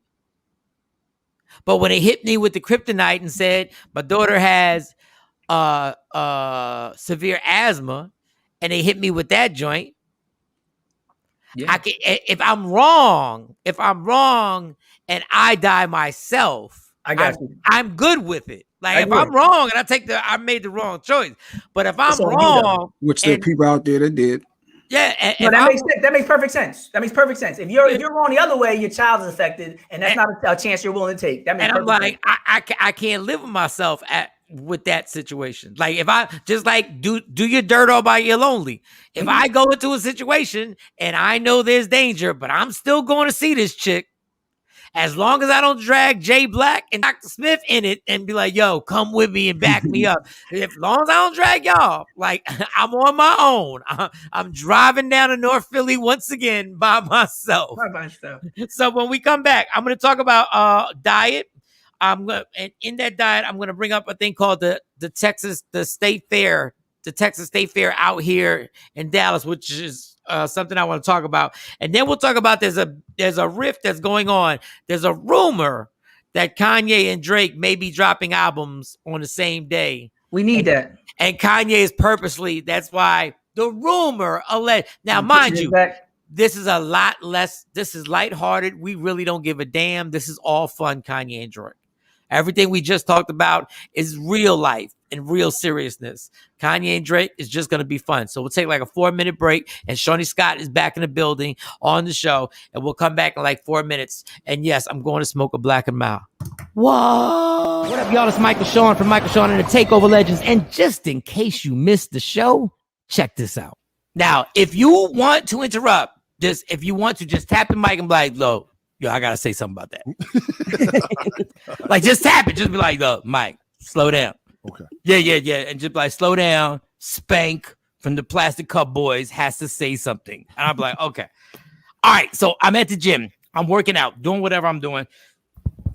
But when it hit me with the kryptonite and said my daughter has severe asthma, and they hit me with that joint. Yeah. I can, if I'm wrong, and I die myself, I'm good with it. Like if I'm wrong and I made the wrong choice. But if I'm wrong, which there are people out there that did. Yeah, that makes perfect sense. That makes perfect sense. If you're wrong the other way, your child is affected, and that's not a chance you're willing to take. That makes I'm like, I can't live with myself with that situation. Like if I just like do your dirt all by your lonely. If I go into a situation and I know there's danger, but I'm still going to see this chick, as long as I don't drag Jay Black and Dr. Smith in it and be like, yo, come with me and back me up. As long as I don't drag y'all, like I'm on my own. I'm driving down to North Philly once again by myself. So when we come back, I'm going to talk about diet. And in that diet, I'm going to bring up a thing called the Texas State Fair out here in Dallas, which is something I want to talk about. And then we'll talk about there's a rift that's going on. There's a rumor that Kanye and Drake may be dropping albums on the same day. We need that. And Kanye is purposely, that's why the rumor alleged. Now, mind you, this is a lot less, this is lighthearted. We really don't give a damn. This is all fun, Kanye and Drake. Everything we just talked about is real life and real seriousness. Kanye and Drake is just going to be fun. So we'll take like a 4-minute break, and Shawnee Scott is back in the building on the show, and we'll come back in like 4 minutes. And yes, I'm going to smoke a Black and Mild. Whoa. What up, y'all? It's Michael Shawn from Michael Shawn and the Takeover Legends. And just in case you missed the show, check this out. Now, if you want to interrupt, if you want to just tap the mic and be like, yo, I got to say something about that. Like, just tap it. Just be like, look, Mike, slow down. Okay. Yeah. And just be like, slow down. Spank from the Plastic Cup Boys has to say something. And I'm like, okay. All right. So I'm at the gym. I'm working out, doing whatever I'm doing.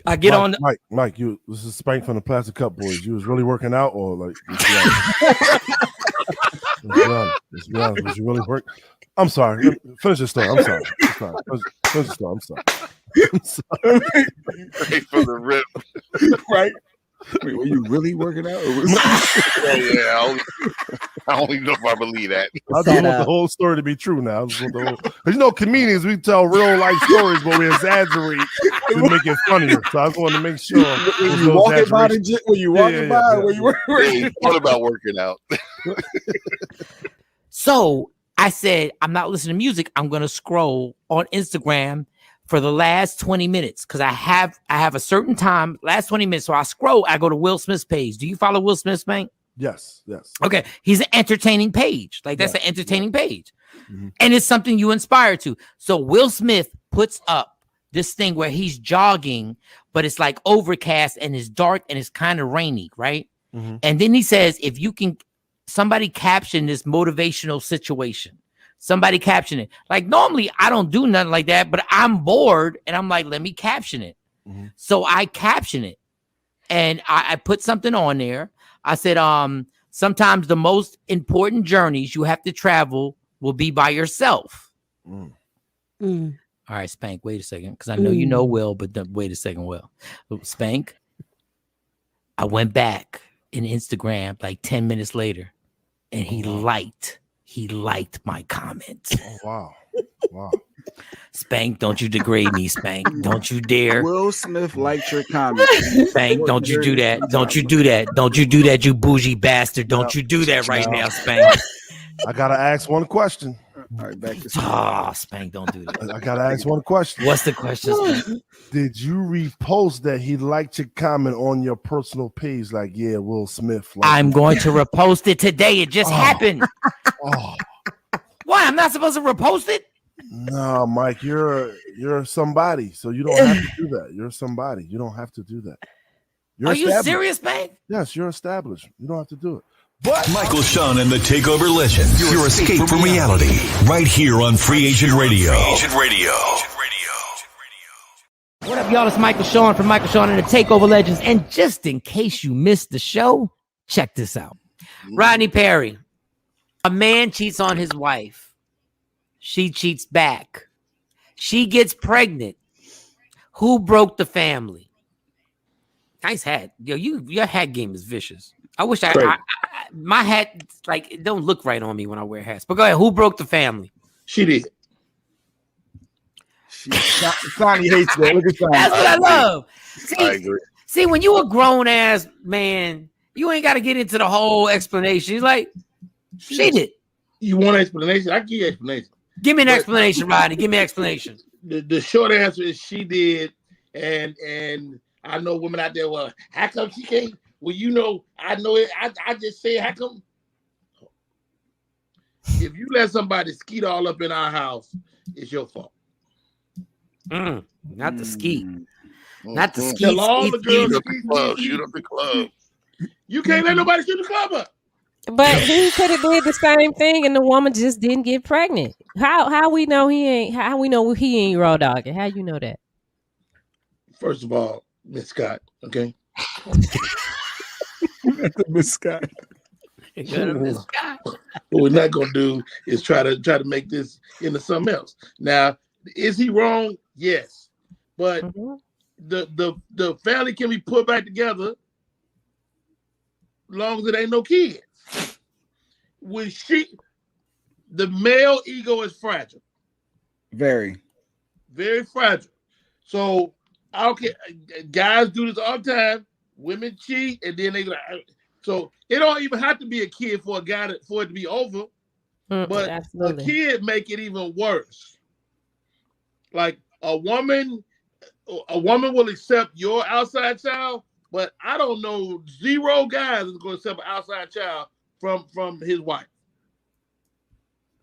I get on. Mike, this is Spank from the Plastic Cup Boys. You was really working out, or like? Let's be honest. Was you really work? I'm sorry. Finish the story. I'm sorry. Finish the story. I'm sorry. Right from the rip. Right. Wait, were you really working out? I don't even know if I believe that. I just want the whole story to be true now. Because comedians, we tell real life stories, but we exaggerate to make it funnier. So I just want to make sure. Were you walking by the gym? Were you walking by? Were you what about working out? So I said, I'm not listening to music. I'm going to scroll on Instagram for the last 20 minutes because I have a certain time, last 20 minutes. So I scroll, I go to Will Smith's page. Do you follow Will Smith's page? Yes. Okay. He's an entertaining page. Like that's an entertaining page. Mm-hmm. And it's something you inspire to. So Will Smith puts up this thing where he's jogging, but it's like overcast and it's dark and it's kind of rainy, right? Mm-hmm. And then he says, if you can, somebody caption this motivational situation. Somebody caption it. Like normally I don't do nothing like that, but I'm bored and I'm like, let me caption it. Mm-hmm. So I caption it and I put something on there. I said, sometimes the most important journeys you have to travel will be by yourself. Mm. Mm. All right, Spank, wait a second. Because I know you know Will, but wait a second, Will. Spank, I went back in Instagram like 10 minutes later and he liked my comment. Oh, wow. Spank, don't you degrade me, Spank. Don't you dare. Will Smith liked your comment. Spank, don't you do that. Don't you do that. Don't you do that, you bougie bastard. Don't you do that right now, Spank. I got to ask one question. All right, back to Spank. Spank, don't do that. I got to ask one question. What's the question, Spank? Did you repost that he liked your comment on your personal page? Like, yeah, Will Smith. I'm going to repost it today. It just happened. Why? I'm not supposed to repost it? No, Mike, you're somebody, so you don't have to do that. You're somebody. You don't have to do that. Are you serious, Spank? Yes, you're established. You don't have to do it. But Michael Shawn and the Takeover Legends, your escape from reality, right here on Free Agent Radio. What up, y'all? It's Michael Shawn from Michael Shawn and the Takeover Legends. And just in case you missed the show, check this out. Rodney Perry, a man cheats on his wife. She cheats back. She gets pregnant. Who broke the family? Nice hat. Yo, your hat game is vicious. I wish my hat, like, it don't look right on me when I wear hats. But go ahead. Who broke the family? She did. Sonny hates that. Look at Sonny. That's what I love. I agree. See, when you a grown ass man, you ain't got to get into the whole explanation. He's like, she did. You want an explanation? I give you an explanation. Give me an explanation, Rodney. Give me an explanation. The short answer is she did, and I know women out there. Well, how come she can't? Well, you know, I know it. I just say, how come? If you let somebody skeet all up in our house, it's your fault. Not the skeet. Not the skeet. Tell all the girls shoot up the club. Shoot up the club. You can't let nobody shoot the club up. But he could have did the same thing, and the woman just didn't get pregnant. How we know he ain't? How we know he ain't raw dogging? How you know that? First of all, Miss Scott, okay. Miss Scott. What we're not gonna do is try to make this into something else. Now, is he wrong? Yes, but the family can be put back together as long as it ain't no kids. When the male ego is fragile, very, very fragile. So I don't care. Guys do this all the time. Women cheat, and then they like. So it don't even have to be a kid for it to be over. But absolutely. A kid make it even worse. Like a woman will accept your outside child, but I don't know 0 guys is going to accept an outside child from his wife.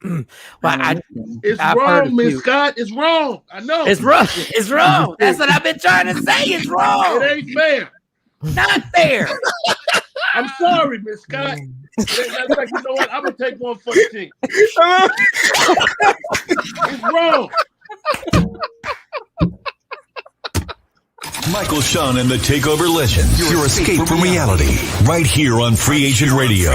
It's wrong, Miss Scott. It's wrong. I know. It's wrong. It's wrong. That's what I've been trying to say. It's wrong. It ain't fair. Not fair. I'm sorry, Miss Scott. That's like, you know what? I'm gonna take one for the team. It's wrong. Michael, Shawn, and the Takeover Legends. Your escape from reality. Right here on Free Agent Radio.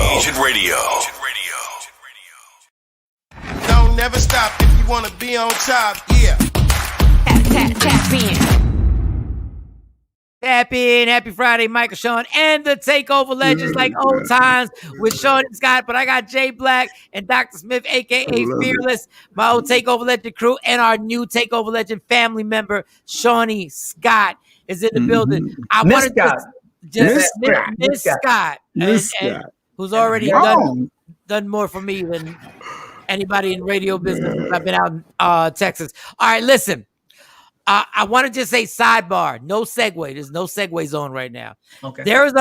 Don't never stop if you want to be on top. Yeah. Tap in. Tap in. Happy Friday, Michael, Shawn, and the Takeover Legends, like old times with Shawn and Scott. But I got Jay Black and Dr. Smith, a.k.a. Fearless, my old Takeover Legend crew, and our new Takeover Legend family member, Shawnee Scott, is in the building. I wanted Miss Scott, who's already done more for me than anybody in radio business. I've been out in Texas. All right, listen. I want to just say sidebar, no segue. There's no segue zone right now. Okay. There's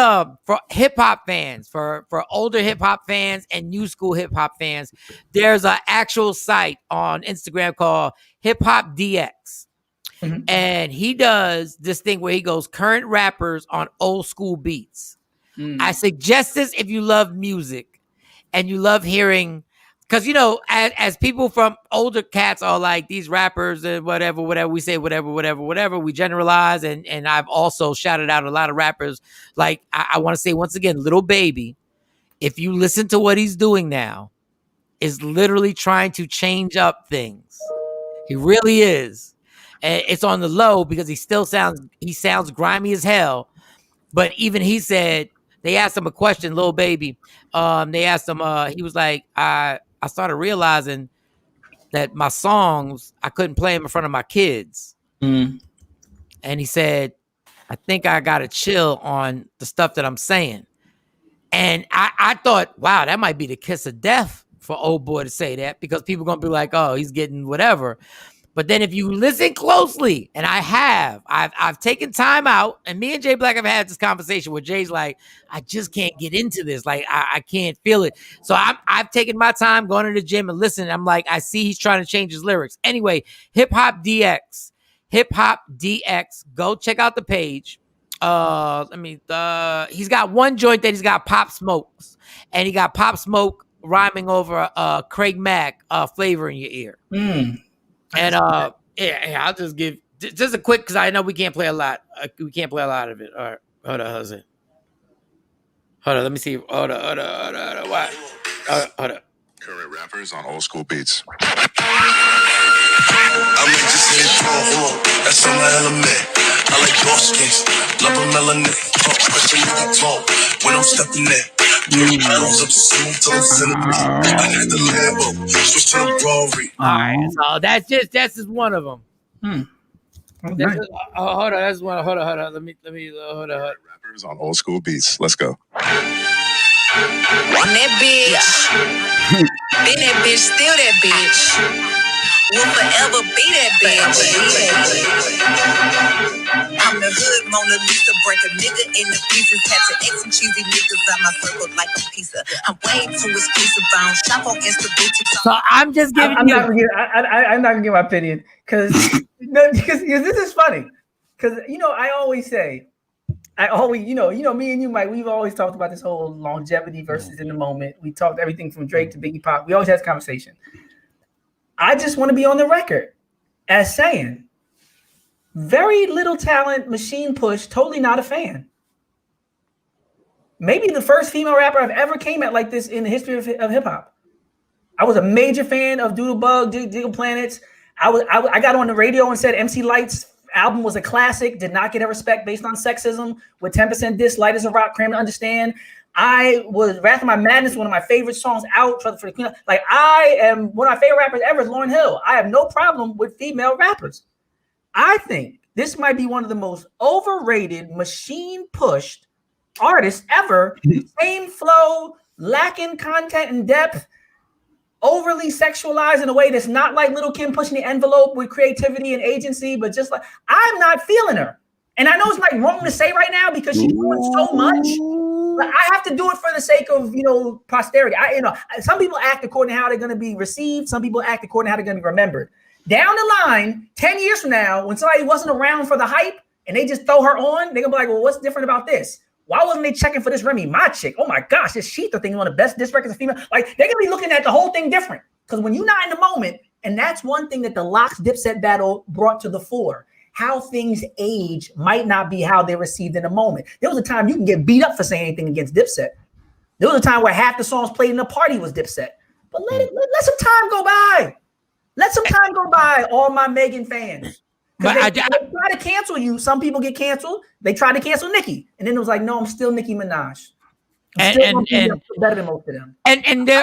for hip hop fans, for older hip hop fans and new school hip hop fans, there's an actual site on Instagram called Hip Hop DX. And he does this thing where he goes current rappers on old school beats. I suggest this if you love music and you love hearing. Because, you know, as people from older cats are like these rappers and whatever, we say whatever, we generalize. And I've also shouted out a lot of rappers. Like, I want to say once again, Lil Baby, if you listen to what he's doing now, is literally trying to change up things. He really is. And it's on the low because he sounds grimy as hell. But even he said, they asked him a question, Lil Baby. They asked him, he was like, I started realizing that my songs, I couldn't play them in front of my kids. And he said, I think I got to chill on the stuff that I'm saying. And I thought, wow, that might be the kiss of death for old boy to say that, because people are going to be like, oh, he's getting whatever. But then if you listen closely, and I've taken time out, and me and Jay Black have had this conversation where Jay's like, I just can't get into this. Like, I can't feel it. So I've taken my time going to the gym and listening. I'm like, I see he's trying to change his lyrics. Anyway, Hip Hop DX. Go check out the page. He's got one joint that he's got Pop Smokes. And he got Pop Smoke rhyming over Craig Mack, Flavor in Your Ear. And I'll just give just a quick, because I know we can't play a lot. We can't play a lot of it. All right, hold on, how's it? Hold on, let me see. Hold on. What? Hold on. Current rappers on old school beats. I might just say that's on my element. I like dark skins, love a melanin. Question you talk when I'm stepping in. Paddles up smooth toes in the I had the Lambo, switch to the Rory. All right, so that's just one of them. Hold on, that's one. Hold on. Let me hold on. Rappers on old school beats. Let's go. On that bitch. Been that bitch, still that bitch. Will forever be that bitch. I'm the hood Mona Lisa, break a nigga into pieces. Catch an X and cheesy niggas out my circle like a pizza. I'm way too exclusive. I don't shop on Insta boutique. So I'm just giving I'm you. not gonna give my opinion because this is funny. Because I always say, me and you, Mike, we've always talked about this whole longevity versus in the moment. We talked everything from Drake to Biggie Pop. We always had this conversation. I just want to be on the record as saying, very little talent, machine push, totally not a fan. Maybe the first female rapper I've ever came at like this in the history of hip hop. I was a major fan of Doodlebug, Diggle Planets. I got on the radio and said MC Light's album was a classic, did not get a respect based on sexism, with 10% diss, Light as a Rock, Cram to Understand. I was Wrath of My Madness, one of my favorite songs out for the cleanup. Like, I am one of my favorite rappers ever is Lauryn Hill. I have no problem with female rappers. I think this might be one of the most overrated, machine-pushed artists ever. Same flow, lacking content and depth, overly sexualized in a way that's not like Lil' Kim pushing the envelope with creativity and agency, but just like, I'm not feeling her. And I know it's like wrong to say right now because she's doing so much, but I have to do it for the sake of, posterity. Some people act according to how they're going to be received. Some people act according to how they're going to be remembered. Down the line, 10 years from now, when somebody wasn't around for the hype and they just throw her on, they're going to be like, well, what's different about this? Why wasn't they checking for this Remy Ma chick? Oh my gosh, this Sheetha thing, one of the best disc records of female. Like, they're gonna be looking at the whole thing different. Because when you're not in the moment, and that's one thing that the Lox Dipset battle brought to the fore. How things age might not be how they're received in the moment. There was a time you can get beat up for saying anything against Dipset. There was a time where half the songs played in the party was Dipset. But let some time go by. Let some time go by, all my Megan fans. Because they try to cancel you. Some people get canceled. They tried to cancel Nicki. And then it was like, no, I'm still Nicki Minaj. I'm still better than most of them. And I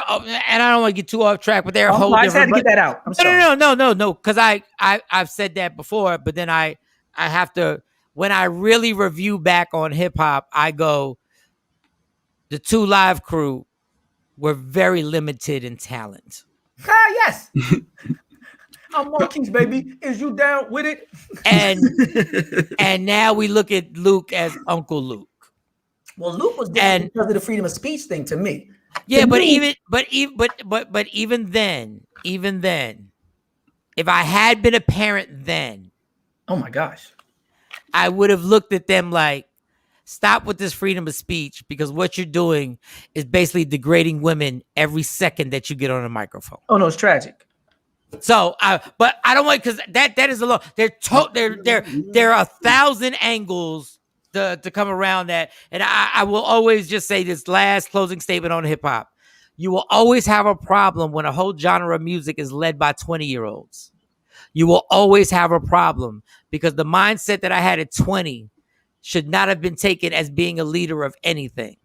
don't want to get too off track, but they're a whole different. I had to get that out. I'm sorry. No. Because I've said that before, but then I have to, when I really review back on hip hop, I go, the 2 Live Crew were very limited in talent. Yes. I'm Marquise, baby. Is you down with it? And now we look at Luke as Uncle Luke. Well, Luke was different because of the freedom of speech thing to me. Yeah, but even then, if I had been a parent then, oh my gosh, I would have looked at them like, stop with this freedom of speech, because what you're doing is basically degrading women every second that you get on a microphone. Oh no, it's tragic. So, but I don't want, because that is a lot. There are 1,000 angles to come around that, and I will always just say this last closing statement on hip hop: you will always have a problem when a whole genre of music is led by 20-year-olds. You will always have a problem because the mindset that I had at 20 should not have been taken as being a leader of anything.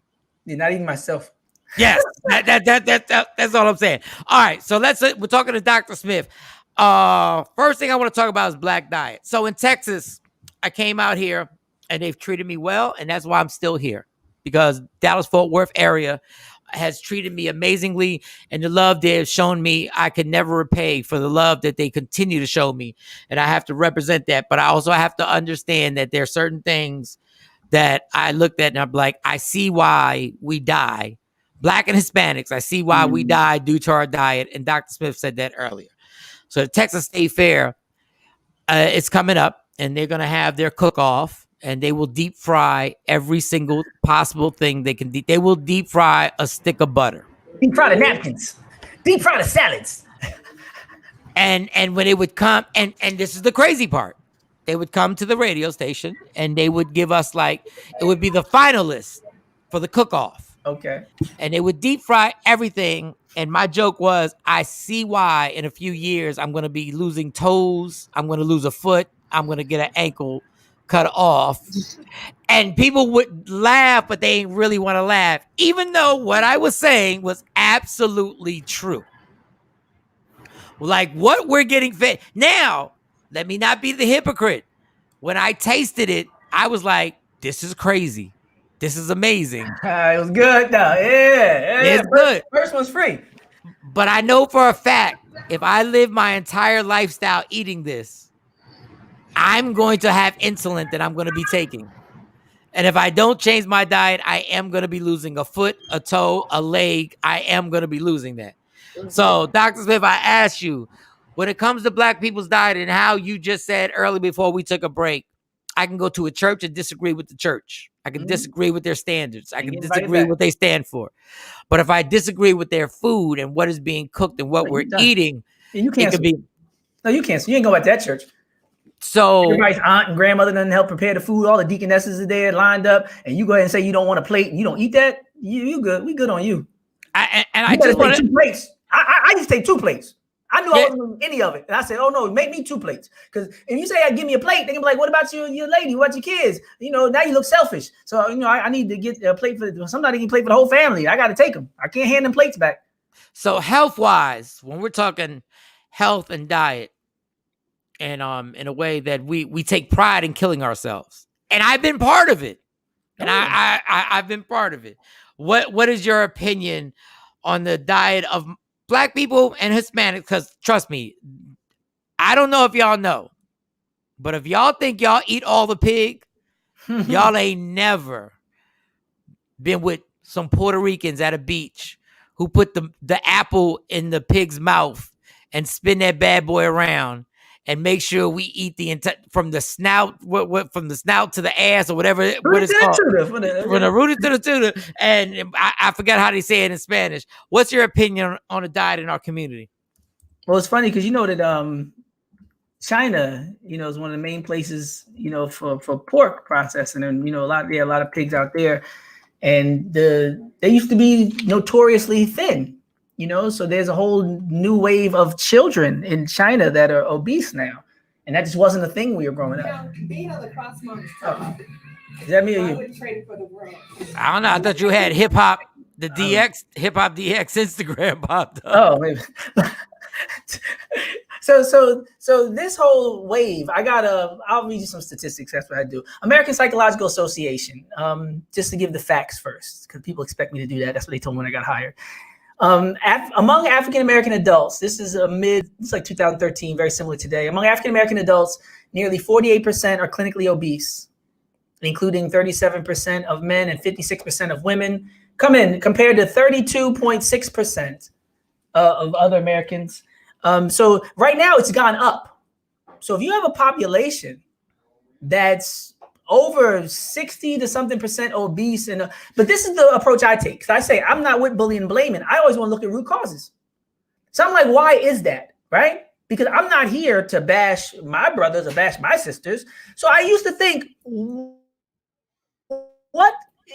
Yeah, not even myself. Yes, that's all I'm saying. All right, so we're talking to Dr. Smith. First thing I want to talk about is Black Diet. So in Texas, I came out here and they've treated me well, and that's why I'm still here, because Dallas-Fort Worth area has treated me amazingly, and the love they have shown me, I could never repay for the love that they continue to show me, and I have to represent that. But I also have to understand that there are certain things that I looked at and I'm like, I see why we die. Black and Hispanics, I see why we die due to our diet. And Dr. Smith said that earlier. So the Texas State Fair, it's coming up, and they're going to have their cook-off, and they will deep fry every single possible thing they can. They will deep fry a stick of butter. Deep fry the napkins. Deep fry the salads. And when they would come, and this is the crazy part, they would come to the radio station, and they would give us it would be the finalists for the cook-off. Okay. And they would deep fry everything. And my joke was, I see why in a few years I'm going to be losing toes. I'm going to lose a foot. I'm going to get an ankle cut off. And people would laugh, but they ain't really want to laugh, even though what I was saying was absolutely true. Like what we're getting fed. Now, let me not be the hypocrite. When I tasted it, I was like, this is crazy. This is amazing. It was good though. Yeah. It's good. First one's free. But I know for a fact, if I live my entire lifestyle eating this, I'm going to have insulin that I'm going to be taking. And if I don't change my diet, I am going to be losing a foot, a toe, a leg. I am going to be losing that. So, Dr. Smith, I asked you, when it comes to Black people's diet and how you just said early before we took a break, I can go to a church and disagree with the church. I can disagree with their standards. I can disagree with what they stand for. But if I disagree with their food and what is being cooked and what we're eating, you it can't could be. No, you can't. You ain't go back to that church. So everybody's aunt and grandmother done help prepare the food. All the deaconesses are there lined up, and you go ahead and say you don't want a plate and you don't eat that. You good? We good on you. I you just want 2 plates. I used to take 2 plates. I knew I wasn't doing any of it, and I said, "Oh no, make me 2 plates." Because if you say, "Give me a plate," they can be like, "What about your lady? What about your kids?" You know, now you look selfish. So I need to get a plate for somebody can plate for the whole family. I got to take them. I can't hand them plates back. So health wise, when we're talking health and diet, and in a way that we take pride in killing ourselves, and I've been part of it, and I've been part of it. What is your opinion on the diet of Black people and Hispanics? Because trust me, I don't know if y'all know, but if y'all think y'all eat all the pig, y'all ain't never been with some Puerto Ricans at a beach who put the apple in the pig's mouth and spin that bad boy around and make sure we eat the from the snout, from the snout to the ass or whatever what it's called. From the rooted to the tutor. And I forgot how they say it in Spanish. What's your opinion on the diet in our community? Well, it's funny because you know that China, is one of the main places, for pork processing, and a lot of pigs out there, and they used to be notoriously thin. So there's a whole new wave of children in China that are obese now. And that just wasn't a thing we were growing up. Being on the crossmode. Is that me or you? I would trade it for the world. I don't know. I thought you had hip hop DX Instagram popped up. Oh, maybe. So this whole wave, I'll read you some statistics. That's what I do. American Psychological Association, just to give the facts first, because people expect me to do that. That's what they told me when I got hired. Among African-American adults, this is it's like 2013, very similar today. Among African-American adults, nearly 48% are clinically obese, including 37% of men and 56% of women, compared to 32.6% of other Americans. So right now it's gone up. So if you have a population that's over 60 to something percent obese, but this is the approach I take. Because I say I'm not with bullying and blaming. I always want to look at root causes. So I'm like, why is that? Right? Because I'm not here to bash my brothers or bash my sisters. So I used to think, what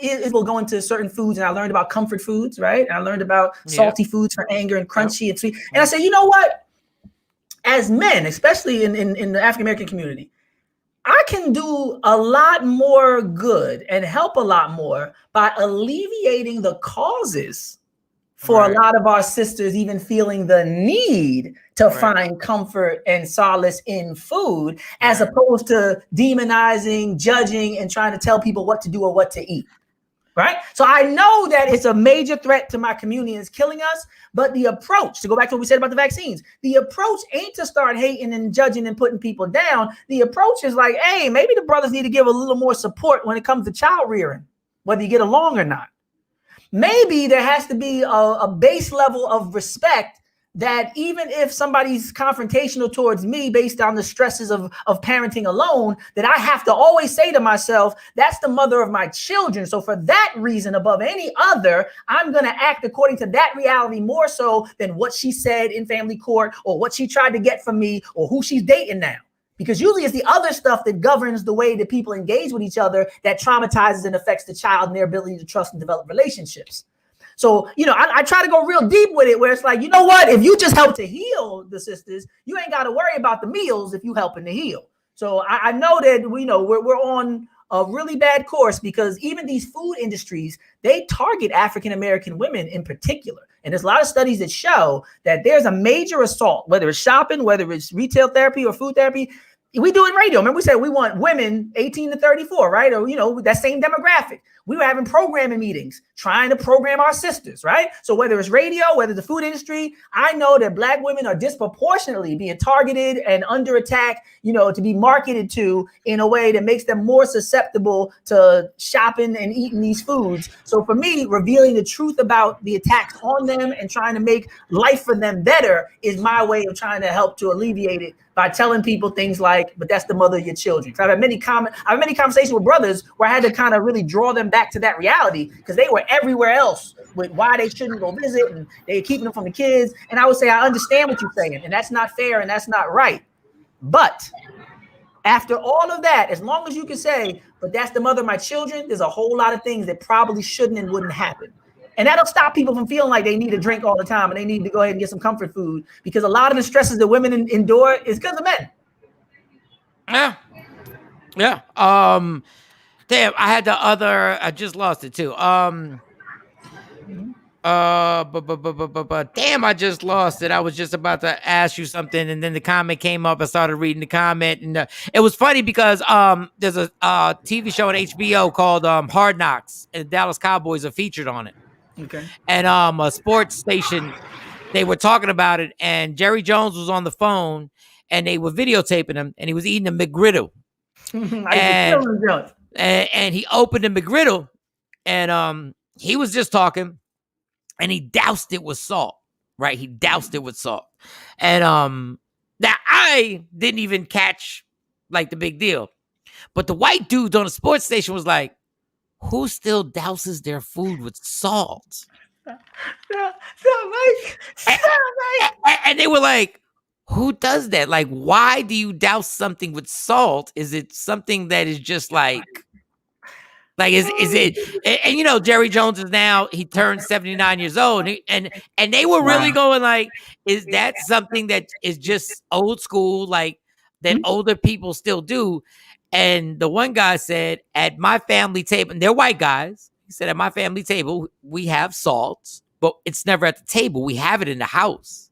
is we'll go into certain foods, and I learned about comfort foods, right? And I learned about salty foods for anger and crunchy and sweet. And I said, you know what? As men, especially in the African American community, I can do a lot more good and help a lot more by alleviating the causes for a lot of our sisters even feeling the need to find comfort and solace in food, as opposed to demonizing, judging, and trying to tell people what to do or what to eat. Right? So I know that it's a major threat to my community and it's killing us. But the approach, to go back to what we said about the vaccines, the approach ain't to start hating and judging and putting people down. The approach is like, hey, maybe the brothers need to give a little more support when it comes to child rearing, whether you get along or not. Maybe there has to be a base level of respect that even if somebody's confrontational towards me based on the stresses of parenting alone, that I have to always say to myself, that's the mother of my children. So for that reason, above any other, I'm going to act according to that reality more so than what she said in family court or what she tried to get from me or who she's dating now. Because usually it's the other stuff that governs the way that people engage with each other that traumatizes and affects the child and their ability to trust and develop relationships. So, I try to go real deep with it where it's like, you know what? If you just help to heal the sisters, you ain't got to worry about the meals if you helping to heal. So I know that we're on a really bad course because even these food industries, they target African-American women in particular. And there's a lot of studies that show that there's a major assault, whether it's shopping, whether it's retail therapy or food therapy. We do it in radio. Remember, we said we want women 18 to 34, right? Or, that same demographic. We were having programming meetings, trying to program our sisters, right? So whether it's radio, whether the food industry, I know that Black women are disproportionately being targeted and under attack, to be marketed to in a way that makes them more susceptible to shopping and eating these foods. So for me, revealing the truth about the attacks on them and trying to make life for them better is my way of trying to help to alleviate it by telling people things like, but that's the mother of your children. So I've had many conversations with brothers where I had to kind of really draw them back to that reality because they were everywhere else with why they shouldn't go visit and they're keeping them from the kids. And I would say, I understand what you're saying, and that's not fair and that's not right. But after all of that, as long as you can say, but that's the mother of my children, there's a whole lot of things that probably shouldn't and wouldn't happen. And that'll stop people from feeling like they need a drink all the time and they need to go ahead and get some comfort food, because a lot of the stresses that women endure is because of men. Yeah. Damn, I just lost it too. But damn, I just lost it. I was just about to ask you something, and then the comment came up. I started reading the comment, and it was funny because there's a TV show on HBO called Hard Knocks, and the Dallas Cowboys are featured on it. Okay. And a sports station, they were talking about it, and Jerry Jones was on the phone, and they were videotaping him, and he was eating a McGriddle. And he opened the McGriddle, and he was just talking, and he doused it with salt, right? He doused it with salt. And now I didn't even catch like the big deal, but the white dude on the sports station was like, who still douses their food with salt? And they were like, who does that? Like, why do you douse something with salt? Is it something that is just like is it? And Jerry Jones is now, he turned 79 years old, and they were really going like, is that something that is just old school, like that older people still do? And the one guy said, at my family table, and they're white guys, he said, at my family table, we have salt, but it's never at the table. We have it in the house.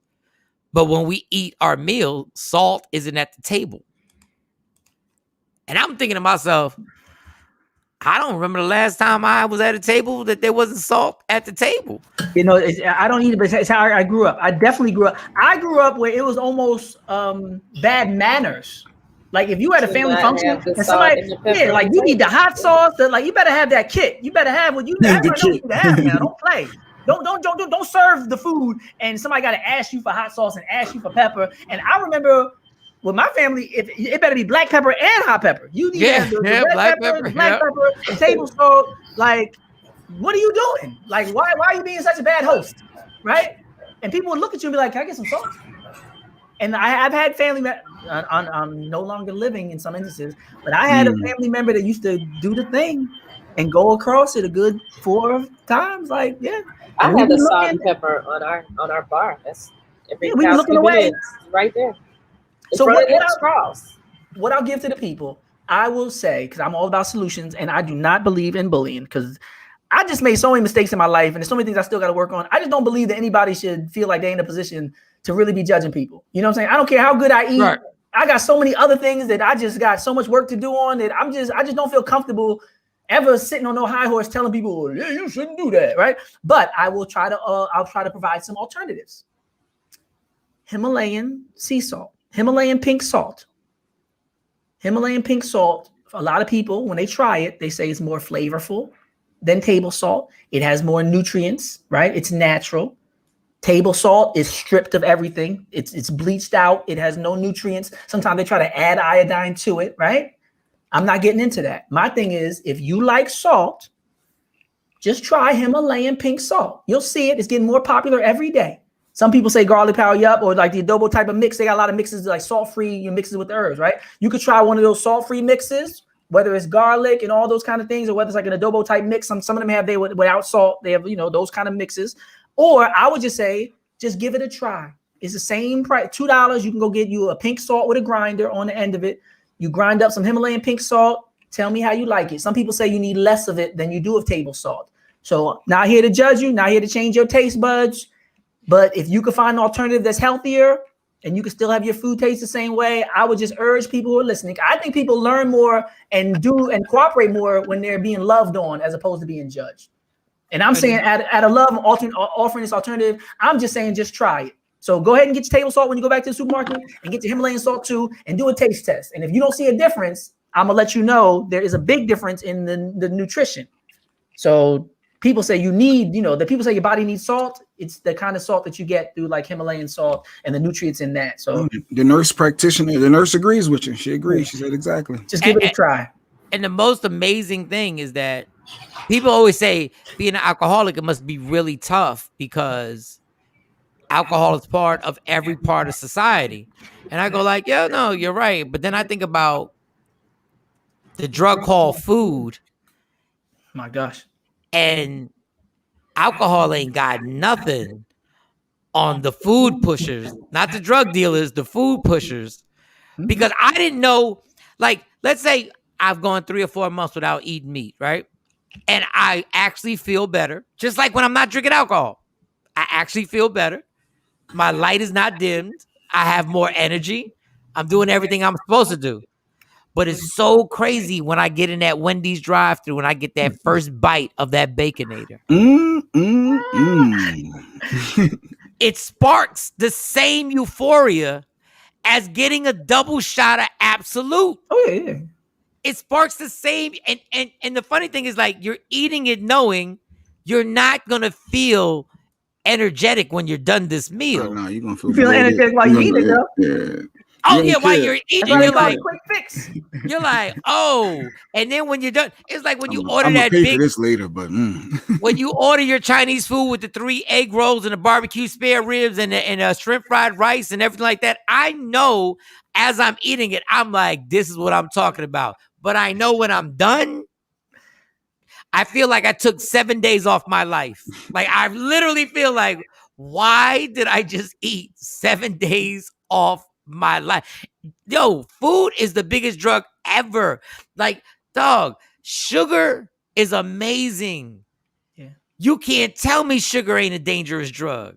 But when we eat our meal, salt isn't at the table. And I'm thinking to myself, I don't remember the last time I was at a table that there wasn't salt at the table. I don't eat it, but it's how I grew up. I definitely grew up. I grew up where it was almost bad manners. Like if you had a family function and somebody, like you need the hot sauce, like you better have that kit. You better have what you have. Now. Don't play. Don't serve the food and somebody got to ask you for hot sauce and ask you for pepper. And I remember with my family, it better be black pepper and hot pepper. You need the red black pepper, and table salt. Like, what are you doing? Like, why are you being such a bad host, right? And people would look at you and be like, "Can I get some salt?" And I've had family I'm no longer living in some instances, but I had a family member that used to do the thing and go across it a good 4 times. Like, yeah, I had the salt and pepper on our bar. That's every we were looking away right there. So what I'll give to the people, I will say, because I'm all about solutions and I do not believe in bullying, because I just made so many mistakes in my life and there's so many things I still got to work on. I just don't believe that anybody should feel like they're in a position to really be judging people. You know what I'm saying? I don't care how good I eat. Right. I got so many other things that I just got so much work to do on that I just don't feel comfortable ever sitting on no high horse telling people, yeah, you shouldn't do that, right? But I will try to I'll try to provide some alternatives. Himalayan sea salt, Himalayan pink salt. Himalayan pink salt, for a lot of people, when they try it, they say it's more flavorful than table salt. It has more nutrients, right? It's natural. Table salt is stripped of everything. It's bleached out. It has no nutrients. Sometimes they try to add iodine to it, right? I'm not getting into that. My thing is, if you like salt, just try Himalayan pink salt. You'll see it. It's getting more popular every day. Some people say garlic powder, yup, or like the adobo type of mix. They got a lot of mixes like salt-free. You mix it with the herbs, right? You could try one of those salt-free mixes, whether it's garlic and all those kind of things, or whether it's like an adobo type mix. Some of them have without salt. They have, those kind of mixes. Or I would just say, just give it a try. It's the same price, $2. You can go get you a pink salt with a grinder on the end of it. You grind up some Himalayan pink salt. Tell me how you like it. Some people say you need less of it than you do of table salt. So not here to judge you, not here to change your taste buds. But if you can find an alternative that's healthier, and you can still have your food taste the same way. I would just urge people who are listening. I think people learn more and do and cooperate more when they're being loved on as opposed to being judged. And I'm saying at a love offering this alternative, I'm just saying just try it. So go ahead and get your table salt when you go back to the supermarket and get your Himalayan salt too and do a taste test. And if you don't see a difference, I'm gonna let you know there is a big difference in the nutrition. So people say you need, the people say your body needs salt. It's the kind of salt that you get through like Himalayan salt and the nutrients in that. So the nurse practitioner, the nurse agrees with you. She agrees. She said exactly. Just give it a try. And the most amazing thing is that people always say being an alcoholic, it must be really tough because alcohol is part of every part of society. And I go like, yeah, no, you're right. But then I think about the drug called food. My gosh. And alcohol ain't got nothing on the food pushers, not the drug dealers, the food pushers. Because I didn't know, like, let's say I've gone 3 or 4 months without eating meat, right? And I actually feel better. Just like when I'm not drinking alcohol. I actually feel better. My light is not dimmed. I have more energy. I'm doing everything I'm supposed to do. But it's so crazy when I get in that Wendy's drive-thru and I get that first bite of that Baconator. It sparks the same euphoria as getting a double shot of Absolute. Oh, yeah. It sparks the same. And the funny thing is, like, you're eating it knowing you're not going to feel energetic when you're done this meal. No, you're going to feel energetic while you eat it, though. Yeah. Oh, yeah, while you're eating, you're like, quick fix. You're like, oh. And then when you're done, it's like when you order I'm that pay big. for this later, but when you order your Chinese food with the 3 egg rolls and the barbecue spare ribs and shrimp fried rice and everything like that, I know as I'm eating it, I'm like, this is what I'm talking about. But I know when I'm done, I feel like I took 7 days off my life. Like, I literally feel like, why did I just eat 7 days off my life? Yo, food is the biggest drug ever. Like, dog, sugar is amazing. Yeah. You can't tell me sugar ain't a dangerous drug.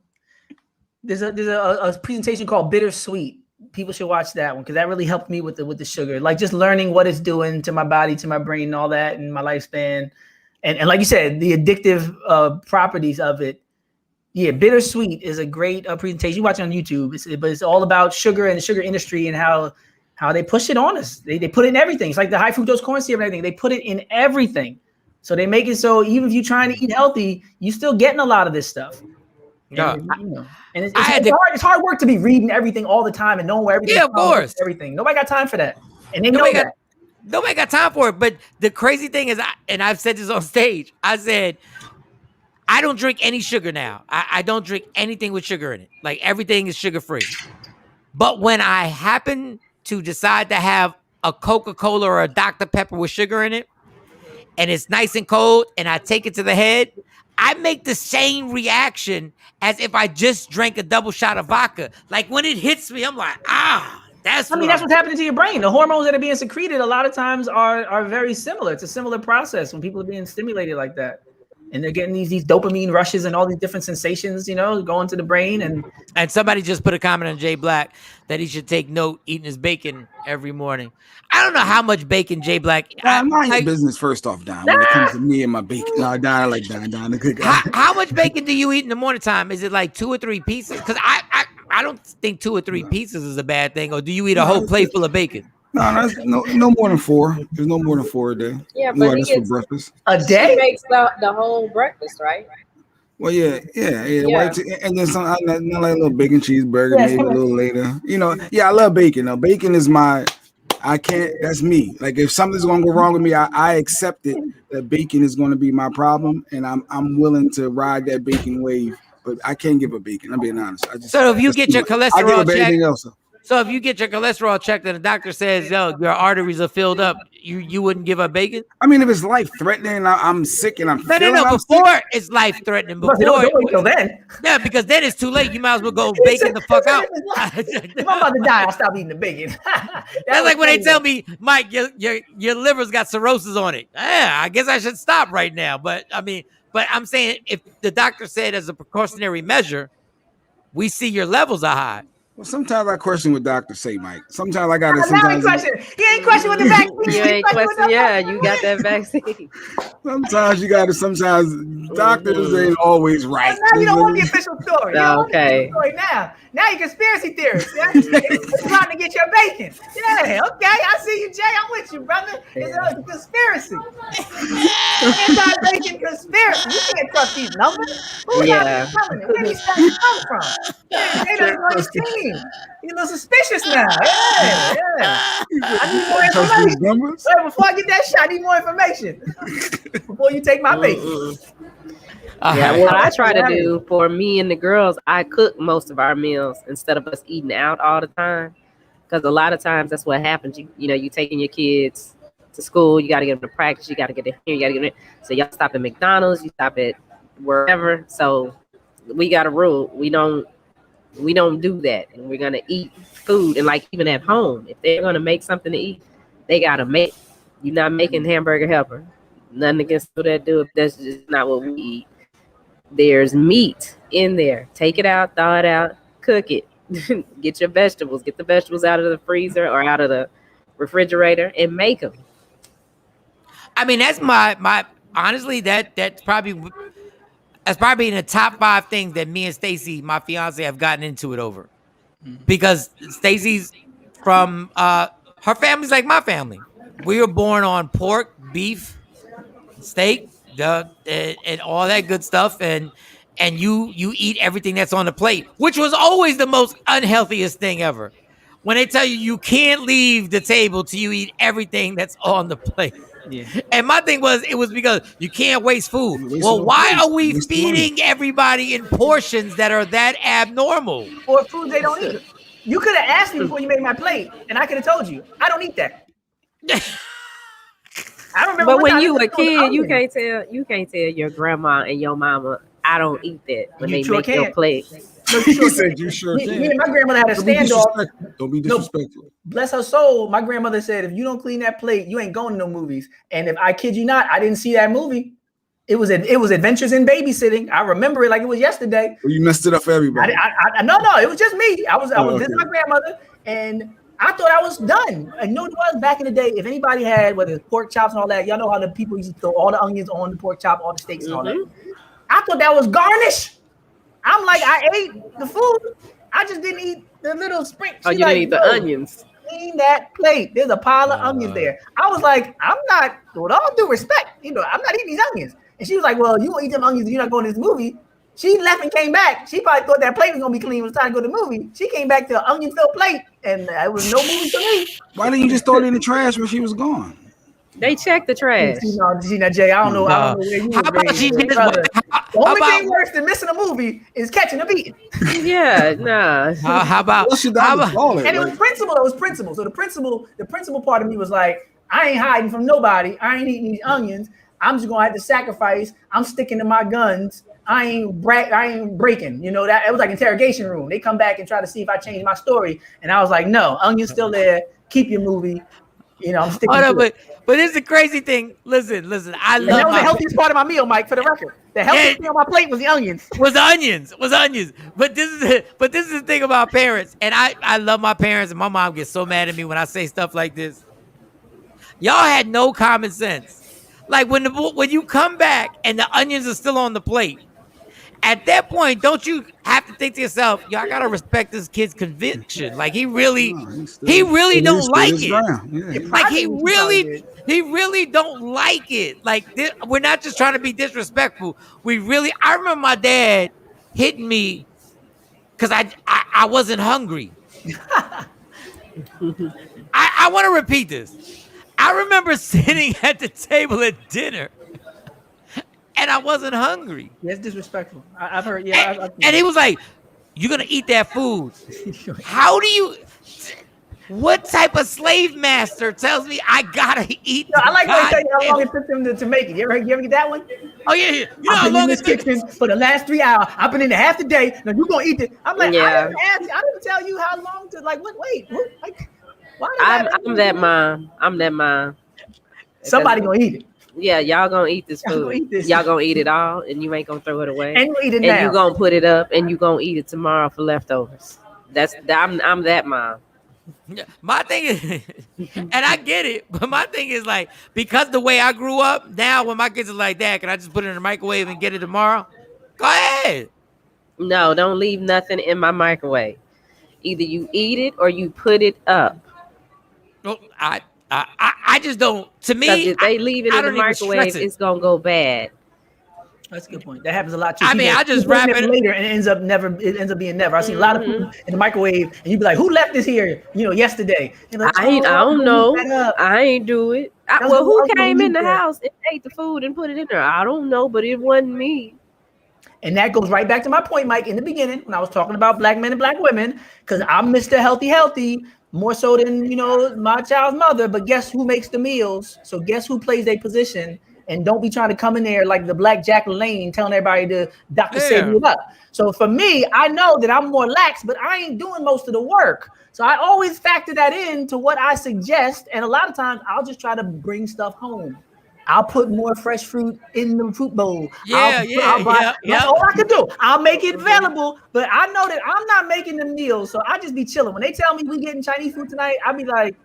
There's a presentation called Bittersweet. People should watch that one because that really helped me with the sugar. Like just learning what it's doing to my body, to my brain, and all that, and my lifespan. And like you said, the addictive properties of it. Yeah, Bittersweet is a great presentation. You watch it on YouTube, but it's all about sugar and the sugar industry and how they push it on us. They put it in everything. It's like the high fructose corn syrup and everything. They put it in everything. So they make it so even if you're trying to eat healthy, you're still getting a lot of this stuff. Yeah. And it's hard work to be reading everything all the time and knowing where everything. Yeah, of course. Everything. Nobody got time for that, and they know that. Nobody got time for it. But the crazy thing is, and I've said this on stage, I said, I don't drink any sugar now. I don't drink anything with sugar in it. Like everything is sugar free. But when I happen to decide to have a Coca-Cola or a Dr. Pepper with sugar in it, and it's nice and cold, and I take it to the head, I make the same reaction as if I just drank a double shot of vodka. Like when it hits me, I'm like, that's what's happening to your brain. The hormones that are being secreted a lot of times are very similar. It's a similar process when people are being stimulated like that. And they're getting these dopamine rushes and all these different sensations, going to the brain. And somebody just put a comment on Jay Black that he should take note eating his bacon every morning. I don't know how much bacon Jay Black. Mind your business first off, Don. When it comes to me and my bacon, no, Don, I like Don, the good guy. How much bacon do you eat in the morning time? Is it like 2 or 3 pieces? Because I don't think 2 or 3 pieces is a bad thing. Or do you eat a whole plate full of bacon? No more than 4. There's no more than 4 a day. Yeah, but he gets for breakfast. A day? He makes the whole breakfast, right? Well, yeah. White and then some. I like a little bacon cheeseburger, maybe a little later. I love bacon. Now, bacon is I can't. That's me. Like if something's gonna go wrong with me, I accept it. That bacon is gonna be my problem, and I'm willing to ride that bacon wave. But I can't give up bacon. I'm being honest. So if you get your cholesterol checked, So if you get your cholesterol checked and the doctor says, yo, your arteries are filled up, you wouldn't give up bacon? I mean, if it's life-threatening, I'm sick and I'm No, before it's life-threatening. Before then. Yeah, because then it's too late. You might as well go bacon the fuck out. If I'm about to die, I'll stop eating the bacon. That's like when they tell me, Mike, your liver's got cirrhosis on it. Yeah, I guess I should stop right now. But I'm saying if the doctor said as a precautionary measure, we see your levels are high. Well, sometimes I question what doctors say, Mike. Sometimes I got to. Now he Sometimes question. He ain't question with the vaccine. You ain't question. Yeah, you got that vaccine. Sometimes you got to. Sometimes doctors ain't always right. Now you don't want the official story. You don't want the Okay. official story now. Now you conspiracy theorist. Yeah? It's trying to get your bacon. Yeah, okay. I see you, Jay. I'm with you, brother. It's a conspiracy. Anti-bacon conspiracy. You can't trust these numbers. Who's out there telling it? Where these stats come from? Yeah, Jay doesn't on his team. He's a little suspicious now. Yeah. I need more information. Wait, before I get that shot, I need more information. Before you take my bacon. Yeah, what I try to do for me and the girls, I cook most of our meals instead of us eating out all the time. Because a lot of times that's what happens. You know, you taking your kids to school, you got to get them to practice, you got to get them here, you got to get them there. So y'all stop at McDonald's, you stop at wherever. So we got a rule. We don't do that. And we're going to eat food. And like even at home, if they're going to make something to eat, they got to make. You're not making hamburger helper. Nothing against people that do it. That's just not what we eat. There's meat in there. Take it out, thaw it out, cook it. Get your vegetables. Get the vegetables out of the freezer or out of the refrigerator and make them. I mean, that's my honestly, that's probably in the top 5 things that me and Stacy, my fiance, have gotten into it over. Because Stacy's from her family's like my family. We were born on pork, beef, steak, and all that good stuff, and you eat everything that's on the plate, which was always the most unhealthiest thing ever. When they tell you you can't leave the table till you eat everything that's on the plate. Yeah. And my thing was, it was because you can't waste food. Well, why are we feeding everybody in portions that are that abnormal? Or food they don't eat. You could have asked me before you made my plate, and I could have told you, I don't eat that. I remember. But when you a kid, you can't tell your grandma and your mama, I don't eat that when they make your plate. No, He said you sure can. Me and my grandmother had a standoff. Don't be disrespectful. Bless her soul. My grandmother said, if you don't clean that plate, you ain't going to no movies. And if I kid you not, I didn't see that movie. It was Adventures in Babysitting. I remember it like it was yesterday. Well, you messed it up for everybody. No, it was just me. I was visiting my grandmother, and I thought I was done. And you know what it was back in the day? If anybody had, whether it's pork chops and all that, y'all know how the people used to throw all the onions on the pork chop, all the steaks and all that. I thought that was garnish. I'm like, I ate the food. I just didn't eat the little spring. Oh, you didn't eat the onions. Clean that plate. There's a pile of onions there. I was like, I'm not, with all due respect, I'm not eating these onions. And she was like, well, you won't eat them onions if you're not going to this movie. She left and came back. She probably thought that plate was going to be clean. It was time to go to the movie. She came back to an onion-filled plate, and it was no movie for me. Why didn't you just throw it in the trash when she was gone? They checked the trash. See now, Jay, I don't know where you were raised. The only thing worse than missing a movie is catching a beating. Yeah, nah. How about? And it was principle. It was principle. So the principle part of me was like, I ain't hiding from nobody. I ain't eating these onions. I'm just gonna have to sacrifice. I'm sticking to my guns. I ain't breaking. That it was like interrogation room. They come back and try to see if I change my story, and I was like, no, onion's still there. Keep your movie. I'm sticking to it. But it's the crazy thing. Listen. I love that was the healthiest part of my meal, Mike. For the record, the healthiest thing on my plate was the onions. Was onions. But this is the thing about parents, and I love my parents, and my mom gets so mad at me when I say stuff like this. Y'all had no common sense. Like when you come back and the onions are still on the plate. At that point, don't you have to think to yourself, I gotta respect this kid's conviction. Like he really don't like it. Like he really don't like it. Like we're not just trying to be disrespectful. I remember my dad hitting me because I wasn't hungry. I want to repeat this. I remember sitting at the table at dinner. And I wasn't hungry. That's disrespectful. I've heard. Yeah. And he was like, "You're gonna eat that food? How do you? What type of slave master tells me I gotta eat?" I like when they tell you how long it took them to make it. You ever get that one? Oh yeah. You know how long it took for the last 3 hours. I've been in there half the day. Now you gonna eat it? I'm like, I didn't tell you how long to like. What? Wait. Like, why? I'm that mom. Somebody gonna eat it. Yeah, y'all gonna eat this food. Y'all gonna eat it all, and you ain't gonna throw it away. And you eat it now. And you gonna put it up, and you gonna eat it tomorrow for leftovers. I'm that mom. Yeah, my thing is, and I get it, but my thing is like, because the way I grew up, now when my kids are like that, can I just put it in the microwave and get it tomorrow? Go ahead. No, don't leave nothing in my microwave. Either you eat it or you put it up. No, I just don't. To Because me, if they leave it I in the don't even stress microwave, it. it's gonna go bad. That's a good point. That happens a lot too. I mean, People I just put wrap it it. later and it ends up never. It ends up being never. I've seen a lot of food in the microwave, and you'd be like, "Who left this here? You know, yesterday." And like, I don't know. That up. I ain't do it. Well, who came in the house and ate the food and put it in there? I don't know, but it wasn't me. And that goes right back to my point, Mike, in the beginning when I was talking about black men and black women, because I'm Mr. Healthy, more so than my child's mother. But guess who makes the meals? So guess who plays their position? And don't be trying to come in there like the black Jack LaLanne telling everybody to Dr. Save you up. So for me, I know that I'm more lax, but I ain't doing most of the work. So I always factor that in to what I suggest. And a lot of times I'll just try to bring stuff home. I'll put more fresh fruit in the fruit bowl. That's all I can do. I'll make it available, but I know that I'm not making the meal, so I just be chilling. When they tell me we getting Chinese food tonight, I'll be like,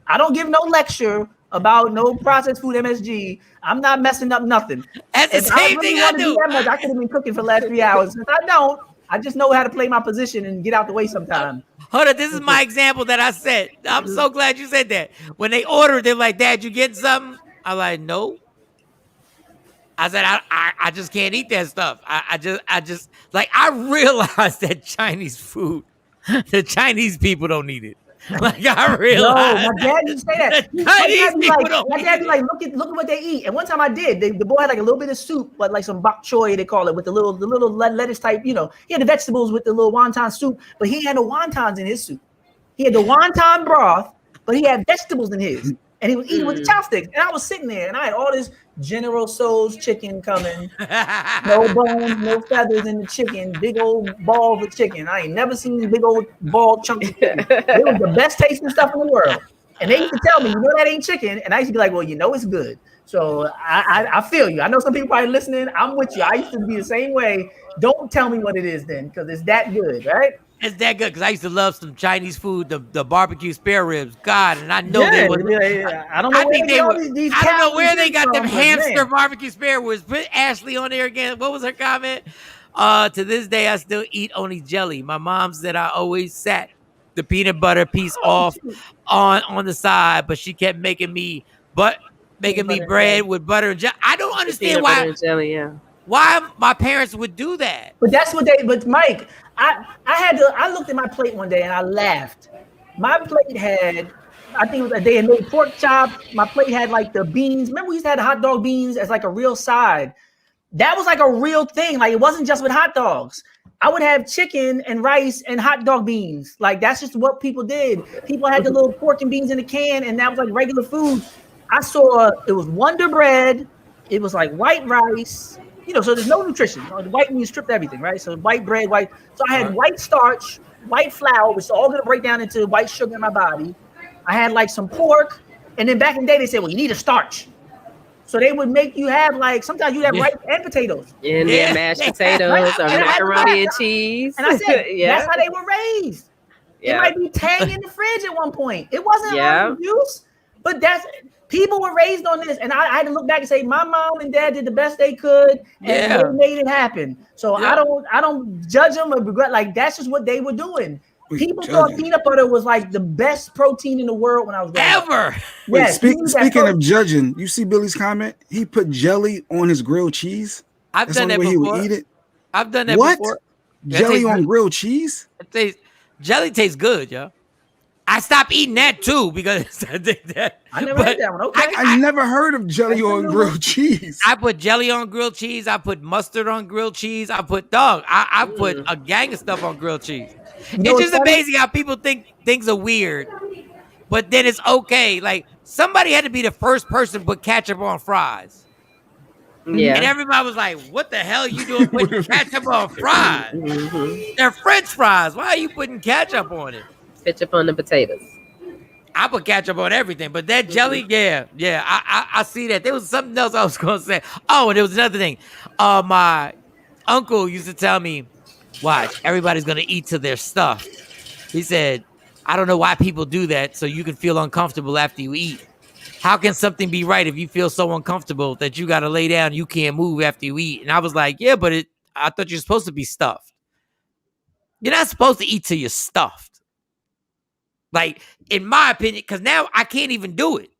I don't give no lecture about no processed food MSG. I'm not messing up nothing. That's the same thing I do. That much, I could have been cooking for the last 3 hours. Since I don't, I just know how to play my position and get out the way sometimes. Hold on, this is my example that I said. I'm so glad you said that. When they order, they're like, "Dad, you getting something?" I'm like, "No." I said, I just can't eat that stuff. I just like, I realized that Chinese food, the Chinese people don't need it. Like, I realized. No, my dad used to say that. My dad be like, look at what they eat. And one time I did. The boy had like a little bit of soup, but like some bok choy they call it, with the little lettuce type. He had the vegetables with the little wonton soup, but he had no wontons in his soup. He had the wonton broth, but he had vegetables in his. And he was eating with the chopsticks. And I was sitting there, and I had all this General Tso's chicken coming. No bones, no feathers in the chicken. Big old balls of chicken. I ain't never seen big old ball chunks of chicken. It was the best tasting stuff in the world. And they used to tell me, that ain't chicken. And I used to be like, well, it's good. So I feel you. I know some people probably listening. I'm with you. I used to be the same way. Don't tell me what it is then, because it's that good, right? It's that good, because I used to love some Chinese food, the barbecue spare ribs. God, and I know they were. I don't know where they got them hamster barbecue spare ribs. Put Ashley on there again. What was her comment? To this day, I still eat only jelly. My mom said I always sat the peanut butter piece off on the side, but she kept making me bread with butter and jelly. I don't understand why. Jelly, yeah. Why my parents would do that. But that's what but Mike, I looked at my plate one day and I laughed. My plate had, I think it was, they had made pork chops. My plate had like the beans. Remember we used to have the hot dog beans as like a real side. That was like a real thing. Like, it wasn't just with hot dogs. I would have chicken and rice and hot dog beans. Like, that's just what people did. People had the little pork and beans in a can, and that was like regular food. I saw it was Wonder Bread. It was like white rice. So there's no nutrition. The white means stripped everything, right? So white bread, white. So I had white starch, white flour, which is all going to break down into white sugar in my body. I had like some pork. And then back in the day, they said, well, you need a starch. So they would make you have like, sometimes you have rice and potatoes. And then mashed potatoes or macaroni and cheese. And I said, that's how they were raised. It might be tang in the fridge at one point. It wasn't juice, but people were raised on this. And I had to look back and say, my mom and dad did the best they could, and they made it happen. So I don't judge them or regret. Like, that's just what they were doing. People thought peanut butter was like the best protein in the world when I was ever. Wait, speaking of judging, you see Billy's comment? He put jelly on his grilled cheese. I've done that before. He would eat it. I've done that before. Jelly on grilled cheese? Jelly tastes good, yo. I stopped eating that too because I never had that one. Okay, I never heard of jelly on grilled cheese. I put jelly on grilled cheese. I put mustard on grilled cheese. I put I put a gang of stuff on grilled cheese. It's just amazing how people think things are weird, but then it's okay. Like, somebody had to be the first person to put ketchup on fries. Yeah. And everybody was like, what the hell are you doing putting ketchup on fries? They're French fries. Why are you putting ketchup on it? Ketchup on the potatoes. I put ketchup on everything, but that jelly, I see that. There was something else I was going to say. Oh, and there was another thing. My uncle used to tell me, Watch, everybody's gonna eat till they're stuffed. He said, I don't know why people do that, so you can feel uncomfortable after you eat. How can something be right if you feel so uncomfortable that you gotta lay down, you can't move after you eat? And I was like, yeah, but I thought you're supposed to be stuffed. You're not supposed to eat till you're stuffed. Like, in my opinion, because now I can't even do it.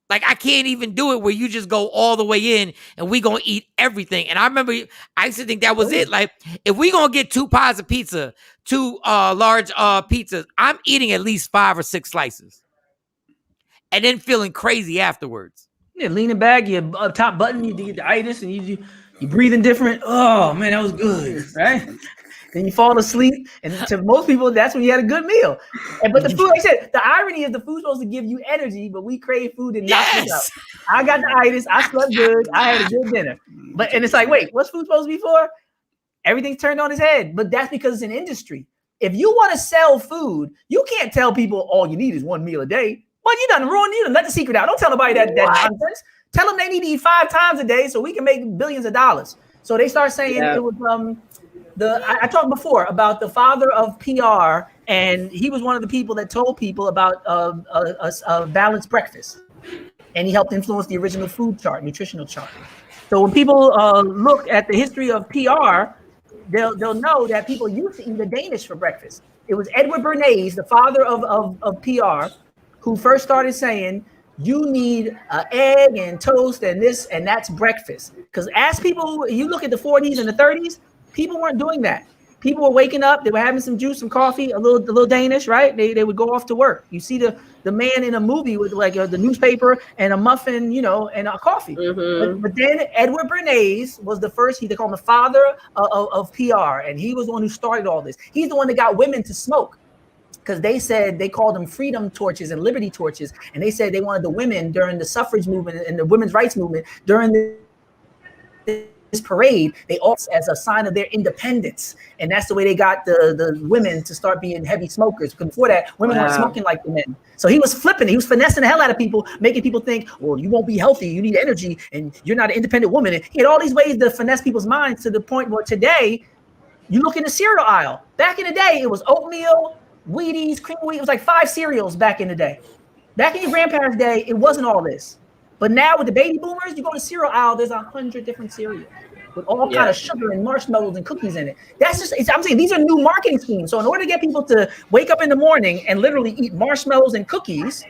Like, I can't even do it where you just go all the way in and we gonna eat everything. And I remember I used to think that was it. Like, if we gonna get 2 pies of pizza, 2 large pizzas, I'm eating at least 5 or 6 slices. And then feeling crazy afterwards. Yeah, leaning back, your top button, you get the itis, and you breathing different. Oh man, that was good, right? Then you fall asleep, and to most people, that's when you had a good meal. But the food, like I said, the irony is the food's supposed to give you energy, but we crave food and knock us out. I got the itis, I slept good, I had a good dinner. And it's like, wait, what's food supposed to be for? Everything's turned on its head. But that's because it's an industry. If you want to sell food, you can't tell people all you need is 1 meal a day. Well, you done let the secret out. Don't tell nobody that nonsense. Tell them they need to eat 5 times a day so we can make billions of dollars. So they start saying it was I talked before about the father of PR, and he was one of the people that told people about a balanced breakfast, and he helped influence the original food chart, nutritional chart. So when people look at the history of PR, they'll know that people used to eat the Danish for breakfast. It was Edward Bernays, the father of PR, who first started saying, you need an egg and toast and this, and that's breakfast. Because as people, you look at the 40s and the 30s, people weren't doing that. People were waking up, they were having some juice, some coffee, a little Danish, right? They would go off to work. You see the man in a movie with like the newspaper and a muffin, and a coffee. Mm-hmm. But then Edward Bernays was the first, they call him the father of PR, and he was the one who started all this. He's the one that got women to smoke. Because they called them freedom torches and liberty torches. And they said they wanted the women during the suffrage movement and the women's rights movement during this parade, they also as a sign of their independence. And that's the way they got the women to start being heavy smokers. Because before that, women weren't smoking like the men. So he was flipping it. He was finessing the hell out of people, making people think, well, you won't be healthy. You need energy and you're not an independent woman. And he had all these ways to finesse people's minds to the point where today, you look in the cereal aisle. Back in the day, it was oatmeal, Wheaties, cream of wheat. It was like 5 cereals back in the day. Back in your grandparents' day, it wasn't all this. But now with the baby boomers, you go to the cereal aisle, there's 100 different cereals with all kind of sugar and marshmallows and cookies in it. That's just, I'm saying these are new marketing schemes. So in order to get people to wake up in the morning and literally eat marshmallows and cookies,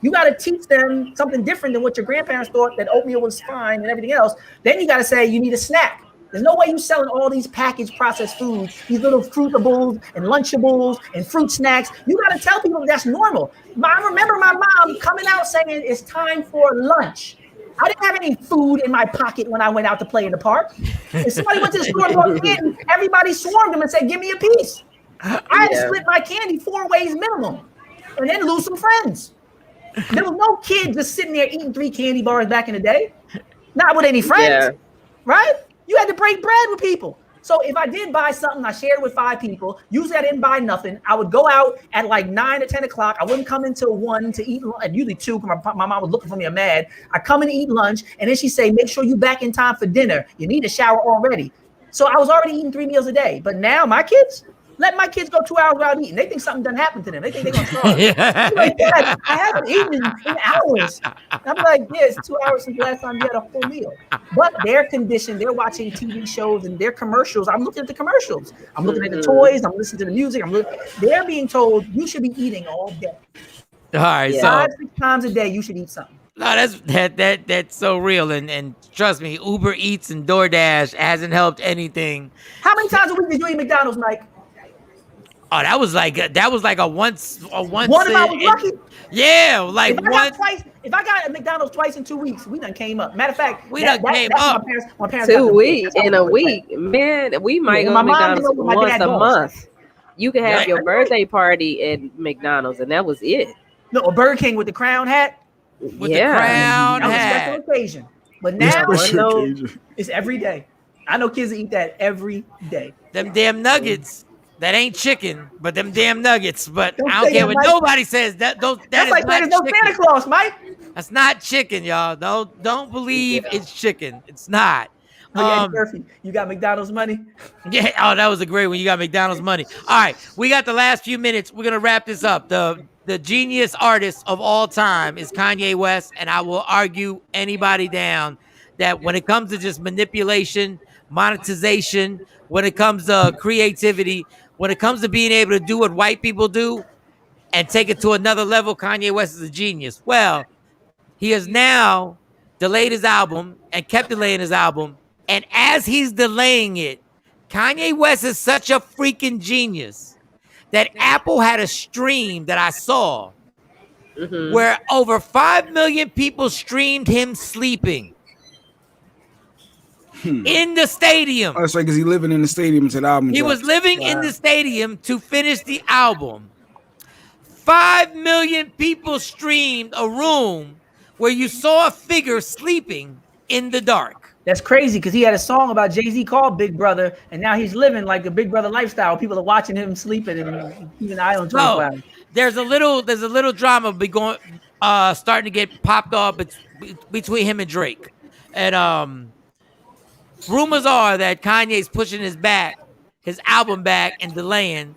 you got to teach them something different than what your grandparents thought that oatmeal was fine and everything else. Then you got to say you need a snack. There's no way you're selling all these packaged processed foods, these little fruitables and Lunchables and fruit snacks. You got to tell people that's normal. I remember my mom coming out saying it's time for lunch. I didn't have any food in my pocket when I went out to play in the park. If somebody went to the store and bought candy, everybody swarmed them and said, give me a piece. I had to split my candy 4 ways minimum and then lose some friends. There was no kid just sitting there eating 3 candy bars back in the day. Not with any friends, right? You had to break bread with people. So if I did buy something, I shared it with 5 people. Usually I didn't buy nothing. I would go out at like 9 or 10 o'clock. I wouldn't come until 1 to eat, and usually 2 because my mom was looking for me. I'm mad. I come in and eat lunch, and then she say, make sure you back in time for dinner. You need a shower already. So I was already eating 3 meals a day. But now my kids, let my kids go 2 hours without eating. They think something done happened to them. They think they're going to starve. I'm like, Dad, I haven't eaten in hours. I'm like, yeah, it's 2 hours since the last time you had a full meal. But they're conditioned. They're watching TV shows and their commercials. I'm looking at the commercials. I'm looking at the toys. I'm listening to the music. They're being told you should be eating all day. All right, 5-6 times a day, you should eat something. No, that's so real, and trust me, Uber Eats and DoorDash hasn't helped anything. How many times a week did you eat McDonald's, Mike? Oh, that was like a once. One if I was lucky. Yeah, like once. If I got at McDonald's twice in 2 weeks, we done came up. Matter of fact, we done came up. My parents 2 weeks in a week, man. We might go to McDonald's once a month. You can have your birthday party at McDonald's, and that was it. No, a Burger King with the crown hat. With the crown that was hat. a special occasion. But now it's every day. I know kids that eat that every day. Them damn nuggets. That ain't chicken, but them damn nuggets. But I don't care what nobody says. That's like there's no Santa Claus, Mike. That's not chicken, y'all. Don't believe it's chicken. It's not. Oh, yeah, Eddie Murphy, you got McDonald's money? Yeah. Oh, that was a great one. You got McDonald's money. All right, we got the last few minutes. We're gonna wrap this up. The genius artist of all time is Kanye West, and I will argue anybody down that when it comes to just manipulation, monetization, when it comes to creativity, when it comes to being able to do what white people do and take it to another level, Kanye West is a genius. Well, he has now delayed his album and kept delaying his album. And as he's delaying it, Kanye West is such a freaking genius that Apple had a stream that I saw where over 5 million people streamed him sleeping in the stadium. Oh, that's right, because he's living in the stadium until the album He drops. was living in the stadium to finish the album. 5 million people streamed a room where you saw a figure sleeping in the dark. That's crazy because he had a song about Jay-Z called Big Brother, and now he's living like a Big Brother lifestyle. People are watching him sleeping and keeping an eye on 24 hours. There's a little drama starting to get popped off between him and Drake. And rumors are that Kanye's pushing his album back and delaying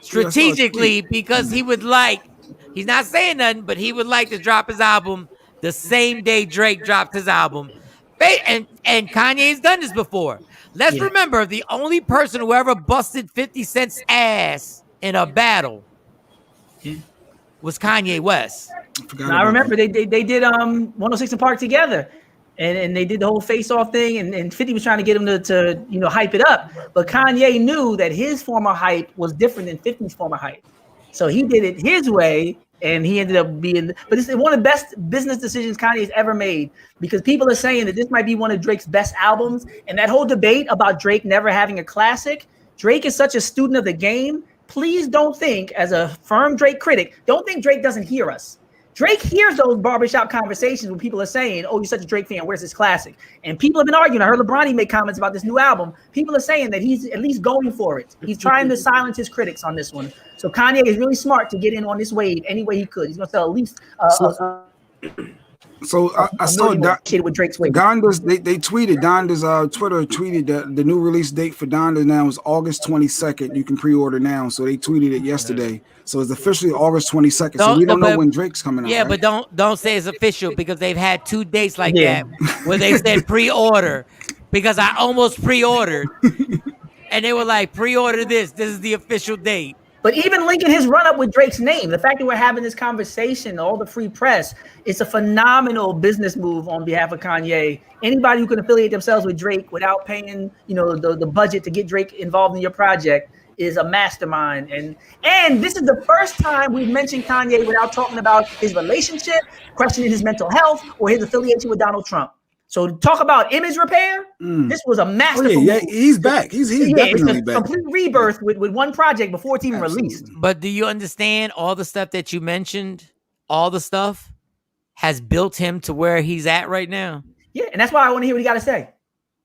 strategically because he's not saying nothing, but he would like to drop his album the same day Drake dropped his album. And Kanye's done this before. Let's remember, the only person who ever busted 50 Cent's ass in a battle was Kanye West. I remember they did 106 in Park together. And they did the whole face-off thing, and 50 was trying to get him to hype it up. But Kanye knew that his former hype was different than 50's former hype. So he did it his way, and he ended up being – but it's one of the best business decisions Kanye's ever made because people are saying that this might be one of Drake's best albums. And that whole debate about Drake never having a classic, Drake is such a student of the game. Please don't think, as a firm Drake critic, don't think Drake doesn't hear us. Drake hears those barbershop conversations when people are saying, oh, you're such a Drake fan, where's this classic? And people have been arguing. I heard LeBron make comments about this new album. People are saying that he's at least going for it. He's trying to silence his critics on this one. So Kanye is really smart to get in on this wave any way he could. He's going to sell at least So I saw with Drake's wave. Donda's they tweeted, Donda's Twitter tweeted that the new release date for Donda now is August 22nd. You can pre-order now. So they tweeted it yesterday. So it's officially August 22nd. So we don't know when Drake's coming out. Yeah, right? But don't say it's official because they've had 2 dates like that where they said pre-order because I almost pre-ordered and they were like, pre-order this. This is the official date. But even linking his run-up with Drake's name, the fact that we're having this conversation, all the free press, it's a phenomenal business move on behalf of Kanye. Anybody who can affiliate themselves with Drake without paying, the budget to get Drake involved in your project is a mastermind. And this is the first time we've mentioned Kanye without talking about his relationship, questioning his mental health, or his affiliation with Donald Trump. So talk about image repair. This was a masterful move. He's back. He's definitely back. Complete rebirth with one project before it's even released. But do you understand all the stuff that you mentioned? All the stuff has built him to where he's at right now. Yeah, and that's why I want to hear what he got to say.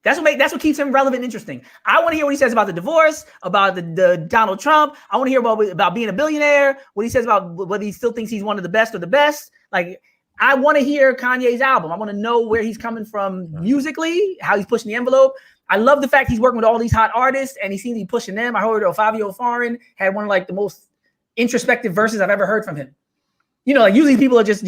That's what keeps him relevant and interesting. I want to hear what he says about the divorce, about the Donald Trump. I want to hear about being a billionaire, what he says about whether he still thinks he's one of the best or the best. Like, I want to hear Kanye's album. I want to know where he's coming from musically, how he's pushing the envelope. I love the fact he's working with all these hot artists and he seems to be pushing them. I heard Fabio Foreign had one of the most introspective verses I've ever heard from him. Usually people are just,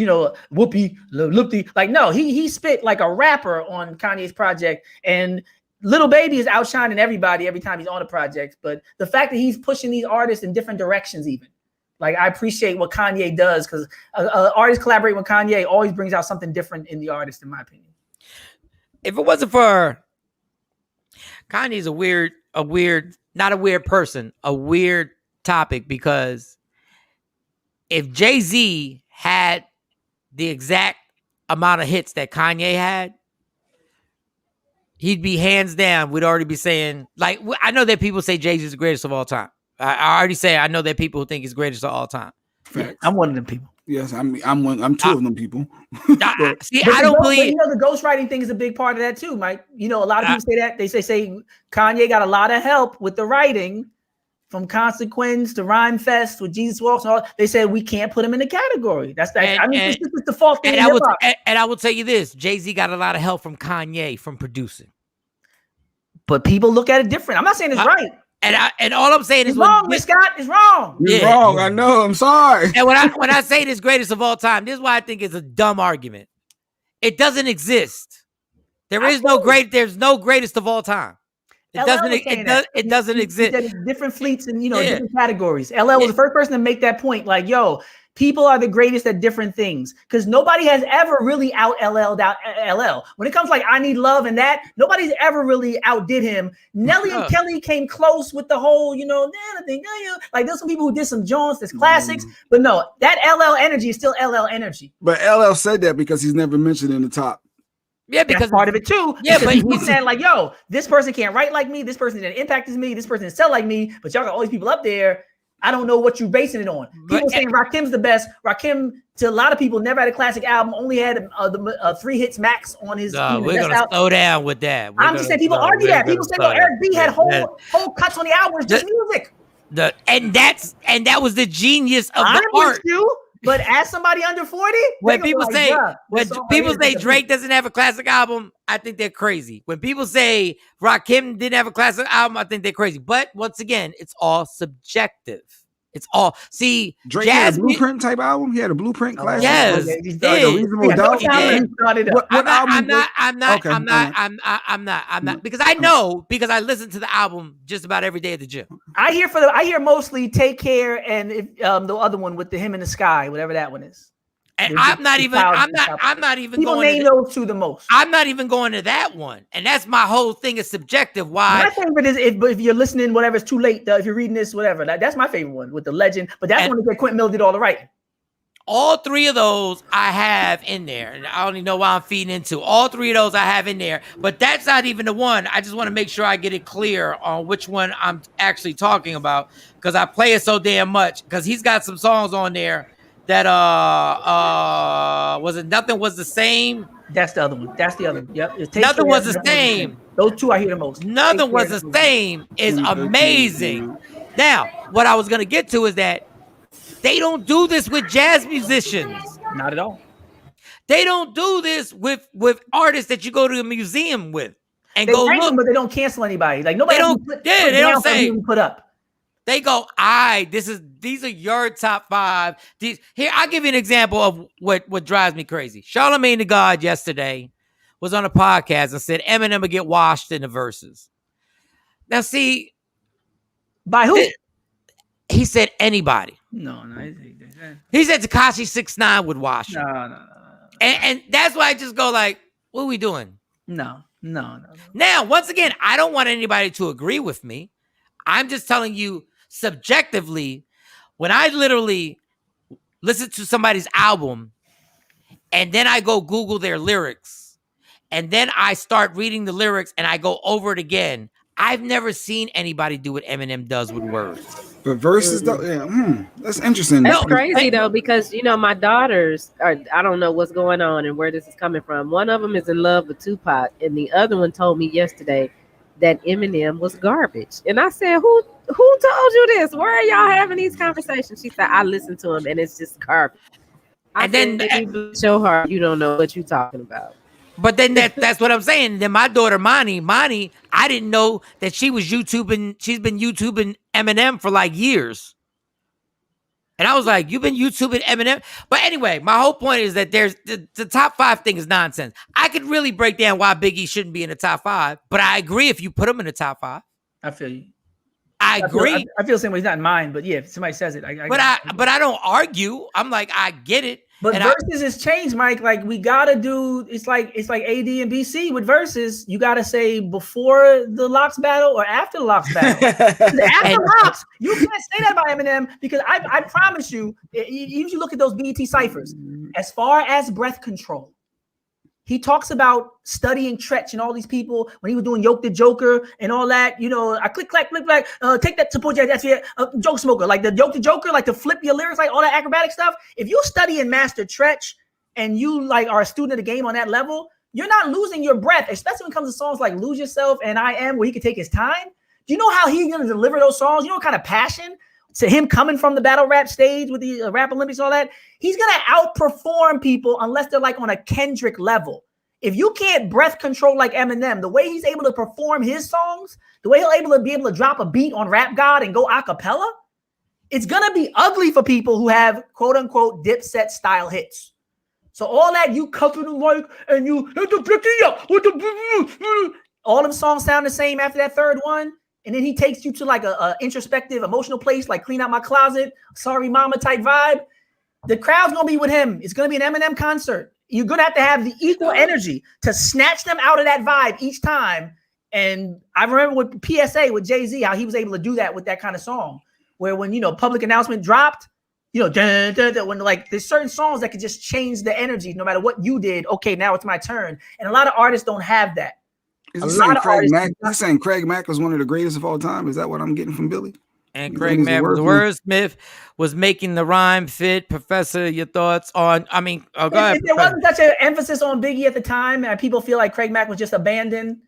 whoopee, loopty. Like, no, he spit like a rapper on Kanye's project. And Lil Baby is outshining everybody every time he's on a project. But the fact that he's pushing these artists in different directions even. Like, I appreciate what Kanye does because artists collaborating with Kanye always brings out something different in the artist, in my opinion. If it wasn't for Kanye's a weird, not a weird person, a weird topic, because if Jay-Z had the exact amount of hits that Kanye had, he'd be hands down. We'd already be saying, like, I know that people say Jay-Z is the greatest of all time. I already say I know that people who think he's greatest of all time. Facts. I'm one of them people. Yes, I'm two of them people. I don't believe the ghostwriting thing is a big part of that too, Mike. A lot of people say that. They say Kanye got a lot of help with the writing, from Consequence to Rhyme Fest with Jesus Walks and all. They said we can't put him in the category. This is the false thing. And I will tell you this: Jay-Z got a lot of help from Kanye from producing. but people look at it different. I'm not saying it's right. And all I'm saying is wrong, Miss Scott. It's wrong. You're wrong. I know. I'm sorry. And when I say this greatest of all time, this is why I think it's a dumb argument. It doesn't exist. There's no greatest of all time. It doesn't exist. Different fleets and different categories. LL was the first person to make that point. Like, yo, people are the greatest at different things because nobody has ever really out LL'd out LL. When it comes like I Need Love and that, nobody's ever really outdid him. Nelly and Kelly came close with the whole, like there's some people who did some Jones, there's classics, but no, that LL energy is still LL energy. But LL said that because he's never mentioned in the top. Yeah, because that's part of it too. Yeah, but he's saying like, yo, this person can't write like me, this person didn't impact me, this person didn't sell like me, but y'all got all these people up there. I don't know what you're basing it on. People saying Rakim's the best. Rakim, to a lot of people, never had a classic album. Only had 3 hits max on his. We're gonna slow down with that. I'm just saying people argue that. People say, "No, Eric B had whole cuts on the album. It's just music." And that was the genius of the art. But as somebody under 40, when people say Drake doesn't have a classic album, I think they're crazy. When people say Rakim didn't have a classic album, I think they're crazy. But once again, it's all subjective. It's all Drake had a Blueprint type album. He had a Blueprint classic. Yes, like a Reasonable Doubt. I'm not because I listen to the album just about every day at the gym. I hear mostly Take Care and the other one with him in the sky, whatever that one is. And I'm not even people going name those two the most. I'm not even going to that one. And that's my whole thing is subjective. Why? My favorite is if you're listening, whatever, it's too late. If you're reading this, whatever. That's my favorite one with the legend. But that's one that Quentin Miller did all the writing. All 3 of those I have in there. And I don't even know why I'm feeding into. All 3 of those I have in there. But that's not even the one. I just want to make sure I get it clear on which one I'm actually talking about. Because I play it so damn much. Because he's got some songs on there that was it Nothing Was the Same? That's the other one. That's the other one. Yep. Nothing Was the Same. Those 2 I hear the most. Nothing Was the Same is amazing. Now, what I was gonna get to is that they don't do this with jazz musicians. Not at all. They don't do this with artists that you go to a museum with and they go rank look. them, but they don't cancel anybody. Like nobody. They don't say put up. They go, these are your top 5. Here, I'll give you an example of what drives me crazy. Charlamagne the God yesterday was on a podcast and said Eminem would get washed in the verses. Now, see, by who? He said anybody. No. He said Tekashi 6ix9ine would wash him. No. And that's why I just go like, what are we doing? No. Now, once again, I don't want anybody to agree with me. I'm just telling you subjectively, when I literally listen to somebody's album and then I go Google their lyrics and then I start reading the lyrics and I go over it again, I've never seen anybody do what Eminem does with words. But verses, though, that's interesting. That's crazy though, because my daughters I don't know what's going on and where this is coming from. One of them is in love with Tupac, and the other one told me yesterday that Eminem was garbage. And I said, who told you this? Where are y'all having these conversations? She said, I listened to him and it's just garbage. And then show her you don't know what you're talking about. But then that's what I'm saying. Then my daughter Monty, I didn't know that she was YouTubing. She's been YouTubing Eminem for like years. And I was like, you've been YouTubing Eminem? But anyway, my whole point is that there's the top 5 thing is nonsense. I could really break down why Biggie shouldn't be in the top 5, but I agree if you put him in the top 5. I feel you. I agree. I feel the same way. He's not in mine, but yeah, if somebody says it, but I don't argue. I'm like, I get it. But verses has changed, Mike. Like we gotta do. It's like AD and BC with verses. You gotta say before the Locks battle or after the Locks battle. After Locks, you can't say that about Eminem because I promise you, even if you look at those BET ciphers, as far as breath control, he talks about studying Tretch and all these people when he was doing Yoke the Joker and all that. I click, clack, click, clack, take that to put your joke smoker, like the Yoke the Joker, like to flip your lyrics, like all that acrobatic stuff. If you study and master Tretch and you like are a student of the game on that level, you're not losing your breath, especially when it comes to songs like Lose Yourself and I Am, where he can take his time. Do you know how he's going to deliver those songs? You know what kind of passion? To him coming from the battle rap stage with the Rap Olympics, all that, he's going to outperform people unless they're like on a Kendrick level. If you can't breath control like Eminem, the way he's able to perform his songs, the way he'll be able to drop a beat on Rap God and go a cappella, it's gonna be ugly for people who have quote unquote Dipset style hits. So all that you cover the mic and you all them songs sound the same after that third one, and then he takes you to like a introspective, emotional place, like Clean Out My Closet, Sorry Mama type vibe. The crowd's gonna be with him. It's gonna be an Eminem concert. You're gonna have the equal energy to snatch them out of that vibe each time. And I remember with PSA with Jay-Z, how he was able to do that with that kind of song, where when Public Announcement dropped, when like there's certain songs that could just change the energy no matter what you did. Okay, now it's my turn. And a lot of artists don't have that. Is he saying Craig Mack? He's saying Craig Mack was one of the greatest of all time. Is that what I'm getting from Billy? And Craig Mack was wordsmith, was making the rhyme fit. Professor, your thoughts on? I mean, go ahead. If there wasn't such an emphasis on Biggie at the time, and people feel like Craig Mack was just abandoned,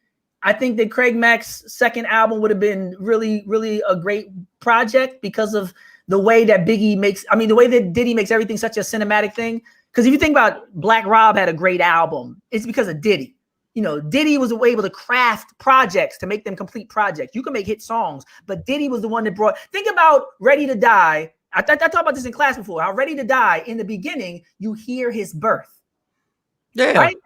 I think that Craig Mack's second album would have been really, really a great project because of the way that Biggie makes. I mean, the way that Diddy makes everything such a cinematic thing. Because if you think about Black Rob had a great album, it's because of Diddy. Diddy was able to craft projects to make them complete projects. You can make hit songs, but Diddy was the one that brought. Think about Ready to Die. I talked about this in class before. How Ready to Die, in the beginning, you hear his birth. Yeah. Right?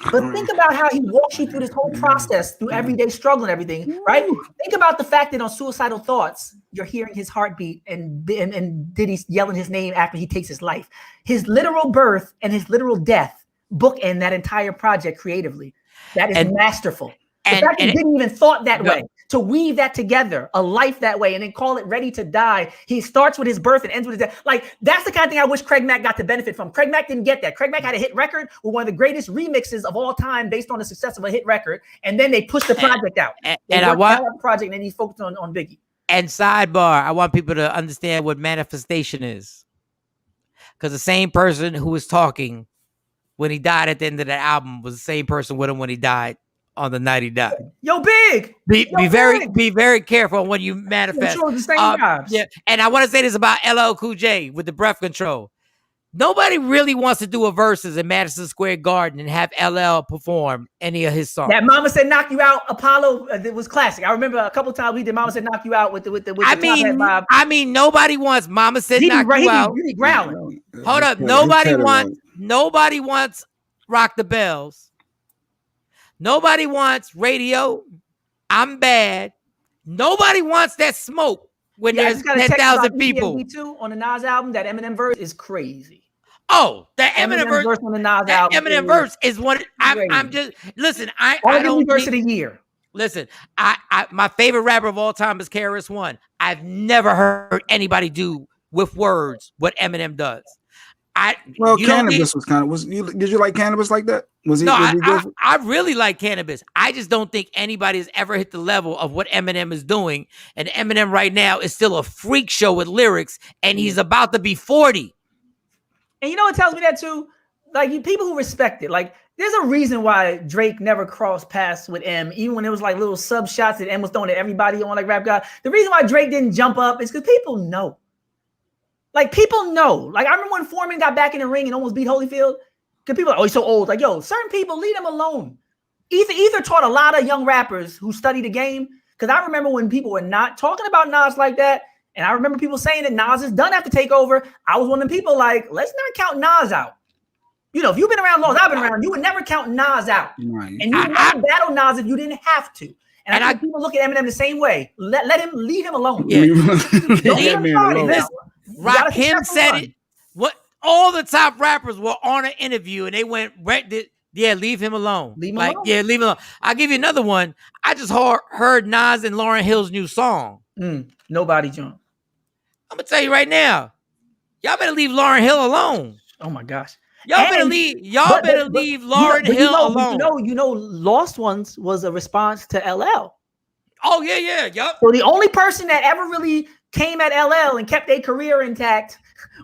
But think about how he walks you through this whole process, through everyday struggle and everything, right? Think about the fact that on Suicidal Thoughts, you're hearing his heartbeat and Diddy's yelling his name after he takes his life. His literal birth and his literal death bookend that entire project creatively. That is masterful. The fact that he didn't even thought that way, to weave that together, a life that way, and then call it Ready to Die. He starts with his birth and ends with his death. Like, that's the kind of thing I wish Craig Mack got to benefit from. Craig Mack didn't get that. Craig Mack had a hit record with one of the greatest remixes of all time based on the success of a hit record, and then they pushed the project out. And I want the project, and then he's focused on Biggie. And sidebar, I want people to understand what manifestation is. Because the same person who was talking when he died at the end of that album was the same person with him when he died on the night he died. Yo, Big. Be very careful when you manifest. The same vibes. Yeah, and I want to say this about LL Cool J with the breath control. Nobody really wants to do a verses in Madison Square Garden and have LL perform any of his songs. That Mama Said Knock You Out, Apollo, it was classic. I remember a couple times we did Mama Said Knock You Out with the I mean, nobody wants Mama Said Knock You Out. Growling. Hold up, nobody wants Rock the Bells. Nobody wants Radio. I'm Bad. Nobody wants that Smoke when there's 10,000 people. On the Nas album, that Eminem verse is crazy. Oh, that Eminem verse on the Nas album. Eminem verse is one. I'm just listen. I don't verse of the year. Listen, I my favorite rapper of all time is KRS-One. I've never heard anybody do with words what Eminem does. Cannabis was kind of did you like Cannabis like that? I really like Cannabis. I just don't think anybody has ever hit the level of what Eminem is doing. And Eminem right now is still a freak show with lyrics, and he's about to be 40. And you know what tells me that too? Like, people who respect it. Like, there's a reason why Drake never crossed paths with M, even when it was like little sub shots that M was throwing at everybody on like Rap God. The reason why Drake didn't jump up is because people know. Like, people know. Like, I remember when Foreman got back in the ring and almost beat Holyfield. Because people are like, oh, he's so old. Like, yo, certain people, leave them alone. Ether taught a lot of young rappers who study the game. Because I remember when people were not talking about Nas like that. And I remember people saying that Nas is done after Takeover. I was one of the people like, let's not count Nas out. If you've been around long as I've been around, you would never count Nas out. Right. And you would never battle Nas if you didn't have to. And I think people look at Eminem the same way. Leave him alone. Yeah. Rakim said it. What all the top rappers were on an interview and they went, leave him alone. Leave him alone. Yeah, leave him alone. I'll give you another one. I just heard Nas and Lauryn Hill's new song. Nobody jump. I'm gonna tell you right now, y'all better leave Lauryn Hill alone. Oh my gosh. Y'all better leave Lauryn Hill alone. Lost Ones was a response to LL. Oh, yeah. Yup. So the only person that ever really came at LL and kept their career intact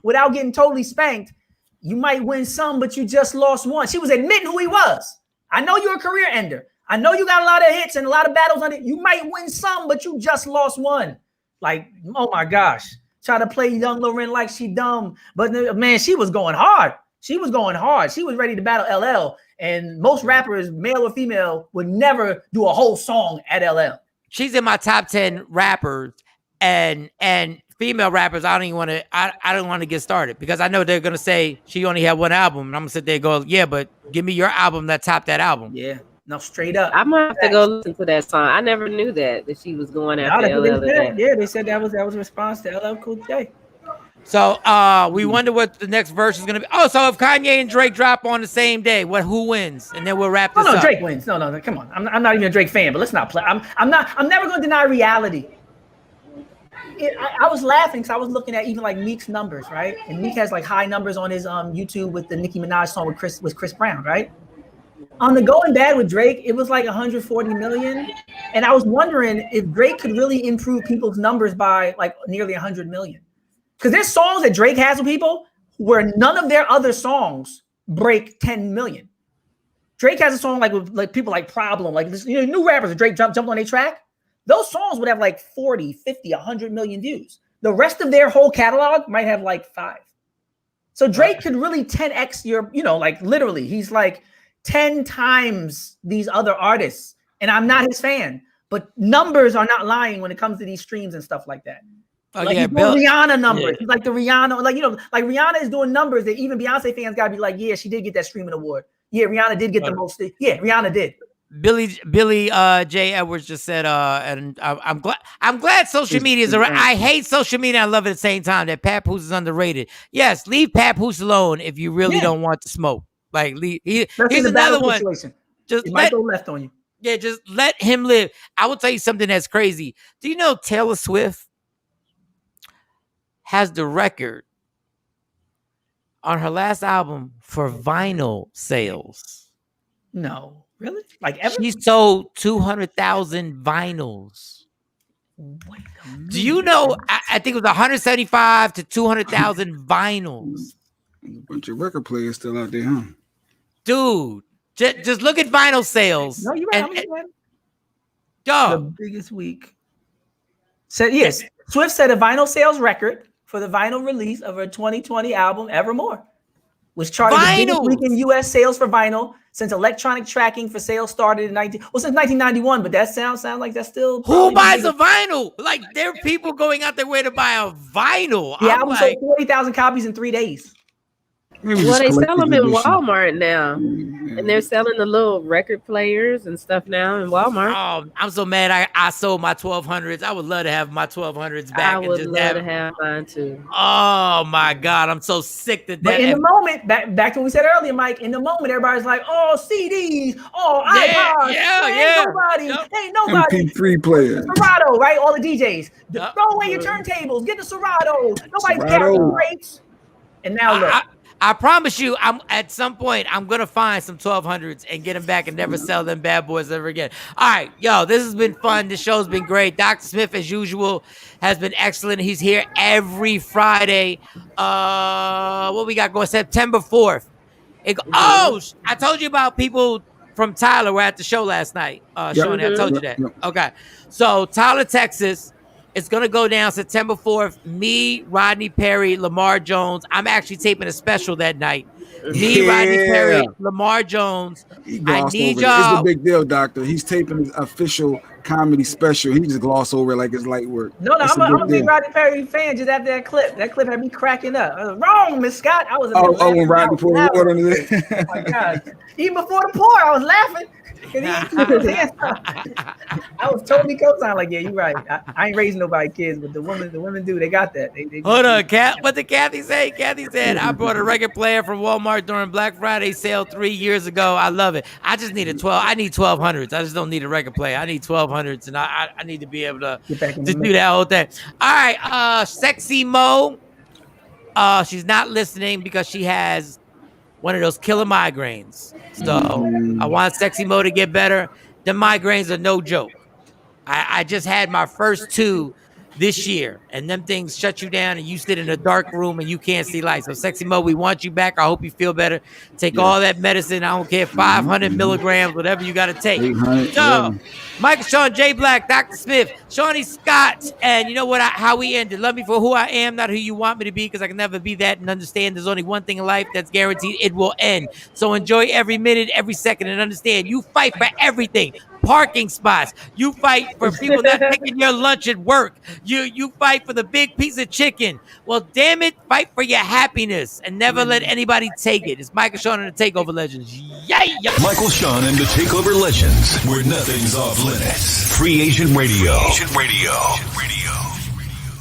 without getting totally spanked, you might win some, but you just lost one. She was admitting who he was. I know you're a career ender. I know you got a lot of hits and a lot of battles on it. You might win some, but you just lost one. Like, oh my gosh. Try to play young Lauren like she dumb. But man, she was going hard. She was ready to battle LL. And most rappers, male or female, would never do a whole song at LL. She's in my top 10 rappers, and female rappers. I don't even want to. I don't want to get started because I know they're gonna say she only had one album, and I'm gonna sit there and go, yeah, but give me your album that topped that album. Yeah, no, straight up. I might have to go listen to that song. I never knew that she was going after LL. Yeah, they said that was a response to LL Cool J. So we wonder what the next verse is gonna be. Oh, so if Kanye and Drake drop on the same day, who wins? And then we'll wrap this up. Drake wins. No, come on. I'm not even a Drake fan, but let's not play. I'm never gonna deny reality. I was laughing because I was looking at even like Meek's numbers, right? And Meek has like high numbers on his YouTube with the Nicki Minaj song with Chris Brown, right? On the Going Bad with Drake, it was like 140 million. And I was wondering if Drake could really improve people's numbers by like nearly 100 million. Because there's songs that Drake has with people where none of their other songs break 10 million. Drake has a song like with like people like Problem, like this, new rappers that Drake jumped on their track. Those songs would have like 40, 50, 100 million views. The rest of their whole catalog might have like 5. So Drake could really 10x your, like literally, he's like 10 times these other artists. And I'm not his fan, but numbers are not lying when it comes to these streams and stuff like that. Oh, like yeah, Rihanna numbers. Yeah. Like the Rihanna, like Rihanna is doing numbers that even Beyonce fans gotta be like, yeah, she did get that streaming award. Yeah, Rihanna did get the most. Yeah, Rihanna did. Billy J. Edwards just said, and I'm glad social media is around. I hate social media. I love it at the same time. That Papoose is underrated. Yes, leave Papoose alone if you really don't want to smoke. Like, here's another one. Situation. Just might go left on you. Yeah, just let him live. I will tell you something that's crazy. Do you know Taylor Swift has the record on her last album for vinyl sales? No, really? Like ever? She sold 200,000 vinyls. Do you know? I think it was 175 to 200,000 vinyls. A bunch of record players still out there, huh? Dude, just look at vinyl sales. No, you're right. The biggest week. Said yes. Swift set a vinyl sales record for the vinyl release of her 2020 album Evermore, which charted the biggest week in U.S. sales for vinyl since electronic tracking for sales started in since 1991. But that sounds like that's still. Who buys a vinyl? Like, there are people going out their way to buy a vinyl. The album sold 40,000 copies in 3 days. Well, they sell them in Walmart now, and they're selling the little record players and stuff now in Walmart. Oh, I'm so mad! I sold my 1200s. I would love to have my 1200s back. I would love to have mine too. Oh my God, I'm so sick that. But in the moment, back to what we said earlier, Mike. In the moment, everybody's like, "Oh, CDs, oh, iPods, ain't nobody, MP3 players, Serato, right? All the DJs, throw away your turntables, get the Serato. Nobody's carrying crates." And now look. I promise you, at some point I'm gonna find some 1200s and get them back and never sell them bad boys ever again. All right, yo, this has been fun. This show's been great. Dr. Smith, as usual, has been excellent. He's here every Friday. What we got going? September 4th. I told you about people from Tyler were at the show last night. Shawn, I told you that. Okay, so Tyler, Texas. It's going to go down September 4th. Me, Rodney Perry, Lamar Jones. I'm actually taping a special that night. Me, Rodney Perry, Lamar Jones. I need y'all. It's a big deal, Doctor. He's taping his official comedy special. He just glossed over it like it's light work. No, I'm a big Rodney Perry fan just after that clip. That clip had me cracking up. I was wrong, Miss Scott. I was when Rodney poured the water under there. Oh, my God. Even before the pour, I was laughing. I was totally co-signing like, yeah, you're right. I ain't raising nobody kids, but the women do. They got that. They Hold on, what did Kathy say? Kathy said, I brought a record player from Walmart during Black Friday sale 3 years ago. I love it. I just need I need 1200s. I just don't need a record player. I need 1200s, and I need to be able to do that whole thing. All right, Sexy Mo. She's not listening because she has one of those killer migraines. So I want Sexy Mo to get better. The migraines are no joke. I just had my first 2 this year, and them things shut you down, and you sit in a dark room and you can't see light. So, Sexy Mo, we want you back. I hope you feel better. Take all that medicine. I don't care, 500 milligrams, whatever you got to take. 800, So, Michael Sean, J Black, Dr. Smith, Shawnee Scott, and you know what? How we ended. Love me for who I am, not who you want me to be, because I can never be that, and understand there's only one thing in life that's guaranteed: it will end. So enjoy every minute, every second, and understand you fight for everything. Parking spots. You fight for people not taking your lunch at work. You fight for the big piece of chicken. Well, damn it, fight for your happiness and never let anybody take it. It's Michael Sean and the Takeover Legends. Yay! Michael Sean and the Takeover Legends, where nothing's off limits. Free Agent Radio. Free Agent Radio.